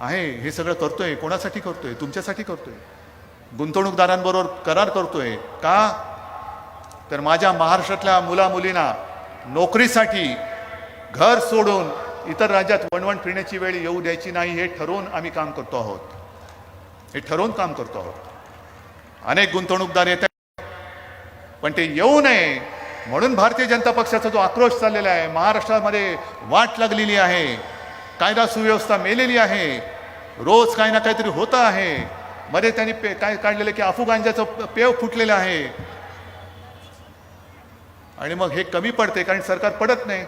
आहे हे सगळं करतोय, कोणासाठी करतोय? तुमच्यासाठी करतोय. गुंतवणूकदारांबरोबर करार करतोय. का? तर माझ्या महाराष्ट्रातल्या मुला मुलींना नोकरीसाठी घर सोडून इतर राज्यात वणवण फिरण्याची वेळ येऊ द्यायची नाही, हे ठरवून आम्ही काम करतो आहोत. हे ठरवून काम करतो आहोत. अनेक गुंतवणूकदार येत आहेत, पण ते येऊ नये म्हणून भारतीय जनता पक्षाचा जो आक्रोश चाललेला आहे, महाराष्ट्रामध्ये वाट लागलेली आहे, कायदा सुव्यवस्था मेलेली आहे, रोज काही ना काहीतरी होतं आहे. मध्ये त्यांनी काय काढलेलं की अफू गांजाचं पेव फुटलेलं आहे. आणि मग हे कमी पडते कारण सरकार पडत नाही.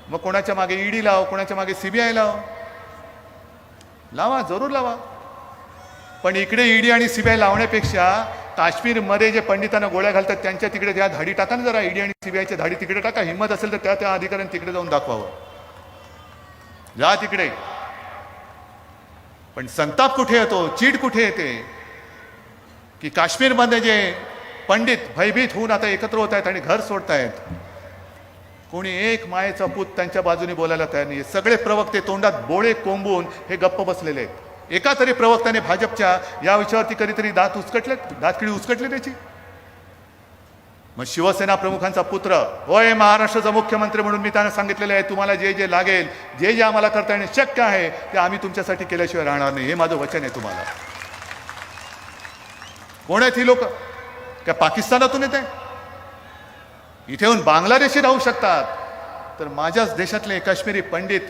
मग कोणाच्या मागे ईडी लाव, कोणाच्या मागे सीबीआय लाव, लावा, जरूर लावा. पण इकडे ईडी आणि सीबीआय लावण्यापेक्षा काश्मीरमध्ये जे पंडितांना गोळ्या घालतात त्यांच्या तिकडे त्या धाडी टाका ना. जरा ईडी आणि सीबीआयच्या धाडी तिकडे टाका. हिंमत असेल तर त्या अधिकाऱ्यांनी तिकडे जाऊन दाखवावं. जा तिकडे. पण संताप कुठे येतो, चीड कुठे येते की काश्मीरमध्ये जे पंडित भयभीत होऊन आता एकत्र होत आहेत आणि घर सोडतायत, कोणी एक मायेचा पूत त्यांच्या बाजूने बोलायला तयार नाही. सगळे प्रवक्ते तोंडात बोळे कोंबून हे गप्प बसलेले आहेत. एका तरी प्रवक्त्याने भाजपच्या या विषयावरती कधीतरी दातखिळी उचकटली त्याची? मग शिवसेना प्रमुखांचा पुत्र होय महाराष्ट्राचा मुख्यमंत्री म्हणून मी त्यांना सांगितलेलं आहे, तुम्हाला जे जे लागेल, जे जे आम्हाला करता येणे शक्य आहे ते आम्ही तुमच्यासाठी केल्याशिवाय राहणार नाही, हे माझं वचन आहे तुम्हाला. कोण आहेत ही लोक? काय पाकिस्तानातून येत आहे? इथे येऊन बांगलादेशी राहू शकतात, तर माझ्याच देशातले काश्मीरी पंडित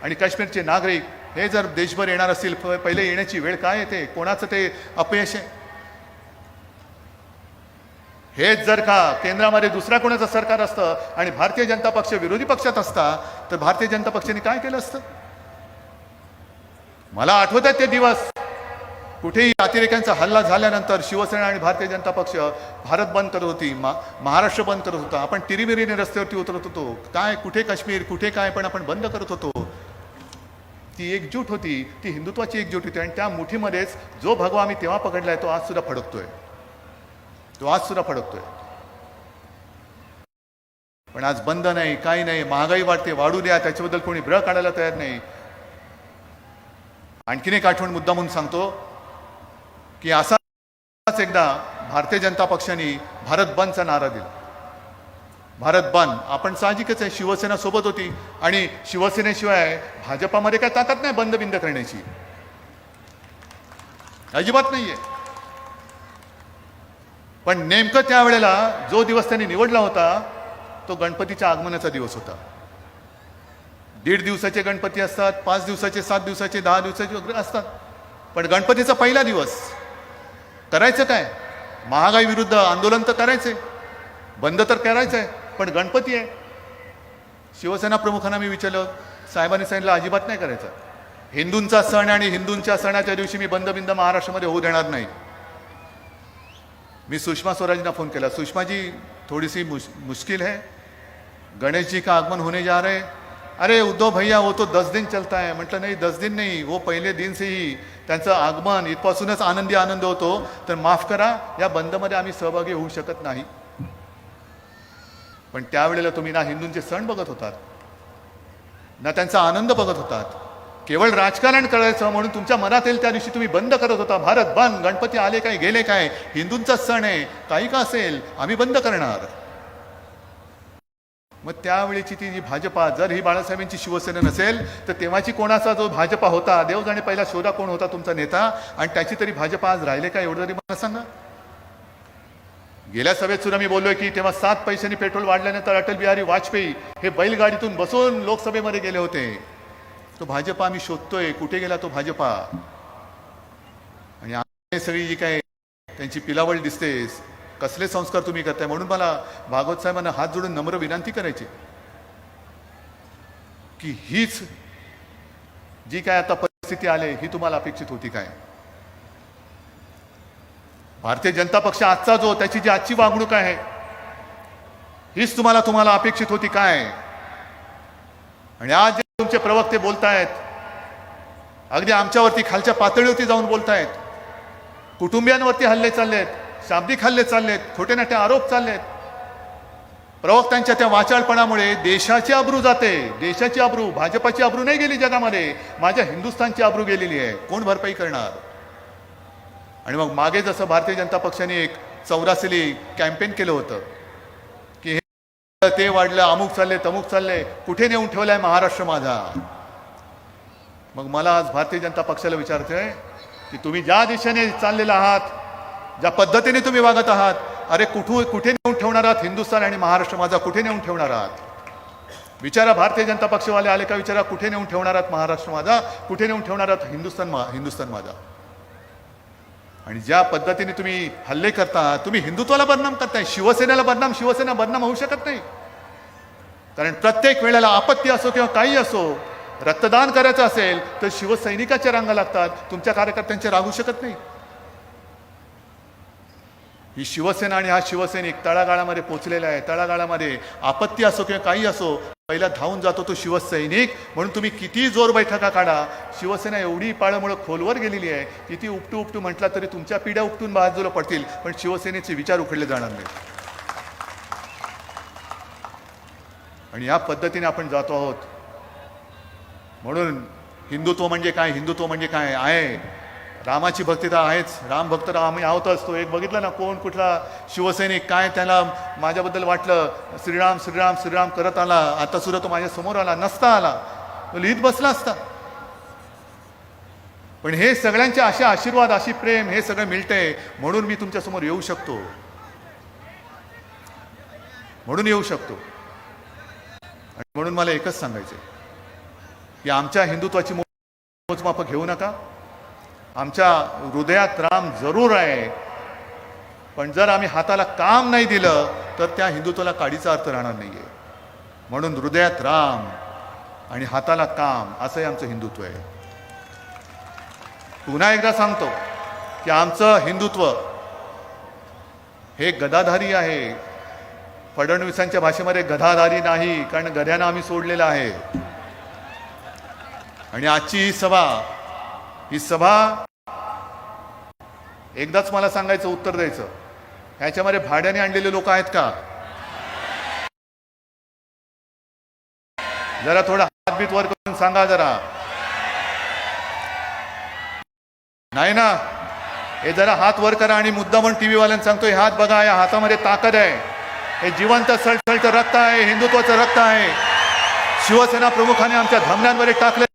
आणि काश्मीरचे नागरिक हे जर देशभर येणार असतील, पहिले येण्याची वेळ काय येते? कोणाचं ते अपयश आहे? हेच जर का केंद्रामध्ये दुसऱ्या कोणाचं सरकार असतं आणि भारतीय जनता पक्ष विरोधी पक्षात असता, तर भारतीय जनता पक्षाने काय केलं असतं? मला आठवत आहे ते दिवस, कुठेही अतिरेक्यांचा हल्ला झाल्यानंतर शिवसेना आणि भारतीय जनता पक्ष भारत बंद करत होती, महाराष्ट्र बंद करत होता, आपण तिरीमिरीने रस्त्यावरती उतरत होतो, काय कुठे काश्मीर कुठे काय, पण आपण बंद करत होतो. ती एकजूट होती, ती हिंदुत्वाची एकजूट होती, आणि त्या मुठीमध्येच जो भगवा आम्ही तेव्हा पकडलाय तो आज सुद्धा फडकतोय, तो आज सुद्धा फडकतोय. पण आज बंद नाही, काही नाही, महागाई वाढते, वाढू द्या, त्याच्याबद्दल कोणी ब्र काढायला तयार नाही. आणखीन एक आठवण मुद्दा म्हणून सांगतो की असाच एकदा भारतीय जनता पक्षाने भारत बंदचा नारा दिला. भारत बंद, आपण साहजिकच आहे, शिवसेना सोबत होती आणि शिवसेनेशिवाय भाजपामध्ये काय ताकद नाही बंद बिंद करण्याची, अजिबात नाहीये. पण नेमकं त्यावेळेला जो दिवस त्यांनी निवडला होता तो गणपतीच्या आगमनाचा दिवस होता. 1.5 दिवसाचे गणपती असतात, 5 दिवसाचे, 7 दिवसाचे, 10 दिवसाचे वगैरे असतात, पण गणपतीचा पहिला दिवस करायचं काय? महागाई विरुद्ध आंदोलन तर करायचंय, बंद तर करायचंय, पण गणपती आहे. शिवसेना प्रमुखांना मी विचारलं, साहेबांनी सांगितलं अजिबात नाही करायचं, हिंदूंचा सण आणि हिंदूंच्या सणाच्या दिवशी मी बंद बिंद महाराष्ट्रामध्ये होऊ देणार नाही. मी सुषमा स्वराजना फोन केला, सुषमा जी थोड़ी सी मुश्किल है, गणेश जी का आगमन होने जा रहे हैं. अरे उद्धव भैया वो तो 10 दिन चलता है. म्हटलं नाही 10 दिन नहीं, वो पहिले दिन से ही त्यांचं आगमन इथपासूनच आनंदी आनंद होतो, तर माफ करा या बंदमध्ये आम्ही सहभागी होऊ शकत नाही. पण त्यावेळेला तुम्ही ना हिंदूंचे सण बघत होतात ना त्यांचा आनंद बघत होतात, केवळ राजकारण करायचं म्हणून तुमच्या मनात येईल त्या दिवशी तुम्ही बंद करत होता. भारत बंद, गणपती आले काय गेले काय, हिंदूंचा सण आहे, काही का असेल आम्ही बंद करणार. मग त्यावेळीची ती जी भाजपा, जर ही बाळासाहेबांची शिवसेना नसेल तर तेव्हाची कोणाचा जो भाजपा होता, देव जाणे पहिला शोधा कोण होता तुमचा नेता, आणि त्याची तरी भाजपा आज राहिले का, एवढं तरी मला सांगा. गेल्या सभेत सुद्धा मी बोललोय की तेव्हा 7 पैशांनी पेट्रोल वाढल्यानंतर अटल बिहारी वाजपेयी हे बैलगाडीतून बसून लोकसभेमध्ये गेले होते. तो भाजपा आम्ही शोधतोय, कुठे गेला तो भाजपा. आणि सगळी जी काय त्यांची पिलावळ दिसते, कसले संस्कार तुम्ही करताय. म्हणून मला भागवत साहेबांना हात जोडून नम्र विनंती करायची की हीच जी काय आता परिस्थिती आली ही तुम्हाला अपेक्षित होती काय? भारतीय जनता पक्ष आजचा जो त्याची जी आजची वागणूक आहे हीच तुम्हाला अपेक्षित होती काय? आणि आज जे तुमचे प्रवक्ते बोलतायत अगदी आमच्यावरती खालच्या पातळीवरती जाऊन बोलतायत, कुटुंबियांवरती हल्ले चाललेत, शाब्दिक हल्ले चाललेत, खोटे नाटे आरोप चाललेत. प्रवक्त्यांच्या त्या वाचाळपणामुळे देशाची आबरू जाते, देशाची आबरू, भाजपाची आबरू नाही गेली जगामध्ये, माझ्या हिंदुस्थानची आबरू गेलेली आहे. कोण भरपाई करणार? आणि मग मागे जसं भारतीय जनता पक्षाने एक 84 कॅम्पेन केलं होतं की हे ते वाढलं, अमुक चालले तमुक चालले, कुठे नेऊन ठेवलाय महाराष्ट्र माझा. मग मला आज भारतीय जनता पक्षाला विचारतोय की तुम्ही ज्या दिशेने चाललेला आहात, ज्या पद्धतीने तुम्ही वागत आहात, अरे कुठे नेऊन ठेवणार आहात हिंदुस्थान आणि महाराष्ट्र माझा, कुठे नेऊन ठेवणार आहात? विचारा, भारतीय जनता पक्षवाले आले का विचारा, कुठे नेऊन ठेवणार आहात महाराष्ट्र माझा, कुठे नेऊन ठेवणार आहात हिंदुस्थान माझा. आणि ज्या पद्धतीने तुम्ही हल्ले करता, तुम्ही हिंदुत्वाला बदनाम करताय, शिवसेनेला बदनाम, शिवसेना बदनाम होऊ शकत नाही. कारण प्रत्येक वेळेला आपत्ती असो किंवा काही असो, रक्तदान करायचं असेल तर शिवसैनिकाच्या रांगा लागतात, तुमच्या कार्यकर्त्यांचे रागू शकत नाही. ही शिवसेना आणि हा शिवसैनिक तळागाळामध्ये पोचलेला आहे. तळागाळामध्ये आपत्ती असो किंवा काही असो, पहिला धावून जातो तो शिवसैनिक. म्हणून तुम्ही किती जोर बैठका काढा, शिवसेना एवढी पाळमुळं खोलवर गेलेली आहे, किती उपटू म्हटला तरी तुमच्या पिढ्या उपटून बाजूला पडतील, पण शिवसेनेचे विचार उखडले जाणार नाही. आणि या पद्धतीने आपण जातो आहोत. म्हणून हिंदुत्व म्हणजे काय, हिंदुत्व म्हणजे काय आहे, रामाची भक्ती तर आहेच, राम भक्त आम्ही आहोतच. तो एक बघितलं ना, कोण कुठला शिवसैनिक काय त्याला माझ्याबद्दल वाटलं, श्रीराम श्रीराम श्रीराम करत आला, आता सुद्धा तो माझ्या समोर आला नसता आला, तो लिहित बसला असता. पण हे सगळ्यांचे असे आशीर्वाद, अशी प्रेम, हे सगळं मिळतंय म्हणून मी तुमच्या समोर येऊ शकतो, म्हणून येऊ शकतो. आणि म्हणून मला एकच सांगायचं की आमच्या हिंदुत्वाची मोजमाप घेऊ नका. आमच्या हृदयात राम जरूर आहे, पण जर आम्ही हाताला काम नाही दिलं तर त्या हिंदुत्वाला काडीचा अर्थ राहणार नाहीये. म्हणून हृदयात राम आणि हाताला काम असंही आमचं हिंदुत्व आहे. पुन्हा एकदा सांगतो की आमचं हिंदुत्व हे गदाधारी आहे. फडणवीसांच्या भाषेमध्ये गदाधारी नाही, कारण गद्यानं आम्ही सोडलेलं आहे. आणि आजची ही सभा एकदाच मला सांगायचं, उत्तर द्यायचं, ह्याच्यामध्ये भाड्याने आणलेले लोक आहेत का? जरा थोडा हातबीत वर करून सांगा जरा. नाही ना? हे जरा हात वर करा आणि मुद्दा म्हणून टीव्ही वाल्यांना सांगतो, हे हात बघा, या हातामध्ये ताकद आहे, हे जिवंत सळसळचं रक्त आहे, हिंदुत्वाचं रक्त आहे. शिवसेना प्रमुखाने आमच्या धमन्यांवर टाकले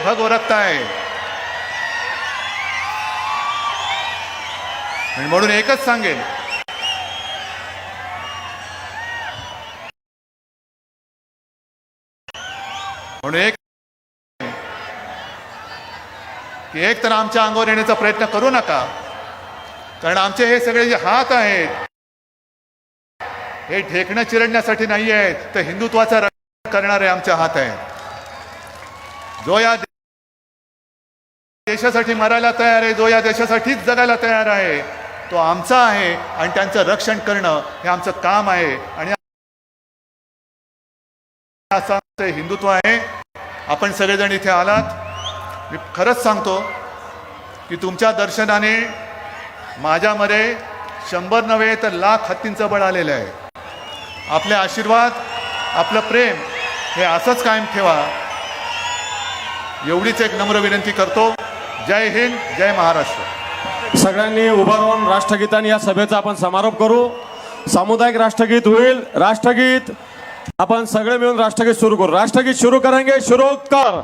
भगव रक्त आहे. आणि म्हणून एकच सांगेन, म्हणून एक तर आमच्या अंगावर येण्याचा प्रयत्न करू नका, कारण आमचे हे सगळे जे हात आहेत हे ढेकणं चिरडण्यासाठी नाही आहेत, तर हिंदुत्वाचा रक्षण करणारे आमचे हात आहेत. जो या देशासाठी मरायला तयार आहे, जो या देशासाठीच जगायला तयार आहे, तो आमचा आहे. आणि त्यांचं रक्षण करणं हे आमचं काम आहे. आणि असं आमचं हिंदुत्व आहे. आपण सगळेजण इथे आलात, मी खरंच सांगतो की तुमच्या दर्शनाने माझ्यामध्ये 100 नव्हे तर लाख हत्तींचं बळ आलेलं आहे. आपले आशीर्वाद, आपलं प्रेम हे असंच कायम ठेवा, एवढीच एक नम्र विनंती करतो. जय हिंद, जय महाराष्ट्र. सगळ्यांनी उभं राहून राष्ट्रगीताने या सभेचा आपण समारोप करू. सामुदायिक राष्ट्रगीत होईल. राष्ट्रगीत आपण सगळे मिळून राष्ट्रगीत सुरू करू. राष्ट्रगीत सुरू करेंगे. शुरू कर.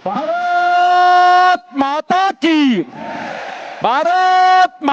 भारत माता की. भारत